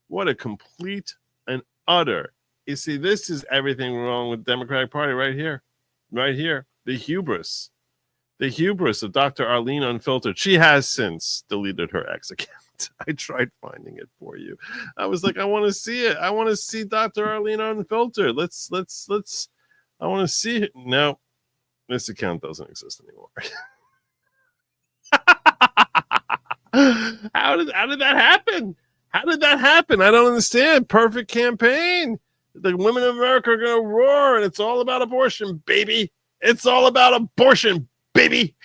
What a complete and utter. You see, this is everything wrong with the Democratic Party right here. Right here. The hubris. The hubris of Dr. Arlene Unfiltered. She has since deleted her ex account. I tried finding it for you. I was like, I want to see it. I want to see Dr. Arlene Unfiltered. Let's. I want to see it. No, this account doesn't exist anymore. How did that happen? How did that happen? I don't understand. Perfect campaign. The women of America are going to roar, and it's all about abortion, baby. It's all about abortion, baby.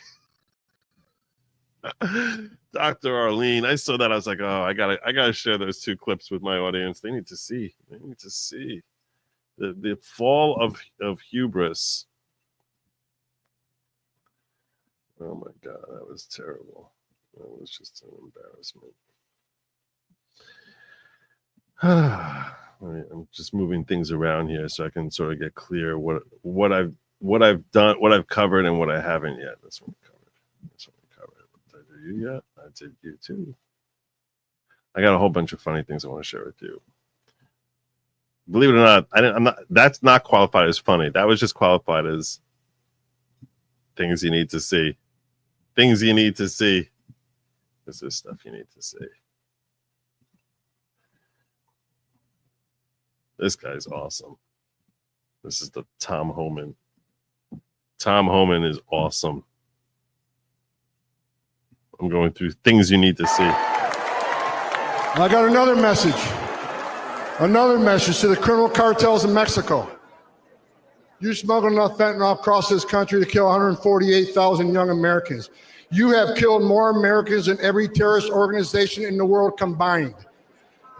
Dr. Arlene, I saw that. I was like, oh, I gotta share those two clips with my audience. They need to see. They need to see the fall of hubris. Oh my God, that was terrible. That was just an embarrassment. I'm just moving things around here so I can sort of get clear what I've done, what I've covered, and what I haven't yet. That's what we covered. Did I do you yet? I did you too. I got a whole bunch of funny things I want to share with you. Believe it or not, I'm not. That's not qualified as funny. That was just qualified as things you need to see. Things you need to see. This is stuff you need to see. This guy's awesome. This is the Tom Homan. Tom Homan is awesome. I'm going through things you need to see. I got another message. Another message to the criminal cartels in Mexico. You smuggled enough fentanyl across this country to kill 148,000 young Americans. You have killed more Americans than every terrorist organization in the world combined.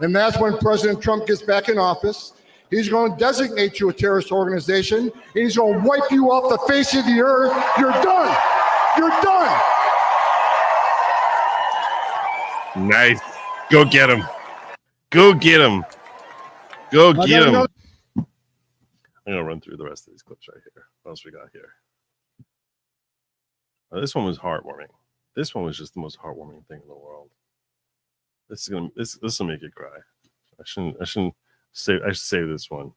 And that's when President Trump gets back in office. He's going to designate you a terrorist organization, and he's going to wipe you off the face of the earth. You're done. You're done. Nice. Go get him. Go get him. Go get him. I'm going to run through the rest of these clips right here. What else we got here? This one was heartwarming. This one was just the most heartwarming thing in the world. This will make you cry. I should save this one.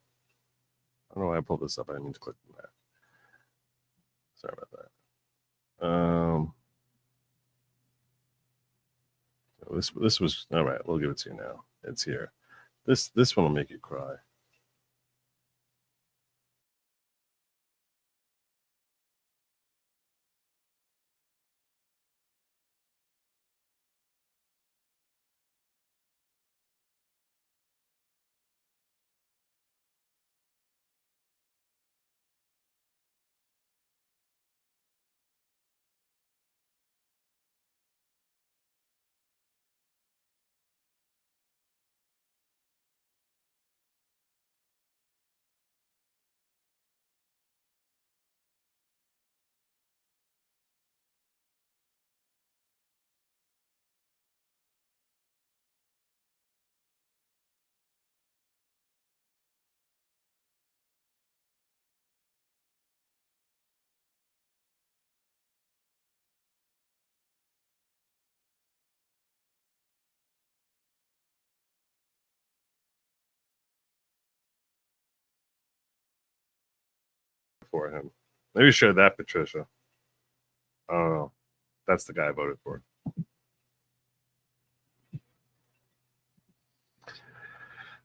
I don't know why I pulled this up. I didn't mean to click on that. Sorry about that. This was all right. We'll give it to you now. It's here. This one will make you cry. for him. Maybe share that, Patricia. I don't know. That's the guy I voted for.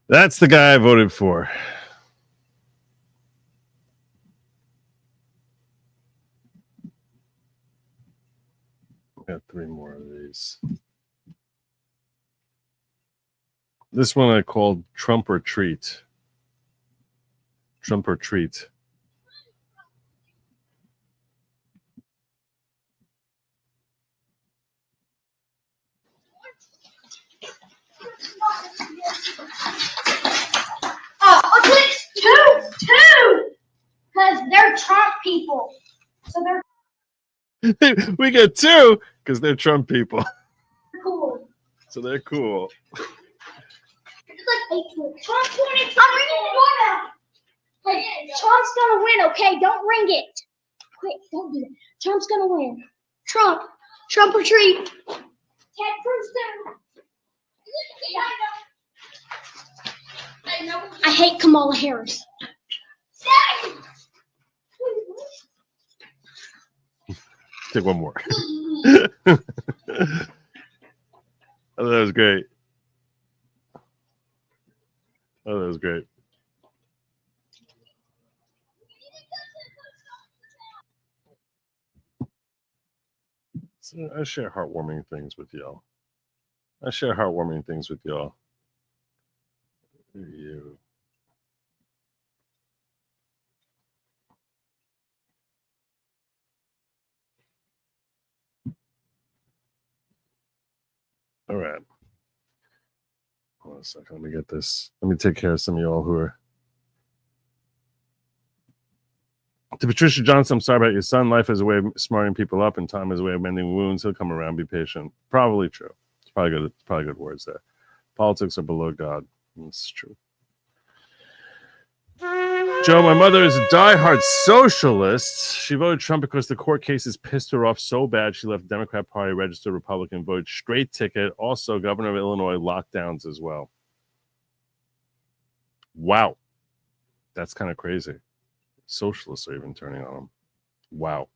That's the guy I voted for. Got 3 more of these. This one I called Trump or Treat. Trump or Treat. Oh, okay, two, because they're Trump people. So they're We get 2 because they're Trump people. cool. So they're cool. It's like 8 Trump's winning. I'm ringing the doorbell. Hey, Trump's gonna win, okay? Don't ring it. Quick, don't do that. Trump's gonna win. Trump or treat. Ted Cruz too. I hate Kamala Harris. Take one more. Oh, that was great. Oh, that was great. So I share heartwarming things with y'all. You. All right. Hold on a second. Let me get this. Let me take care of some of y'all who are. To Patricia Johnson, I'm sorry about your son. Life is a way of smarting people up, and time is a way of mending wounds. He'll come around. Be patient. Probably true. It's probably good. It's probably good words there. Politics are below God. It's true. Joe, my mother is a diehard socialist. She voted Trump because the court cases pissed her off so bad she left Democrat Party, registered Republican, voted straight ticket. Also, governor of Illinois lockdowns as well. Wow. That's kind of crazy. Socialists are even turning on him. Wow.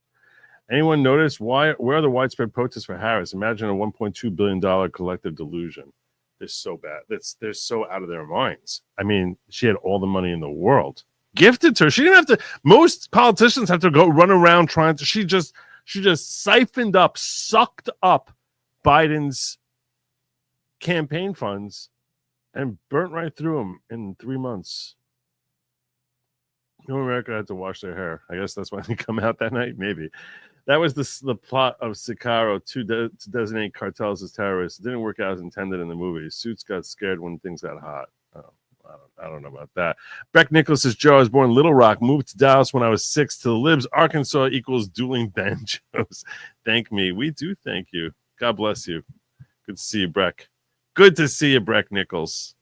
Anyone notice where are the widespread protests for Harris? Imagine a $1.2 billion collective delusion. They're so bad. They're so out of their minds. I mean, she had all the money in the world. Gifted to her. She didn't have to. Most politicians have to go run around trying to. She just siphoned up, sucked up Biden's campaign funds and burnt right through them in 3 months. America had to wash their hair. I guess that's why they come out that night. Maybe that was the plot of Sicario to designate cartels as terrorists. It didn't work out as intended in the movie. Suits got scared when things got hot. I don't know about that. Beck Nicholas says, Joe, I was born in Little Rock, moved to Dallas when I was 6. To the libs, Arkansas equals dueling banjos. Thank me. We do thank you. God bless you. Good to see you, Breck. Good to see you, Breck Nichols.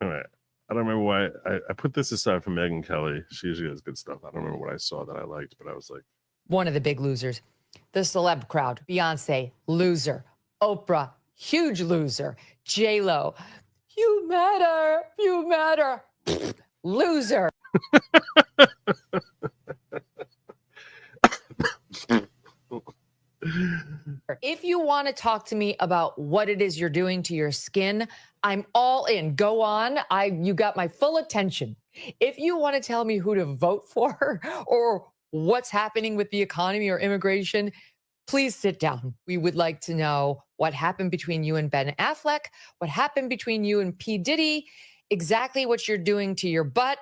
All right. I don't remember why I put this aside for Megyn Kelly. She usually has good stuff. I don't remember what I saw that I liked, but I was like, one of the big losers. The celeb crowd. Beyonce, loser. Oprah, huge loser. J-Lo, you matter. Loser. If you want to talk to me about what it is you're doing to your skin, I'm all in. Go on. You got my full attention. If you want to tell me who to vote for or what's happening with the economy or immigration, please sit down. We would like to know what happened between you and Ben Affleck, what happened between you and P. Diddy, exactly what you're doing to your butt,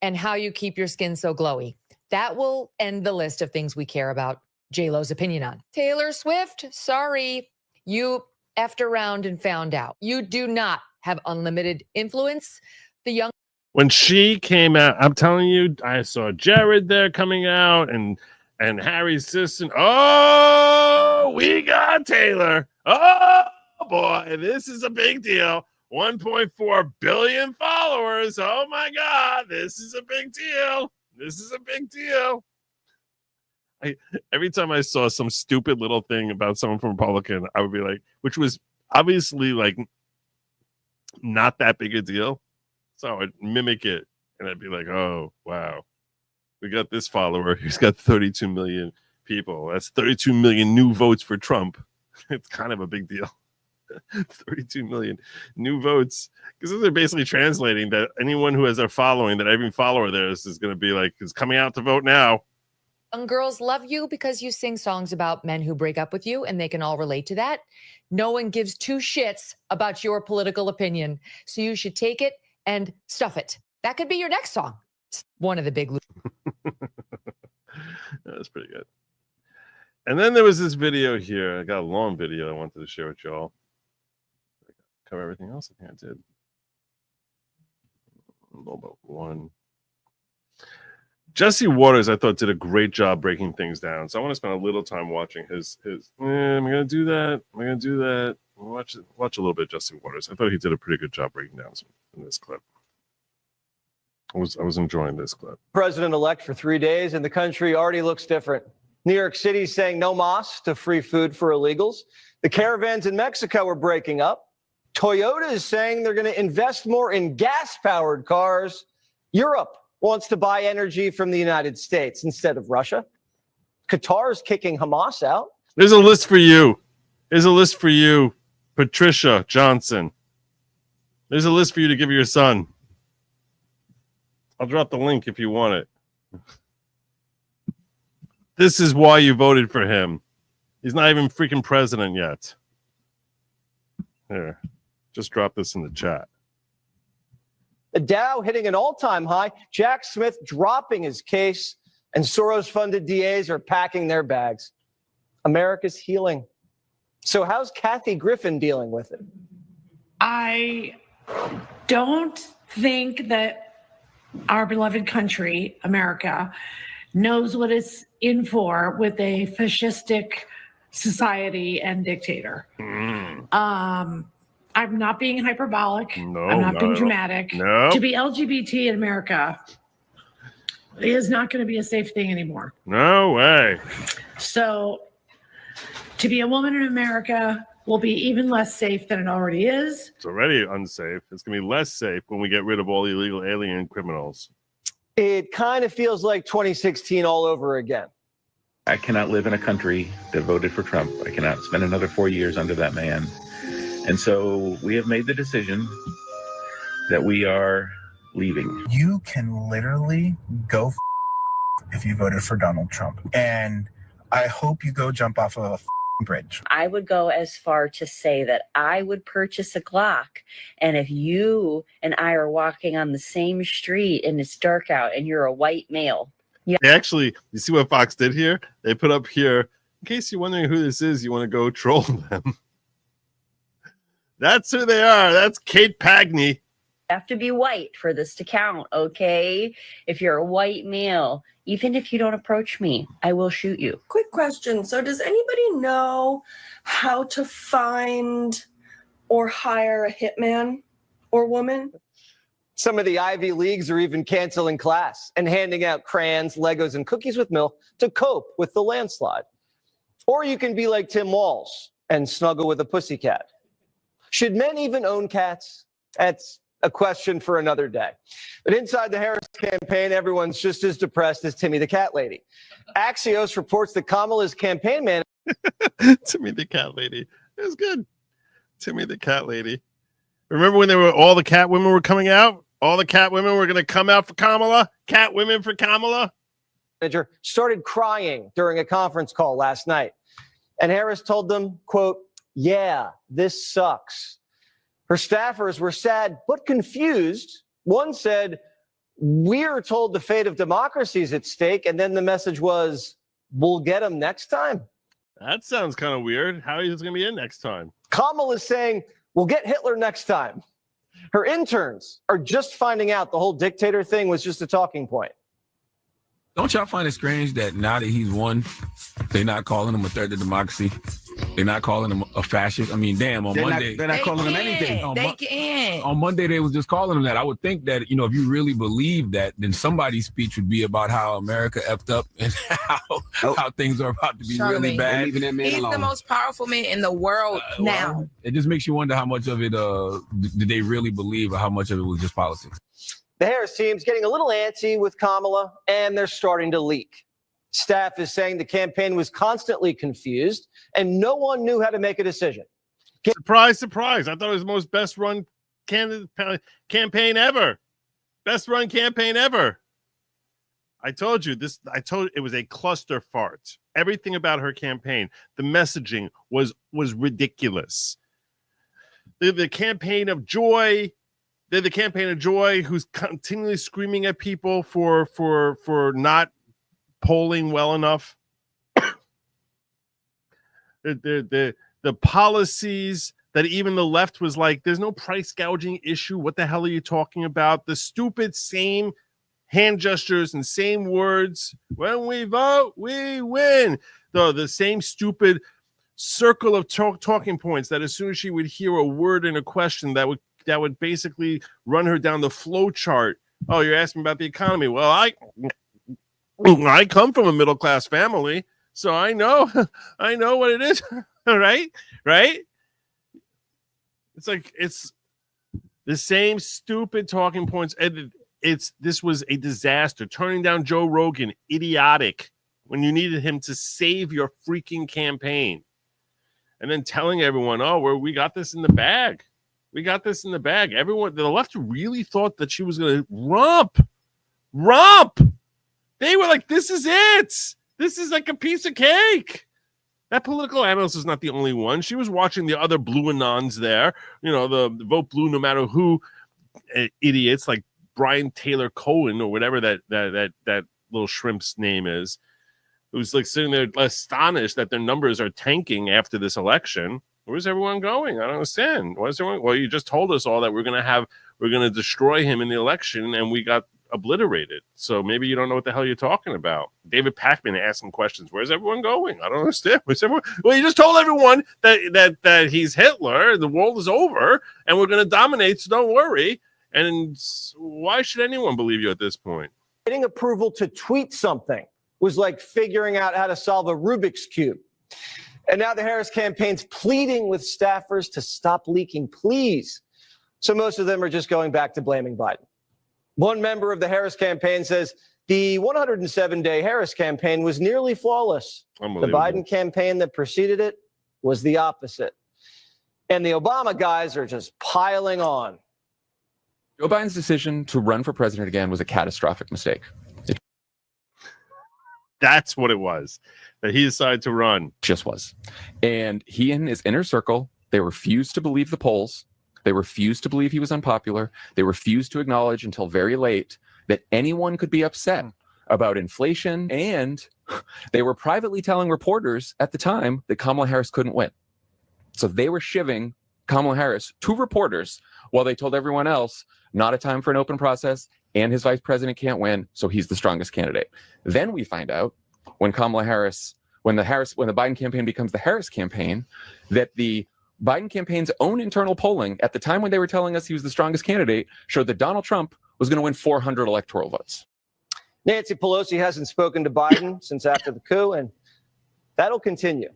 and how you keep your skin so glowy. That will end the list of things we care about J-Lo's opinion on. Taylor Swift, sorry, you effed around and found out. You do not have unlimited influence. When she came out, I'm telling you, I saw Jared there coming out and Harry's sister. Oh, we got Taylor. Oh, boy, this is a big deal. 1.4 billion followers. Oh, my God, this is a big deal. Every time I saw some stupid little thing about someone from Republican, I would be like, which was obviously like not that big a deal. So I'd mimic it and I'd be like, oh, wow. We got this follower. He's got 32 million people. That's 32 million new votes for Trump. It's kind of a big deal. 32 million new votes. Because they're basically translating that anyone who has a following, that every follower there is going to be like, is coming out to vote now. Young girls love you because you sing songs about men who break up with you, and they can all relate to that. No one gives two shits about your political opinion. So you should take it and stuff it. That could be your next song. It's one of the big. That's pretty good. And then there was this video here. I got a long video I wanted to share with y'all. Cover everything else I think I did. A little bit one. Jesse Waters, I thought, did a great job breaking things down. So I want to spend a little time watching his am I gonna do that? Am I gonna do that? Watch a little bit of Jesse Waters. I thought he did a pretty good job breaking down some in this clip. I was enjoying this clip. President-elect for 3 days, and the country already looks different. New York City saying no mas to free food for illegals. The caravans in Mexico are breaking up. Toyota is saying they're going to invest more in gas-powered cars. Europe wants to buy energy from the United States instead of Russia. Qatar is kicking Hamas out. There's a list for you. There's a list for you, Patricia Johnson. There's a list for you to give your son. I'll drop the link if you want it. This is why you voted for him. He's not even freaking president yet. Here, just drop this in the chat. The Dow hitting an all-time high. Jack Smith dropping his case, and Soros-funded DAs are packing their bags. America's healing. So how's Kathy Griffin dealing with it? I don't think that our beloved country, America, knows what it's in for with a fascistic society and dictator. I'm not being hyperbolic. No, I'm not being no. dramatic. No. To be LGBT in America is not going to be a safe thing anymore. No way. So to be a woman in America will be even less safe than it already is. It's already unsafe. It's going to be less safe when we get rid of all the illegal alien criminals. It kind of feels like 2016 all over again. I cannot live in a country that voted for Trump. I cannot spend another 4 years under that man. And so we have made the decision that we are leaving. You can literally go if you voted for Donald Trump. And I hope you go jump off of a bridge. I would go as far to say that I would purchase a Glock. And if you and I are walking on the same street and it's dark out and you're a white male. They actually, you see what Fox did here? They put up here, in case you're wondering who this is, you want to go troll them. That's who they are. That's Kate Pagney. Have to be white for this to count, okay? If you're a white male, even if you don't approach me, I will shoot you. Quick question. So does anybody know how to find or hire a hitman or woman? Some of the Ivy Leagues are even canceling class and handing out crayons, Legos, and cookies with milk to cope with the landslide. Or you can be like Tim Walsh and snuggle with a pussycat. Should men even own cats? That's a question for another day. But inside the Harris campaign, everyone's just as depressed as Timmy the Cat Lady. Axios reports that Kamala's campaign manager... Timmy the Cat Lady. It was good. Timmy the Cat Lady. Remember when all the cat women were coming out? All the cat women were going to come out for Kamala? Cat women for Kamala? Manager started crying during a conference call last night. And Harris told them, quote, "Yeah, this sucks." Her staffers were sad but confused. One said, "We're told the fate of democracy is at stake." And then the message was, "We'll get them next time." That sounds kind of weird. How is he going to be in next time? Kamala is saying, "We'll get Hitler next time." Her interns are just finding out the whole dictator thing was just a talking point. Don't y'all find it strange that now that he's won, they're not calling him a threat to democracy? They're not calling him a fascist. I mean, damn, on Monday. They're not calling him anything. On Monday, they was just calling him that. I would think that, if you really believe that, then somebody's speech would be about how America effed up and how things are about to be really bad. He's the most powerful man in the world now. It just makes you wonder how much of it did they really believe, or how much of it was just politics. The Harris team's getting a little antsy with Kamala, and they're starting to leak. Staff is saying the campaign was constantly confused and no one knew how to make a decision. Surprise, surprise. I thought it was the most best run campaign ever. Best run campaign ever. I told you it was a cluster fart. Everything about her campaign, the messaging was ridiculous. They're the campaign of joy. They're the campaign of joy who's continually screaming at people for not polling well enough. the policies that even the left was like, there's no price gouging issue. What the hell are you talking about? The stupid same hand gestures and same words. When we vote, we win. The same stupid circle of talking points that as soon as she would hear a word in a question that would basically run her down the flow chart. Oh, you're asking about the economy. Well, I come from a middle-class family, so I know what it is. Right? It's the same stupid talking points. And this was a disaster. Turning down Joe Rogan, idiotic, when you needed him to save your freaking campaign. And then telling everyone, we got this in the bag. We got this in the bag. Everyone, the left really thought that she was going to romp. They were like, this is it. This is like a piece of cake. That political analyst is not the only one. She was watching the other blue anons there. The vote blue no matter who idiots like Brian Taylor Cohen or whatever that little shrimp's name is. Who's like sitting there astonished that their numbers are tanking after this election. Where's everyone going? I don't understand. Where's everyone? Well, you just told us all that we're going to destroy him in the election, and we got obliterated. So maybe you don't know what the hell you're talking about. David Pakman asking questions. Where's everyone going? I don't understand. Where's everyone? Well, you just told everyone that he's Hitler, the world is over, and we're going to dominate, so don't worry. And why should anyone believe you at this point? Getting approval to tweet something was like figuring out how to solve a Rubik's Cube. And now the Harris campaign's pleading with staffers to stop leaking, please. So most of them are just going back to blaming Biden. One member of the Harris campaign says the 107-day Harris campaign was nearly flawless. The Biden campaign that preceded it was the opposite. And the Obama guys are just piling on. Joe Biden's decision to run for president again was a catastrophic mistake. That's what it was, that he decided to run. Just was. And he and his inner circle, they refused to believe the polls. They refused to believe he was unpopular. They refused to acknowledge until very late that anyone could be upset about inflation. And they were privately telling reporters at the time that Kamala Harris couldn't win. So they were shivving Kamala Harris to reporters while they told everyone else, not a time for an open process, and his vice president can't win, so he's the strongest candidate. Then we find out when the Biden campaign becomes the Harris campaign, that the Biden campaign's own internal polling at the time when they were telling us he was the strongest candidate showed that Donald Trump was going to win 400 electoral votes. Nancy Pelosi hasn't spoken to Biden since after the coup, and that'll continue.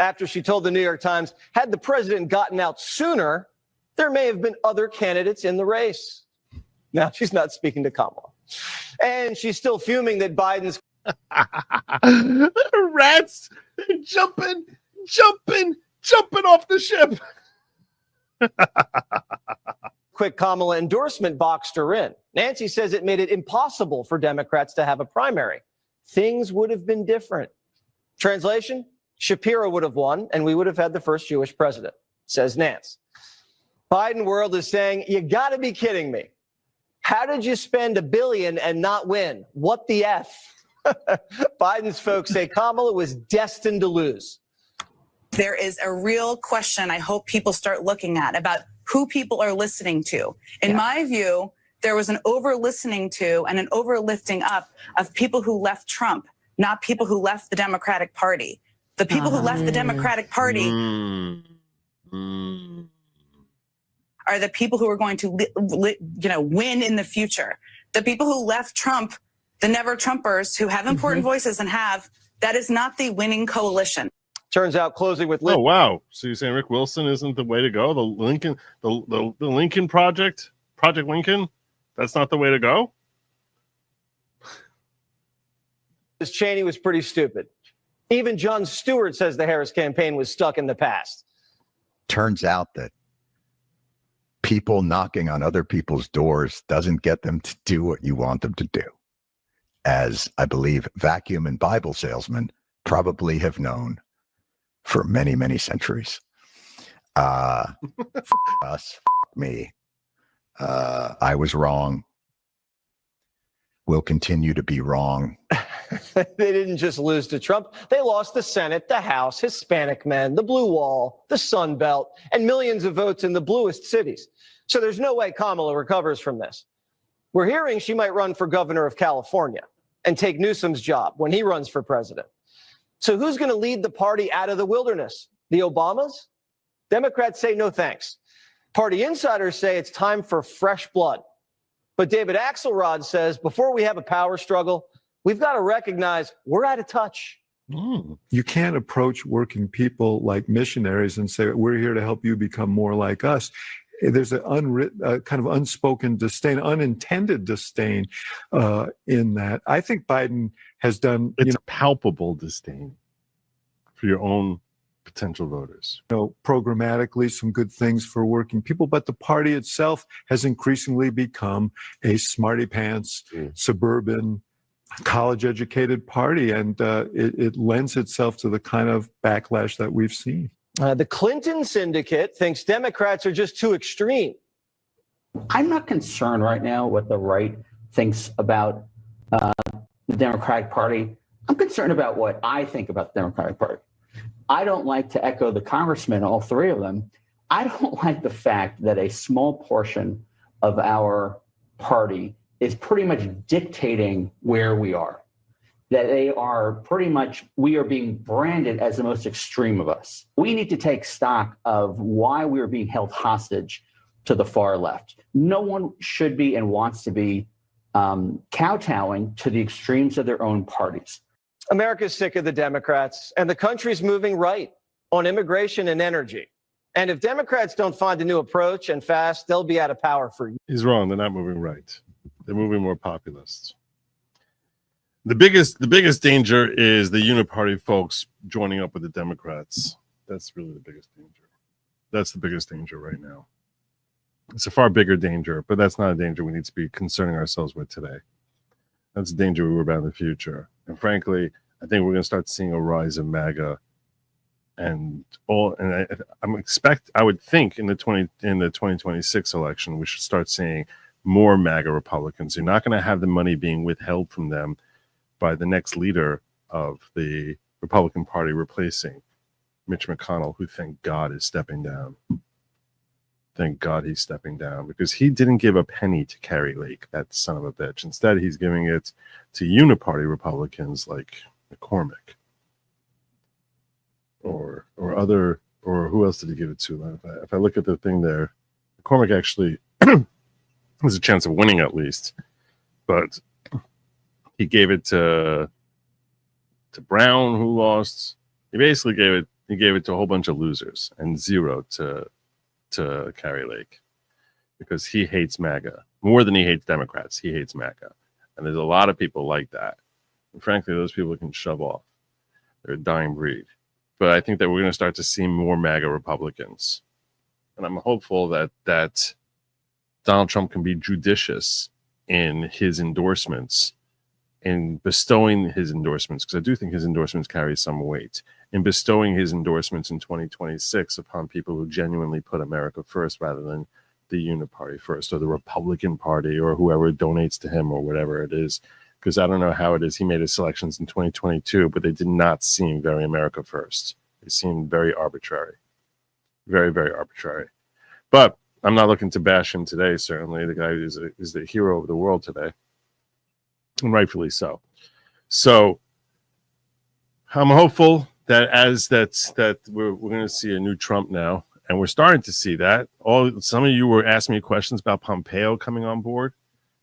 After she told the New York Times, had the president gotten out sooner, there may have been other candidates in the race. Now she's not speaking to Kamala. And she's still fuming that Biden's rats jumping off the ship. Quick Kamala endorsement boxed her in. Nancy says it made it impossible for Democrats to have a primary. Things would have been different. Translation, Shapiro would have won and we would have had the first Jewish president, says Nance. Biden world is saying, you got to be kidding me. How did you spend $1 billion and not win? What the F? Biden's folks say Kamala was destined to lose. There is a real question I hope people start looking at about who people are listening to. In my view, there was an over-listening to and an over-lifting up of people who left Trump, not people who left the Democratic Party. The people who left the Democratic Party are the people who are going to, win in the future. The people who left Trump, the never Trumpers who have important voices and that is not the winning coalition. Turns out closing with Oh wow! So you're saying Rick Wilson isn't the way to go? The Lincoln Project, Project Lincoln, that's not the way to go? This Cheney was pretty stupid. Even Jon Stewart says the Harris campaign was stuck in the past. Turns out that people knocking on other people's doors doesn't get them to do what you want them to do. As I believe vacuum and Bible salesmen probably have known for many, many centuries. Us, me. I was wrong. Will continue to be wrong. They didn't just lose to Trump. They lost the Senate, the House, Hispanic men, the Blue Wall, the Sun Belt, and millions of votes in the bluest cities. So there's no way Kamala recovers from this. We're hearing she might run for governor of California and take Newsom's job when he runs for president. So who's going to lead the party out of the wilderness? The Obamas? Democrats say no thanks. Party insiders say it's time for fresh blood. But David Axelrod says before we have a power struggle, we've got to recognize we're out of touch. You can't approach working people like missionaries and say, we're here to help you become more like us. There's an unwritten, kind of unspoken disdain, unintended disdain in that. I think Biden has done... It's a palpable disdain for your own potential voters. Programmatically, some good things for working people, but the party itself has increasingly become a smarty pants, suburban, college-educated party, and it lends itself to the kind of backlash that we've seen. The Clinton syndicate thinks Democrats are just too extreme. I'm not concerned right now what the right thinks about the Democratic Party. I'm concerned about what I think about the Democratic Party. I don't like to echo the congressmen, all three of them. I don't like the fact that a small portion of our party is pretty much dictating where we are. That they are pretty much, we are being branded as the most extreme of us. We need to take stock of why we are being held hostage to the far left. No one should be and wants to be kowtowing to the extremes of their own parties. America's sick of the Democrats, and the country's moving right on immigration and energy. And if Democrats don't find a new approach and fast, they'll be out of power for years. He's wrong. They're not moving right. They're moving more populist. The biggest danger is the uniparty folks joining up with the Democrats. That's really the biggest danger. That's the biggest danger right now. It's a far bigger danger, but that's not a danger we need to be concerning ourselves with today. That's a danger we worry about in the future. And frankly, I think we're going to start seeing a rise of MAGA, and I would think in the 2026 election we should start seeing more MAGA Republicans. You're not going to have the money being withheld from them by the next leader of the Republican Party replacing Mitch McConnell, who thank God is stepping down. Thank God he's stepping down, because he didn't give a penny to Carrie Lake, that son of a bitch. Instead, he's giving it to uniparty Republicans like McCormick or who else did he give it to? If I look at the thing there, McCormick actually has a chance of winning at least, but he gave it to Brown, who lost. He basically gave it to a whole bunch of losers and zero to Carrie Lake, because he hates MAGA more than he hates Democrats. He hates MAGA, and there's a lot of people like that. And frankly, those people can shove off. They're a dying breed. But I think that we're going to start to see more MAGA Republicans, and I'm hopeful that Donald Trump can be judicious in his endorsements, in bestowing his endorsements, because I do think his endorsements carry some weight, in bestowing his endorsements in 2026 upon people who genuinely put America first rather than the uniparty first, or the Republican Party, or whoever donates to him, or whatever it is. Because I don't know how it is. He made his selections in 2022, but they did not seem very America first. They seemed very arbitrary. Very, very arbitrary. But I'm not looking to bash him today, certainly. The guy is the hero of the world today. And rightfully so. So I'm hopeful that we're going to see a new Trump now, and we're starting to see that. Some of you were asking me questions about Pompeo coming on board,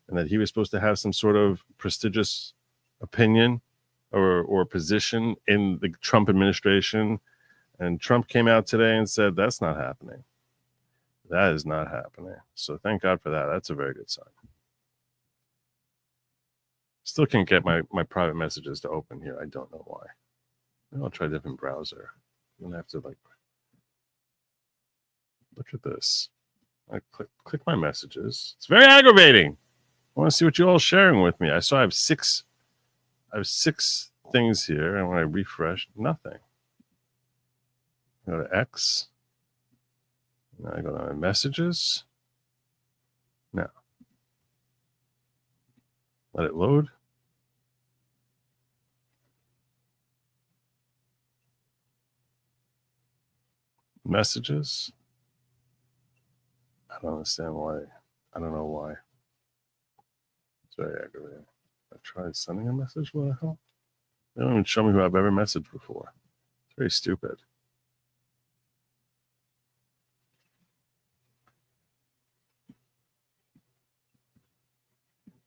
and that he was supposed to have some sort of prestigious opinion or position in the Trump administration. And Trump came out today and said that's not happening. That is not happening. So thank God for that. That's a very good sign. Still can't get my private messages to open here. I don't know why. Maybe I'll try a different browser. I'm gonna have to look at this. I click my messages. It's very aggravating. I want to see what you all sharing with me. I have six things here, and when I refresh, nothing. Go to X. Now I go to my messages. Now let it load. Messages. I don't understand why. I don't know why. It's very aggravating. I tried sending a message. What the hell? They don't even show me who I've ever messaged before. It's very stupid.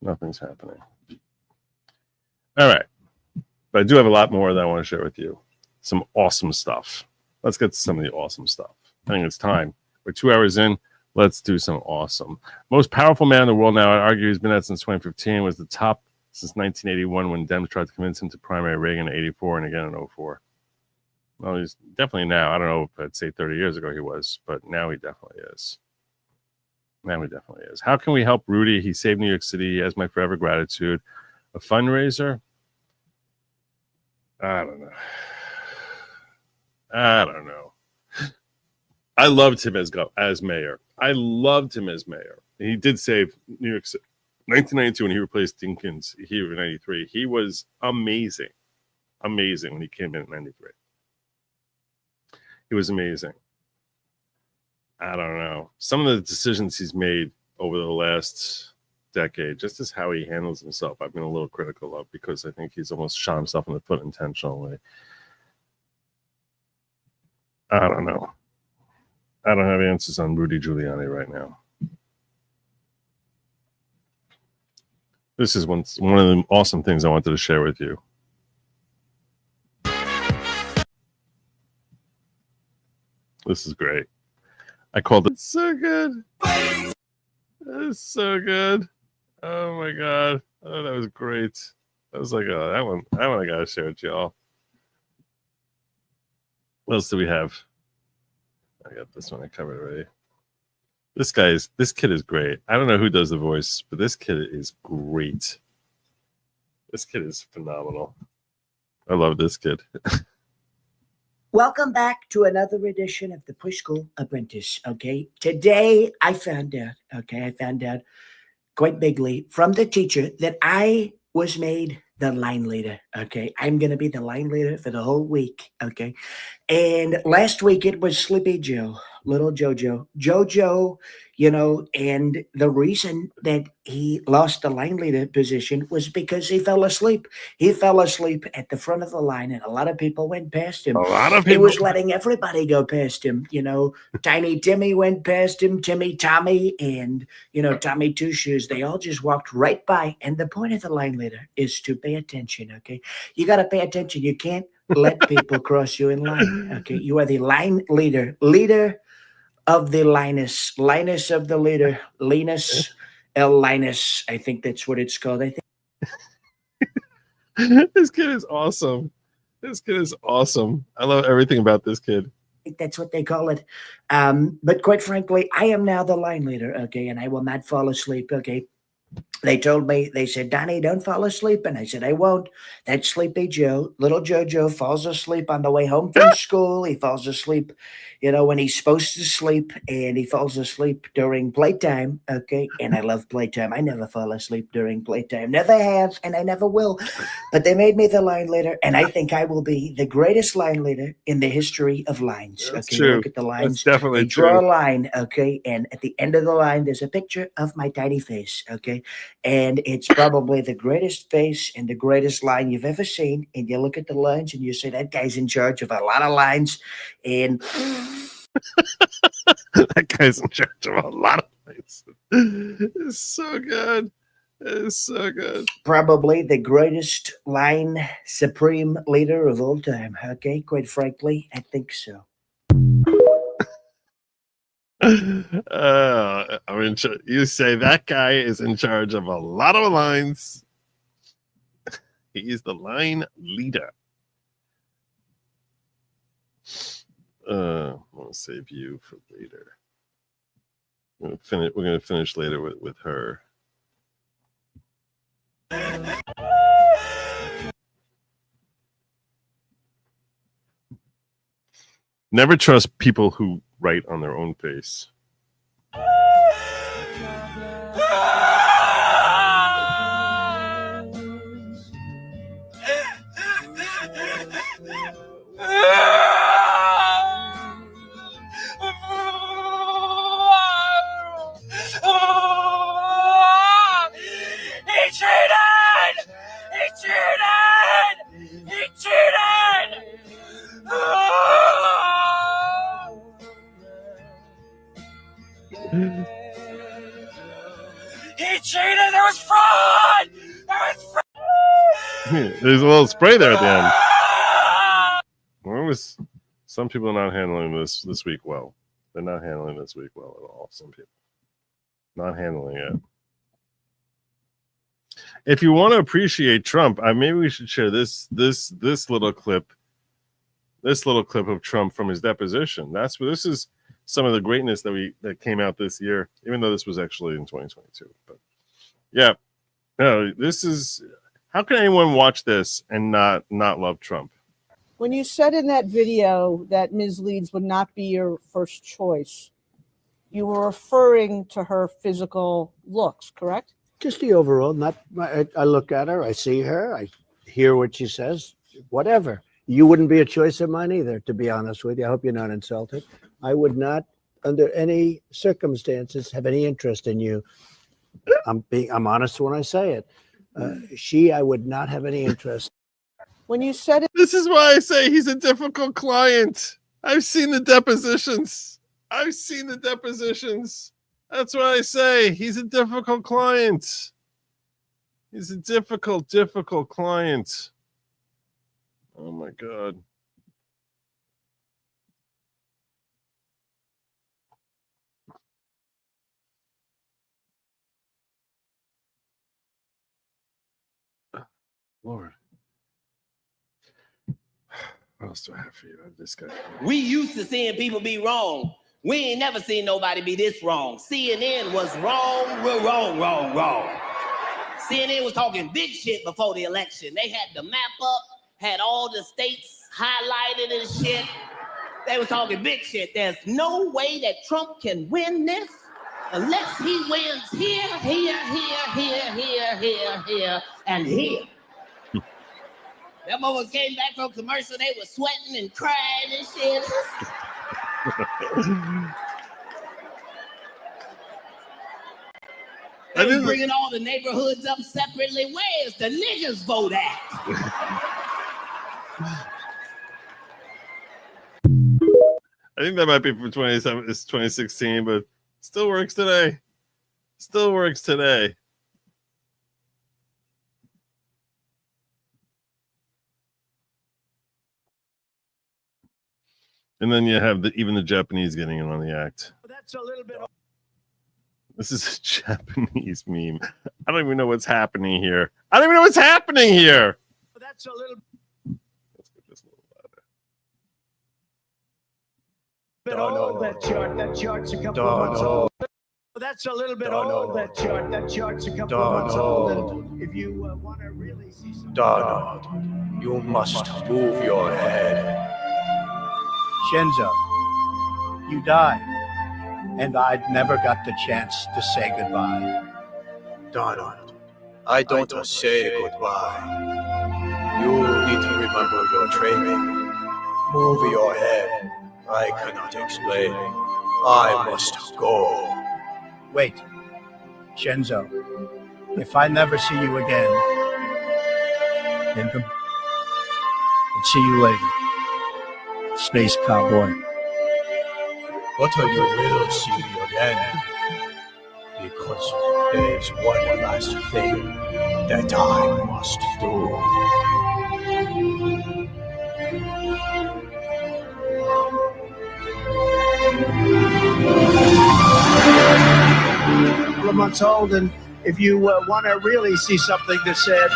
Nothing's happening. All right. But I do have a lot more that I want to share with you. Some awesome stuff. Let's get to some of the awesome stuff. I think it's time. We're 2 hours in. Let's do some awesome. Most powerful man in the world now, I'd argue he's been that since 2015, was the top since 1981 when Dems tried to convince him to primary Reagan in 84 and again in 04. Well, he's definitely now. I don't know if I'd say 30 years ago he was, but now he definitely is. Now he definitely is. How can we help Rudy? He saved New York City. He has my forever gratitude. A fundraiser? I don't know. I loved him as mayor. I loved him as mayor. He did save New York City. 1992 when he replaced Dinkins here in 93. He was amazing. Amazing when he came in 93. He was amazing. I don't know. Some of the decisions he's made over the last decade, just as how he handles himself, I've been a little critical of because I think he's almost shot himself in the foot intentionally. I don't know. I don't have answers on Rudy Giuliani right now. This is one of the awesome things I wanted to share with you. This is great. I called it so good. It's so good. Oh my God. Oh, that was great. I was like, oh, that one I gotta share with y'all. What else do we have? I got this one I covered already. This kid is great. I don't know who does the voice, but this kid is great. This kid is phenomenal. I love this kid. Welcome back to another edition of the Push School Apprentice. Okay, today I found out quite bigly from the teacher that I was made the line leader. Okay, I'm going to be the line leader for the whole week. Okay, and last week it was Sleepy Joe, little Jojo, and the reason that he lost the line leader position was because he fell asleep. He fell asleep at the front of the line, and a lot of people went past him. He was letting everybody go past him. Tiny Timmy went past him, Timmy Tommy, and, Tommy Two Shoes. They all just walked right by. And the point of the line leader is to pay attention, okay? You got to pay attention. You can't let people cross you in line, okay? You are the line leader of the Linus of the leader, Linus L. Linus. I think that's what it's called. I think this kid is awesome. I love everything about this kid. I think that's what they call it. But quite frankly, I am now the line leader, okay, and I will not fall asleep, okay? They told me, they said, Donnie, don't fall asleep. And I said, I won't. That Sleepy Joe, little Jojo, falls asleep on the way home from school. He falls asleep, when he's supposed to sleep, and he falls asleep during playtime. Okay. And I love playtime. I never fall asleep during playtime. Never have, and I never will. But they made me the line leader, and I think I will be the greatest line leader in the history of lines. That's okay. True. Look at the lines. That's definitely they draw true. a line. Okay. And at the end of the line, there's a picture of my tiny face. Okay. And it's probably the greatest face and the greatest line you've ever seen. And you look at the lines and you say, that guy's in charge of a lot of lines. And that guy's in charge of a lot of things. It's so good. It's so good. Probably the greatest line supreme leader of all time. Okay, quite frankly, I think so. I mean, you say that guy is in charge of a lot of lines. He is the line leader. I want to save you for later. We're going to finish later with her. Never trust people who write on their own face. He cheated! He cheated! He cheated! He cheated! There was fraud! There was fraud! There's a little spray there at the end. Well, some people are not handling this week well. They're not handling this week well at all. Some people not handling it. If you want to appreciate Trump, maybe we should share this little clip. This little clip of Trump from his deposition. This is some of the greatness that came out this year, even though this was actually in 2022. But yeah, no, this is, how can anyone watch this and not love Trump? When you said in that video that Ms. Leeds would not be your first choice, you were referring to her physical looks, correct? Just the overall. I look at her, I see her, I hear what she says, whatever. You wouldn't be a choice of mine either, to be honest with you. I hope you're not insulted. I would not, under any circumstances, have any interest in you. I'm honest when I say it. I would not have any interest. When you said it, this is why I say he's a difficult client. I've seen the depositions. That's why I say he's a difficult client. He's a difficult client. Oh my God. Lord. What else do I have for you? This guy. We used to seeing people be wrong. We ain't never seen nobody be this wrong. CNN was wrong. CNN was talking big shit before the election. They had the map up, had all the states highlighted and shit. They was talking big shit. There's no way that Trump can win this unless he wins here, and here. That motherfucker came back from commercial, they were sweating and crying and shit. They was bringing all the neighborhoods up separately. Where's the niggas vote at? I think that might be for 2016, but still works today. And then you have even the Japanese getting in on the act. That's a little bit. This is a Japanese meme. I don't even know what's happening here. Let's That's a little bit bit old. That chart's a couple of months old. That's a little bit old. That chart's a couple of months old. And if you want to really see something, Donald, you must move your head. Shinzo, you died, and I never got the chance to say goodbye. Donald, I don't say goodbye. You need to remember your training. Move your head. I cannot explain. I must go. Wait, Shinzo, if I never see you again, then see you later, space cowboy. But you will see me again, because there is one last thing that I must do. A couple of months old, and if you want to really see something that's said,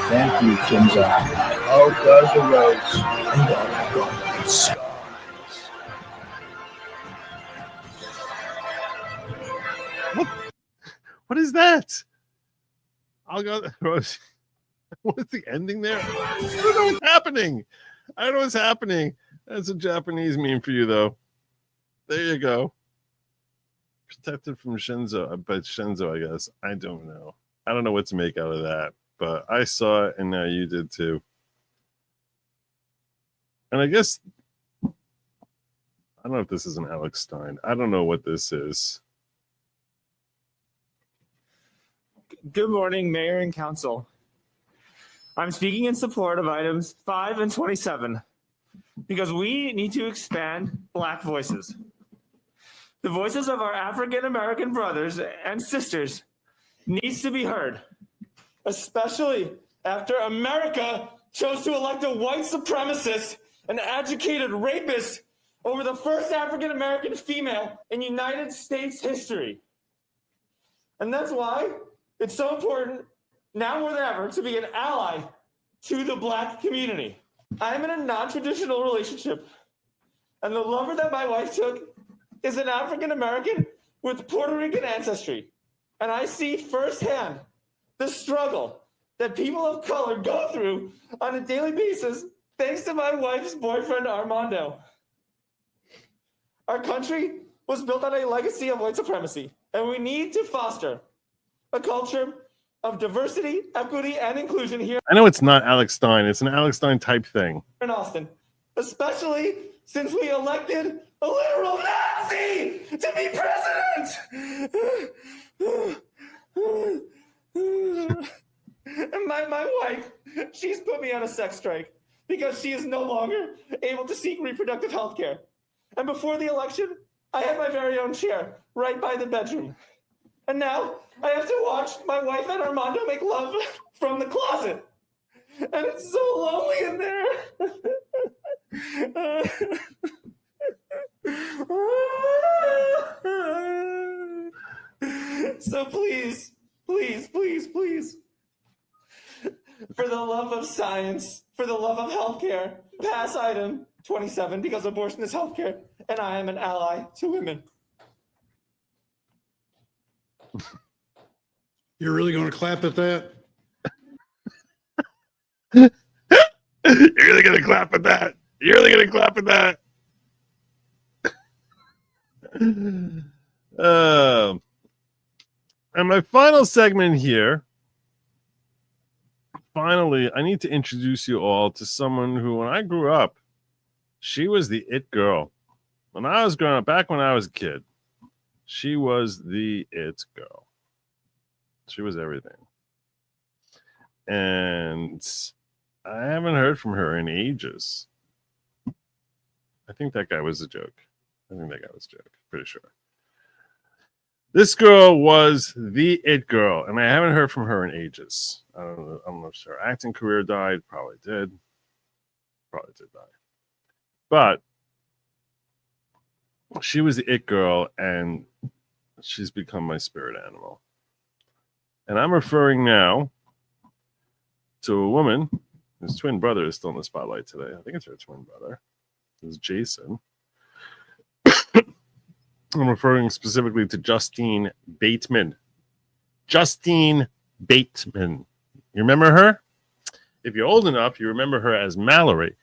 Thank you, Jinza. Out does the roads, and all God skies. What is that? I'll go. What is the ending there? I don't know what's happening. I don't know what's happening. That's a Japanese meme for you, though. There you go. Protected from Shinzo. I bet Shinzo, I guess. I don't know. I don't know what to make out of that. But I saw it, and now you did too. And I guess, I don't know if this is an Alex Stein. I don't know what this is. Good morning, Mayor and Council. I'm speaking in support of items 5 and 27 because we need to expand Black voices. The voices of our African American brothers and sisters needs to be heard, especially after America chose to elect a white supremacist and educated rapist over the first African American female in United States history. And that's why it's so important now more than ever to be an ally to the Black community. I'm in a non-traditional relationship, and the lover that my wife took is an African American with Puerto Rican ancestry. And I see firsthand the struggle that people of color go through on a daily basis thanks to my wife's boyfriend, Armando. Our country was built on a legacy of white supremacy, and we need to foster a culture of diversity, equity, and inclusion here I know it's not Alex Stein. It's an Alex Stein type thing. in Austin, especially since we elected a literal Nazi to be president. And my wife, she's put me on a sex strike because she is no longer able to seek reproductive health care. And before the election, I had my very own chair right by the bedroom. And now I have to watch my wife and Armando make love from the closet. And it's so lonely in there. So please, please, please, please, for the love of science, for the love of healthcare, pass item 27 because abortion is healthcare, and I am an ally to women. You're really going to clap at that? You're really going to clap at that? You're really going to clap at that? And my final segment here. Finally, I need to introduce you all to someone who, when I grew up, she was the it girl. When I was growing up, back when I was a kid, she was the it girl. She was everything. And I haven't heard from her in ages. I think that guy was a joke. Pretty sure. This girl was the it girl, and I haven't heard from her in ages. I don't know if her acting career died. Probably did die. But she was the it girl, and she's become my spirit animal. And I'm referring now to a woman whose twin brother is still in the spotlight today. I think it's her twin brother. It's Jason. I'm referring specifically to Justine Bateman. Justine Bateman. You remember her? If you're old enough, you remember her as Mallory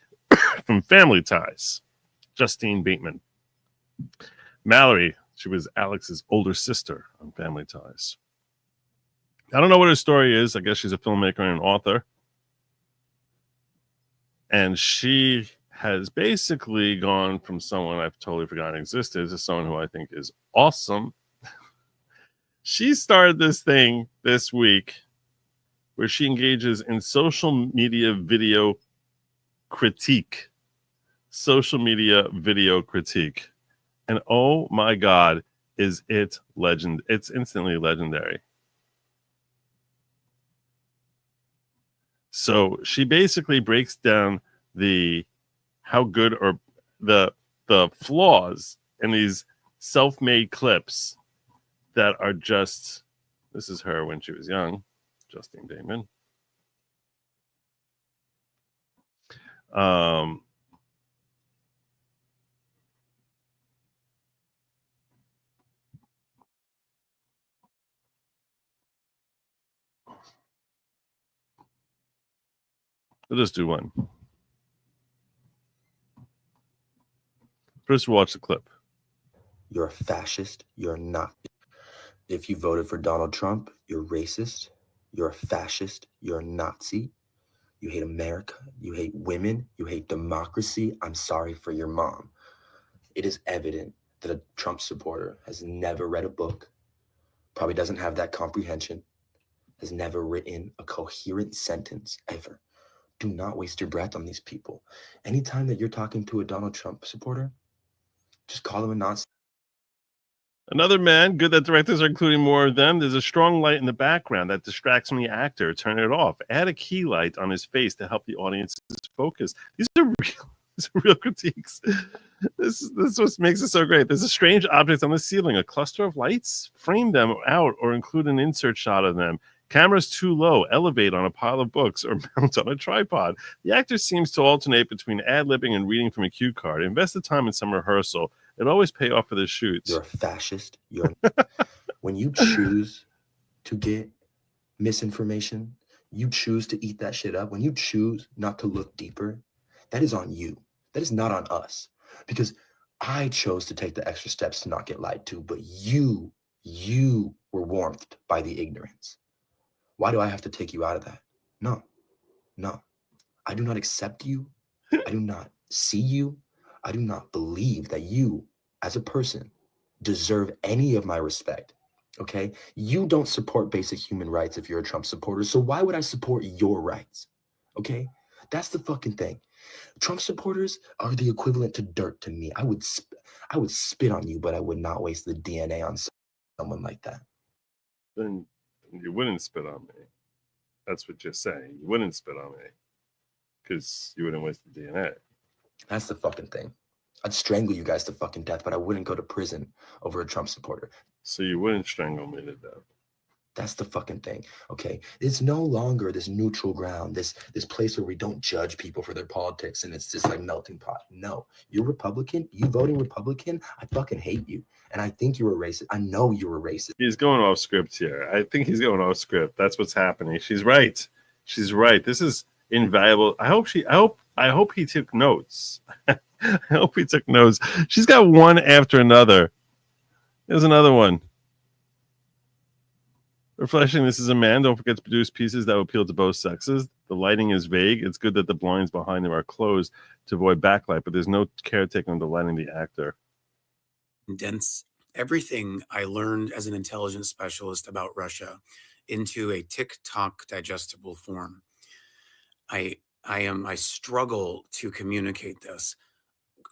from Family Ties. Justine Bateman. Mallory, she was Alex's older sister on Family Ties. I don't know what her story is. I guess she's a filmmaker and an author. And she has basically gone from someone I've totally forgotten existed to someone who I think is awesome. She started this thing this week where she engages in social media video critique. Social media video critique. And oh my God, is it legend? It's instantly legendary. So she basically breaks down the how good or the flaws in these self-made clips that are just, this is her when she was young, Justine Bateman. We'll just do one. First, watch the clip. You're a fascist. You're not. If you voted for Donald Trump, you're racist. You're a fascist. You're a Nazi. You hate America. You hate women. You hate democracy. I'm sorry for your mom. It is evident that a Trump supporter has never read a book, probably doesn't have that comprehension, has never written a coherent sentence ever. Do not waste your breath on these people. Anytime that you're talking to a Donald Trump supporter, just call him a Nazi. Another man, good that directors are including more of them. There's a strong light in the background that distracts from the actor. Turn it off. Add a key light on his face to help the audience focus. These are real critiques. This is what makes it so great. There's a strange object on the ceiling. A cluster of lights? Frame them out or include an insert shot of them. Camera's too low. Elevate on a pile of books or mount on a tripod. The actor seems to alternate between ad-libbing and reading from a cue card. Invest the time in some rehearsal. It always pay off for the shoots. You're a fascist. You're when you choose to get misinformation, you choose to eat that shit up. When you choose not to look deeper, that is on you. That is not on us. Because I chose to take the extra steps to not get lied to, but you were warmed by the ignorance. Why do I have to take you out of that? No. I do not accept you. I do not see you. I do not believe that you, as a person, deserve any of my respect. Okay? You don't support basic human rights if you're a Trump supporter, so why would I support your rights? Okay? That's the fucking thing. Trump supporters are the equivalent to dirt to me. I would spit on you, but I would not waste the DNA on someone like that. Then you wouldn't spit on me. That's what you're saying. You wouldn't spit on me because you wouldn't waste the DNA. That's the fucking thing. I'd strangle you guys to fucking death, but I wouldn't go to prison over a Trump supporter. So you wouldn't strangle me to death. That's the fucking thing. Okay. It's no longer this neutral ground, this place where we don't judge people for their politics and it's just like melting pot. No, you're Republican, you voting Republican, I fucking hate you. And I think you're a racist. I know you're a racist. He's going off script here. I think he's going off script. That's what's happening. She's right. She's right. This is invaluable. I hope he took notes. I hope he took notes. She's got one after another. There's another one. Refreshing, this is a man. Don't forget to produce pieces that will appeal to both sexes. The lighting is vague. It's good that the blinds behind him are closed to avoid backlight, but there's no care taken on the lighting the actor. Condense everything I learned as an intelligence specialist about Russia into a TikTok digestible form. I struggle to communicate this.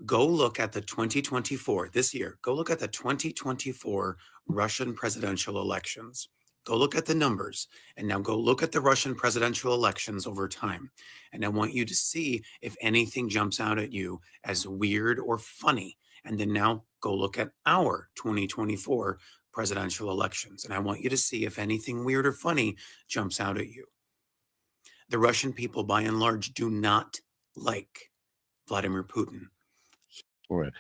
Go look at the 2024, this year, go look at the 2024 Russian presidential elections. Go look at the numbers, and now go look at the Russian presidential elections over time. And I want you to see if anything jumps out at you as weird or funny. And then now go look at our 2024 presidential elections. And I want you to see if anything weird or funny jumps out at you. The Russian people, by and large, do not like Vladimir Putin. All right.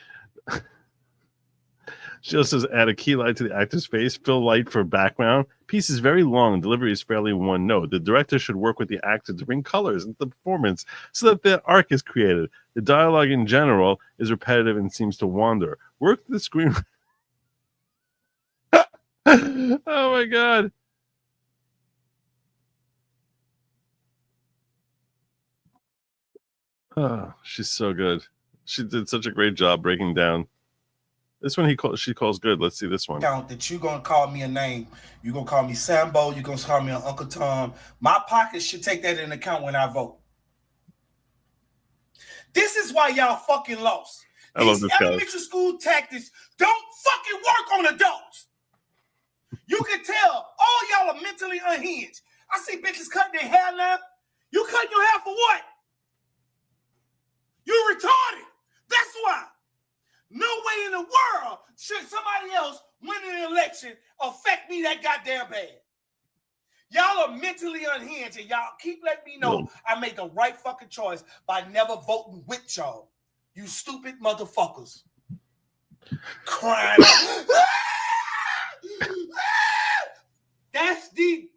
She also says, add a key light to the actor's face, fill light for background. Piece is very long and delivery is fairly one note. The director should work with the actor to bring colors into the performance so that the arc is created. The dialogue in general is repetitive and seems to wander. Work the screen. Oh my God. Oh, she's so good. She did such a great job breaking down. This one she calls good. Let's see this one. Count that you're gonna call me a name. You're gonna call me Sambo. You're gonna call me an Uncle Tom. My pockets should take that into account when I vote. This is why y'all fucking lost. I love These this guy. elementary school tactics don't fucking work on adults. You can tell all y'all are mentally unhinged. I see bitches cutting their hair now. You cutting your hair for what? You're retarded. That's why. No way in the world should somebody else winning an election affect me that goddamn bad. Y'all are mentally unhinged, and y'all keep letting me know I made the right fucking choice by never voting with y'all. You stupid motherfuckers. Crying out. That's deep.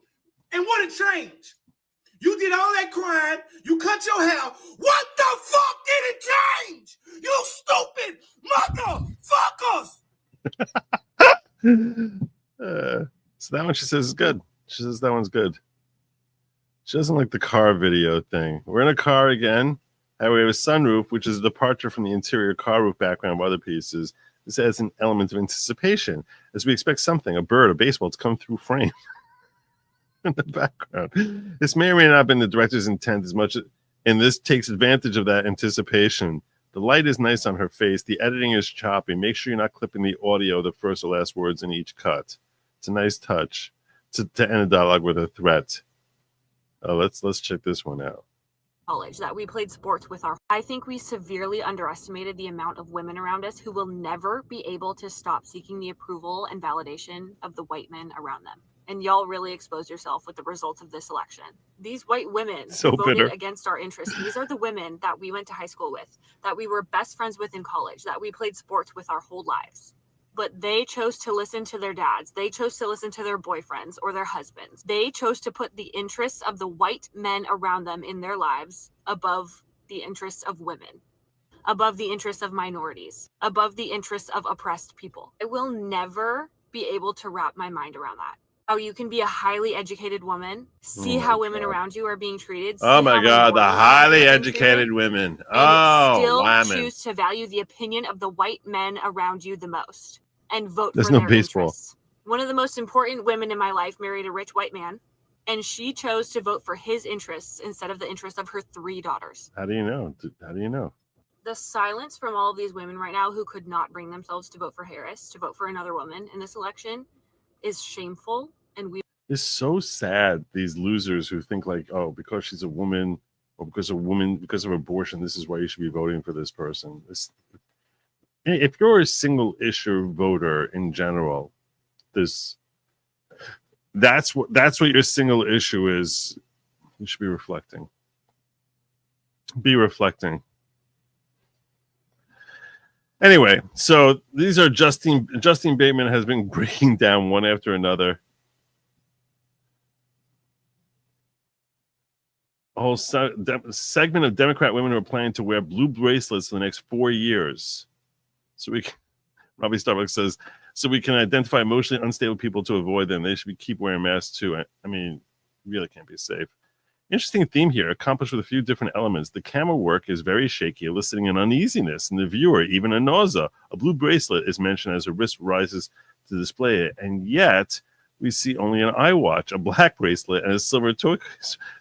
And what a change. You did all that crying. You cut your hair. What the fuck did it change? You stupid motherfuckers. So that one she says is good. She says that one's good. She doesn't like the car video thing. We're in a car again. And we have a sunroof, which is a departure from the interior car roof background of other pieces. This adds an element of anticipation as we expect something, a bird, a baseball, to come through frame in the background. This may or may not have been the director's intent as much, and this takes advantage of that anticipation. The light is nice on her face. The editing is choppy. Make sure you're not clipping the audio, the first or last words in each cut. It's a nice touch to end a dialogue with a threat. Let's check this one out. College that we played sports with I think we severely underestimated the amount of women around us who will never be able to stop seeking the approval and validation of the white men around them. And y'all really exposed yourself with the results of this election. These white women So who voted bitter. against our interests, these are the women that we went to high school with, that we were best friends with in college, that we played sports with our whole lives. But they chose to listen to their dads. They chose to listen to their boyfriends or their husbands. They chose to put the interests of the white men around them in their lives above the interests of women, above the interests of minorities, above the interests of oppressed people. I will never be able to wrap my mind around that. How you can be a highly educated woman, see how women around you are being treated. Oh my God, the highly treated, educated women. and Oh, still women. choose to value the opinion of the white men around you the most and vote There's for no their baseball. interests. One of the most important women in my life married a rich white man, and she chose to vote for his interests instead of the interests of her 3 daughters. How do you know? How do you know? The silence from all of these women right now who could not bring themselves to vote for Harris, to vote for another woman in this election, is shameful. And we It's so sad, these losers who think like, oh, because she's a woman or because of abortion, this is why you should be voting for this person. If you're a single issue voter in general, that's what your single issue is. You should be reflecting. Be reflecting. Anyway, so these are Justine Bateman has been breaking down one after another. A whole segment of Democrat women who are planning to wear blue bracelets for the next 4 years. So Robbie Starbucks says, so we can identify emotionally unstable people to avoid them. They should keep wearing masks too. I mean, really can't be safe. Interesting theme here, accomplished with a few different elements. The camera work is very shaky, eliciting an uneasiness in the viewer, even a nausea. A blue bracelet is mentioned as her wrist rises to display it, and yet we see only an eye watch, a black bracelet, and a silver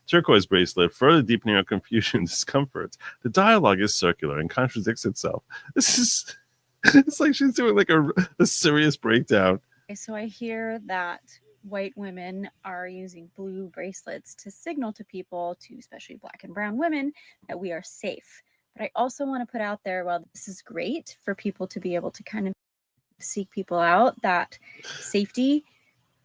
turquoise bracelet, further deepening our confusion and discomfort. The dialogue is circular and contradicts itself. It's like she's doing like a serious breakdown. So I hear that white women are using blue bracelets to signal to people, to especially Black and brown women, that we are safe. But I also want to put out there, while this is great for people to be able to kind of seek people out, that safety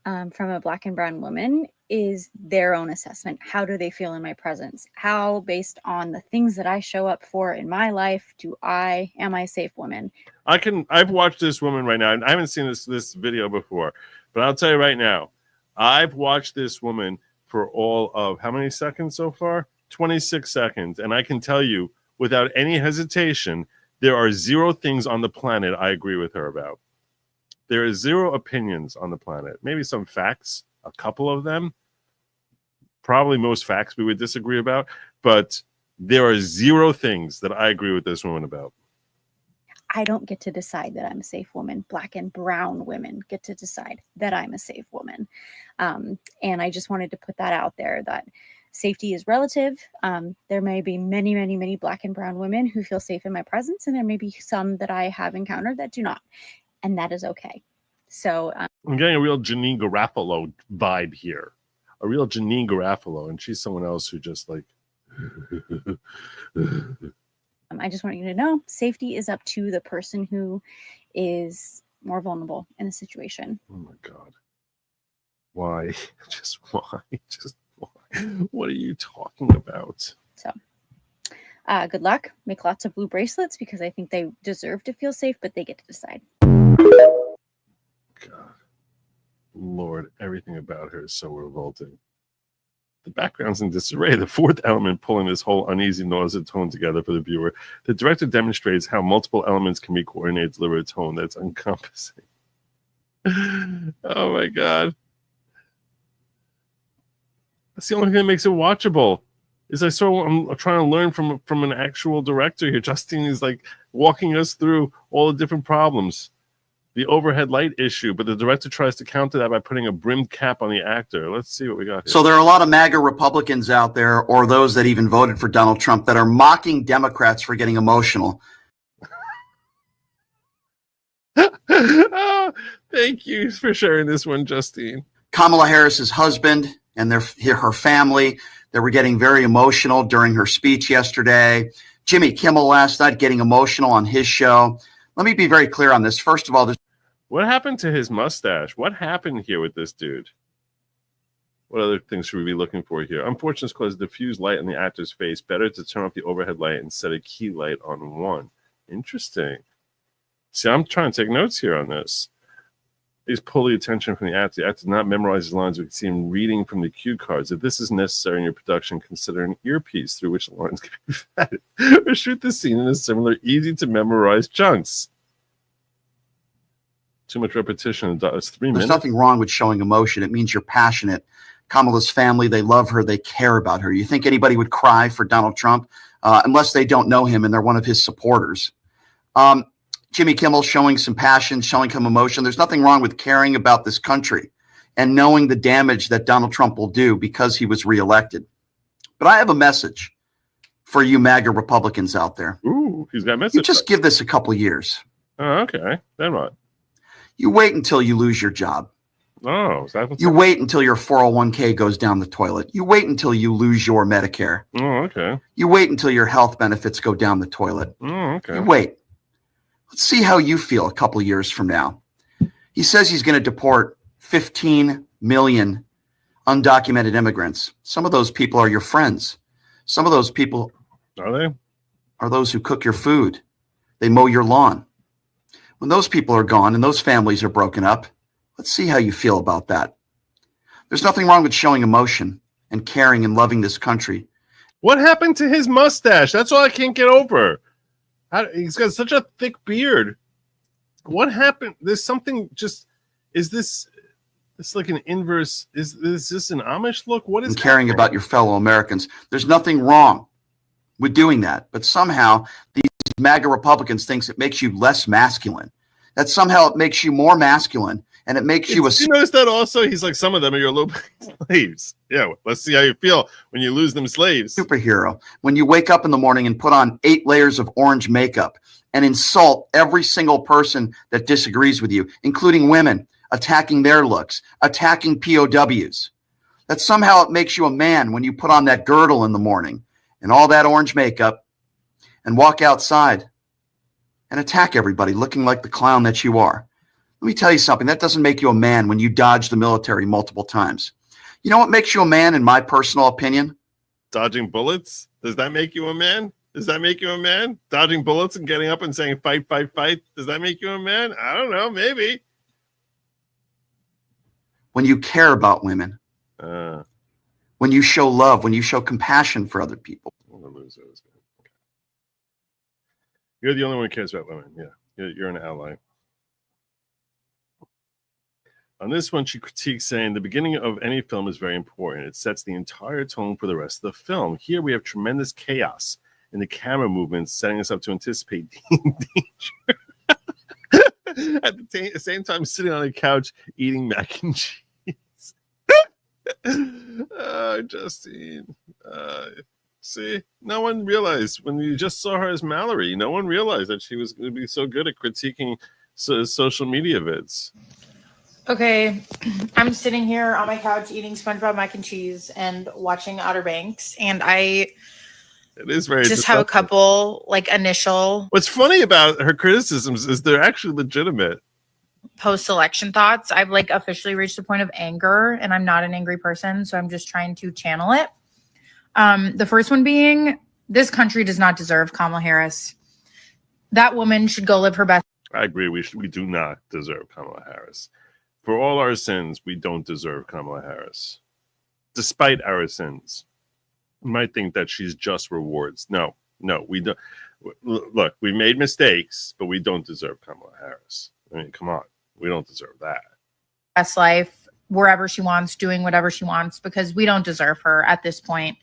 from a Black and brown woman is their own assessment. How do they feel in my presence? How, based on the things that I show up for in my life, am I a safe woman? I've watched this woman right now, and I haven't seen this video before, but I'll tell you right now, I've watched this woman for all of how many seconds so far? 26 seconds. And I can tell you without any hesitation, there are 0 things on the planet I agree with her about. There are 0 opinions on the planet. Maybe some facts, a couple of them. Probably most facts we would disagree about, but There are zero things that I agree with this woman about. I don't get to decide that I'm a safe woman. Black and brown women get to decide that I'm a safe woman. And I just wanted to put that out there, that safety is relative. There may be many, many, many black and brown women who feel safe in my presence, and there may be some that I have encountered that do not. And that is okay. So I'm getting a real Janine Garofalo vibe here. A real Janine Garofalo, and she's someone else who just like... I just want you to know safety is up to the person who is more vulnerable in the situation. Oh my God. Why? Just why? Just why? What are you talking about? So good luck. Make lots of blue bracelets because I think they deserve to feel safe, but they get to decide. God. Lord, everything about her is so revolting. The background's in disarray. The fourth element pulling this whole uneasy, nausea tone together for the viewer. The director demonstrates how multiple elements can be coordinated to deliver a tone that's encompassing. Oh my God. That's the only thing that makes it watchable. I'm trying to learn from an actual director here. Justine is like walking us through all the different problems. The overhead light issue, but the director tries to counter that by putting a brimmed cap on the actor. Let's see what we got here. So there are a lot of MAGA Republicans out there, or those that even voted for Donald Trump, that are mocking Democrats for getting emotional. Oh, thank you for sharing this one, Justine. Kamala Harris's husband and her family, they were getting very emotional during her speech yesterday. Jimmy Kimmel last night getting emotional on his show. Let me be very clear on this. First of all, what happened to his mustache? What happened here with this dude? What other things should we be looking for here? Unfortunately, cause diffuse light on the actor's face. Better to turn off the overhead light and set a key light on one. Interesting. See, I'm trying to take notes here on this. Please pull the attention from the actor. The actor did not memorize his lines. We can see him reading from the cue cards. If this is necessary in your production, consider an earpiece through which the lines can be fed. Or shoot the scene in a similar, easy-to-memorize chunks. Too much repetition. It's 3 minutes. There's nothing wrong with showing emotion. It means you're passionate. Kamala's family, they love her. They care about her. You think anybody would cry for Donald Trump unless they don't know him and they're one of his supporters? Jimmy Kimmel showing some passion, showing some emotion. There's nothing wrong with caring about this country and knowing the damage that Donald Trump will do because he was reelected. But I have a message for you MAGA Republicans out there. Ooh, he's got a message. You just give this a couple years. Oh, okay. Then what? You wait until you lose your job. Oh, is that what's you wait until your 401k goes down the toilet. You wait until you lose your Medicare. Oh, okay. You wait until your health benefits go down the toilet. Oh, okay. You wait. Let's see how you feel a couple of years from now. He says he's going to deport 15 million undocumented immigrants. Some of those people are your friends. Some of those people are those who cook your food. They mow your lawn. When those people are gone and those families are broken up, let's see how you feel about that. There's nothing wrong with showing emotion and caring and loving this country. What happened to his mustache? That's all I can't get over. He's got such a thick beard. What happened? There's something just... Is this like an inverse? Is this an Amish look? What is and caring about your fellow Americans? There's nothing wrong with doing that. But somehow these MAGA Republicans thinks it makes you less masculine. That somehow it makes you more masculine. And it makes you a... You notice that also? He's like, some of them are your low-paid slaves. Yeah, let's see how you feel when you lose them slaves. Superhero. When you wake up in the morning and put on 8 layers of orange makeup and insult every single person that disagrees with you, including women, attacking their looks, attacking POWs. That somehow it makes you a man when you put on that girdle in the morning and all that orange makeup and walk outside and attack everybody looking like the clown that you are. Let me tell you something. That doesn't make you a man when you dodge the military multiple times. You know what makes you a man, in my personal opinion? Dodging bullets? Does that make you a man? Does that make you a man? Dodging bullets and getting up and saying, fight, fight, fight. Does that make you a man? I don't know. Maybe. When you care about women. When you show love. When you show compassion for other people. You're the only one who cares about women. Yeah. You're an ally. On this one, she critiques saying the beginning of any film is very important. It sets the entire tone for the rest of the film. Here we have tremendous chaos in the camera movements, setting us up to anticipate danger. At the same time, sitting on a couch eating mac and cheese. Justine. See, no one realized when you just saw her as Mallory, no one realized that she was going to be so good at critiquing social media vids. Okay, I'm sitting here on my couch eating SpongeBob mac and cheese and watching Outer Banks, and It is very just have a disgusting. couple like initial What's funny about her criticisms is they're actually legitimate. post-election thoughts. I've like officially reached a point of anger, and I'm not an angry person, so I'm just trying to channel it. The first one being, this country does not deserve Kamala Harris. That woman should go live her best. I agree. We do not deserve Kamala Harris. For all our sins, we don't deserve Kamala Harris. Despite our sins. You might think that she's just rewards. No, we don't. Look, we made mistakes, but we don't deserve Kamala Harris. I mean, come on. We don't deserve that. Best life wherever she wants, doing whatever she wants, because we don't deserve her at this point.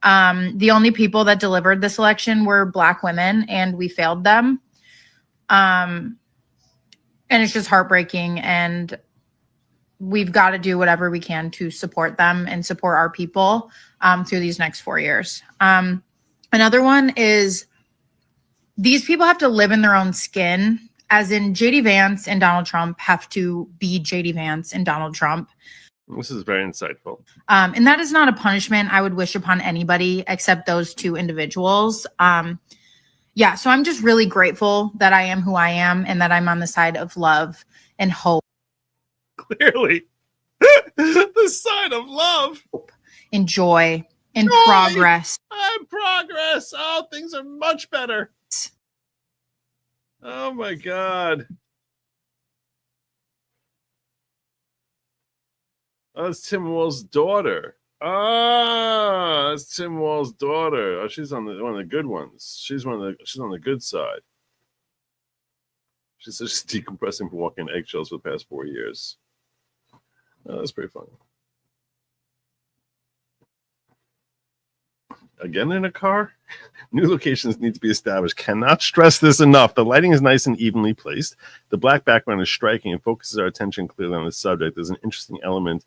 The only people that delivered this election were Black women, and we failed them. And it's just heartbreaking, and we've got to do whatever we can to support them and support our people through these next 4 years. Another one is these people have to live in their own skin, as in JD Vance and Donald Trump have to be JD Vance and Donald Trump. This is very insightful. And that is not a punishment I would wish upon anybody except those two individuals. Yeah, so I'm just really grateful that I am who I am and that I'm on the side of love and hope. Clearly. The side of love. And joy and Joy progress. And progress. Oh, things are much better. Oh my God. Oh, it's Tim Wall's daughter. Ah, that's Tim Wall's daughter. Oh, she's on one of the good ones. She's on the good side. She's just decompressing from walking on eggshells for the past 4 years. Oh, that's pretty funny. Again in a car? New locations need to be established. Cannot stress this enough. The lighting is nice and evenly placed. The black background is striking and focuses our attention clearly on the subject. There's an interesting element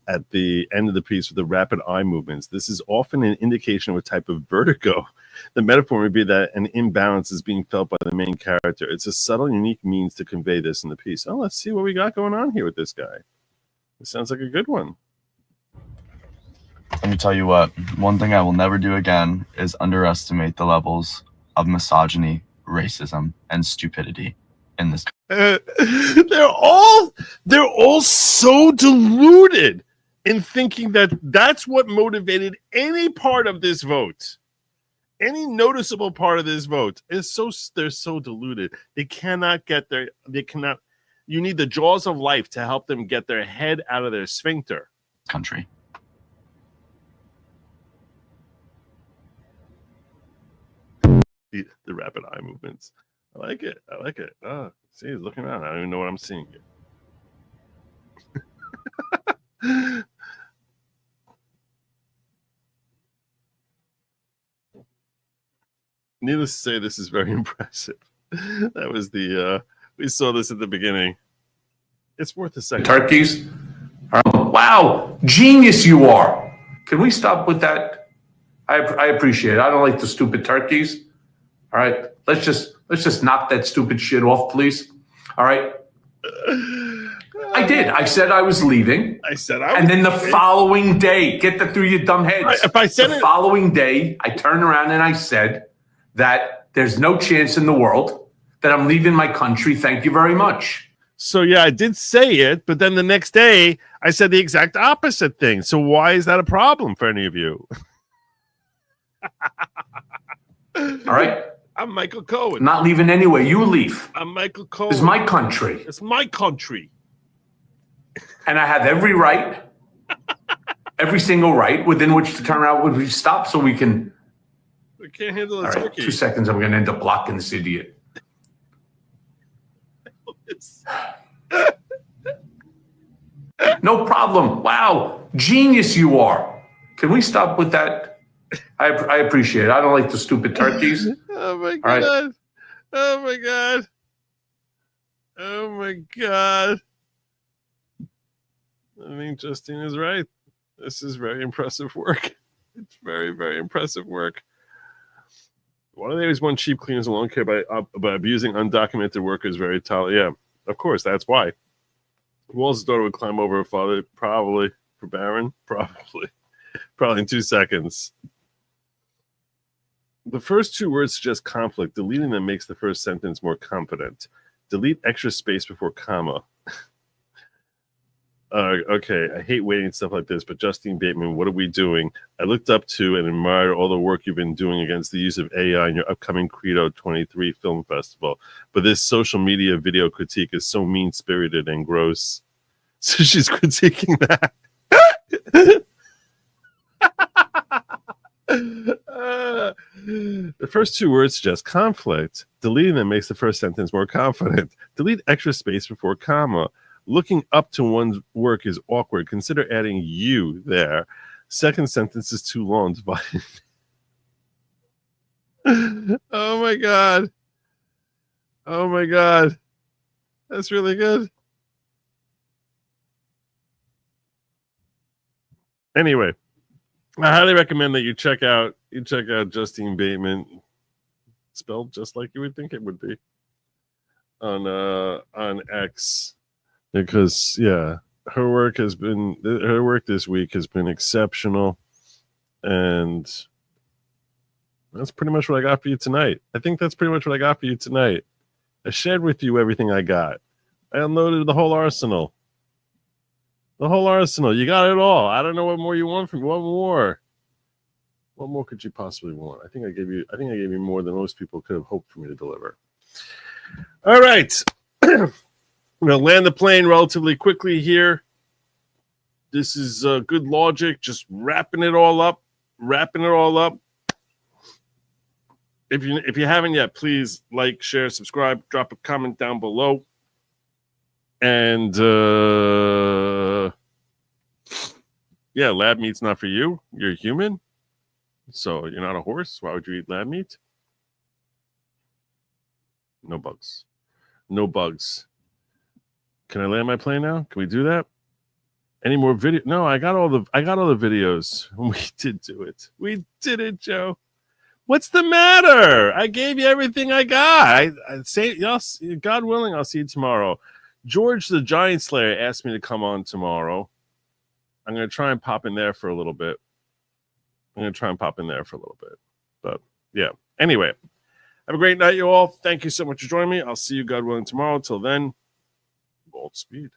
at the end of the piece with the rapid eye movements. This is often an indication of a type of vertigo. The metaphor would be that an imbalance is being felt by the main character. It's a subtle, unique means to convey this in the piece. Oh, let's see what we got going on here with this guy. It sounds like a good one. Let me tell you what, one thing I will never do again is underestimate the levels of misogyny, racism, and stupidity in this country. They're all so deluded in thinking that that's what motivated any part of this vote. Any noticeable part of this vote is they're so deluded. They cannot you need the jaws of life to help them get their head out of their sphincter. Country. The rapid eye movements. I like it. Oh, see, he's looking around. I don't even know what I'm seeing here. Needless to say, this is very impressive. That was we saw this at the beginning. It's worth a second. Turkeys. Wow, genius you are. Can we stop with that? I appreciate it. I don't like the stupid turkeys. All right, let's just knock that stupid shit off, please. All right. I did. I said I was leaving. And then the following day, get that through your dumb heads. If I said the following day, I turned around and I said that there's no chance in the world that I'm leaving my country. Thank you very much. So yeah, I did say it, but then the next day I said the exact opposite thing. So why is that a problem for any of you? All right. I'm Michael Cohen. I'm not leaving anyway. You leave. I'm Michael Cohen. This is my country. It's my country. And I have every right, every single right within which to turn around when we stop so we can. We can't handle All a right, turkey. 2 seconds. I'm going to end up blocking this idiot. No problem. Wow, genius you are. Can we stop with that? I appreciate it. I don't like the stupid turkeys. Oh my All right. god. Oh my god. Oh my god. I think Justine is right. This is very impressive work. It's very, very impressive work. Why do they always want cheap cleaners and don't care about abusing undocumented workers? Very tall. Yeah, of course, that's why. Walls' daughter would climb over her father, probably for Barron, probably in 2 seconds. The first two words suggest conflict. Deleting them makes the first sentence more confident. Delete extra space before comma. Okay, I hate waiting stuff like this, but Justine Bateman, what are we doing? I looked up to and admired all the work you've been doing against the use of AI in your upcoming Credo 23 Film Festival. But this social media video critique is so mean-spirited and gross. So she's critiquing that. The first two words suggest conflict. Deleting them makes the first sentence more confident. Delete extra space before comma. Looking up to one's work is awkward. Consider adding you there. Second sentence is too long. Oh my god. Oh my god. That's really good. Anyway, I highly recommend that you check out Justine Bateman, spelled just like you would think it would be, on X. Because her work this week has been exceptional, and that's pretty much what I got for you tonight. I think that's pretty much what I got for you tonight. I shared with you everything I got. I unloaded the whole arsenal. The whole arsenal. You got it all. I don't know what more you want from me. What more? What more could you possibly want? I think I gave you more than most people could have hoped for me to deliver. All right. I'm going to land the plane relatively quickly here. This is good logic, just wrapping it all up. If you haven't yet, please like, share, subscribe, drop a comment down below. And lab meat's not for you. You're a human, so you're not a horse. Why would you eat lab meat? No bugs. No bugs. Can I land my plane now? Can we do that? Any more video? No, I got all the videos. We did do it. We did it, Joe. What's the matter? I gave you everything I got. I say, yes, God willing, I'll see you tomorrow. George the Giant Slayer asked me to come on tomorrow. I'm going to try and pop in there for a little bit. But yeah. Anyway, have a great night, you all. Thank you so much for joining me. I'll see you, God willing, tomorrow. Till then, Godspeed.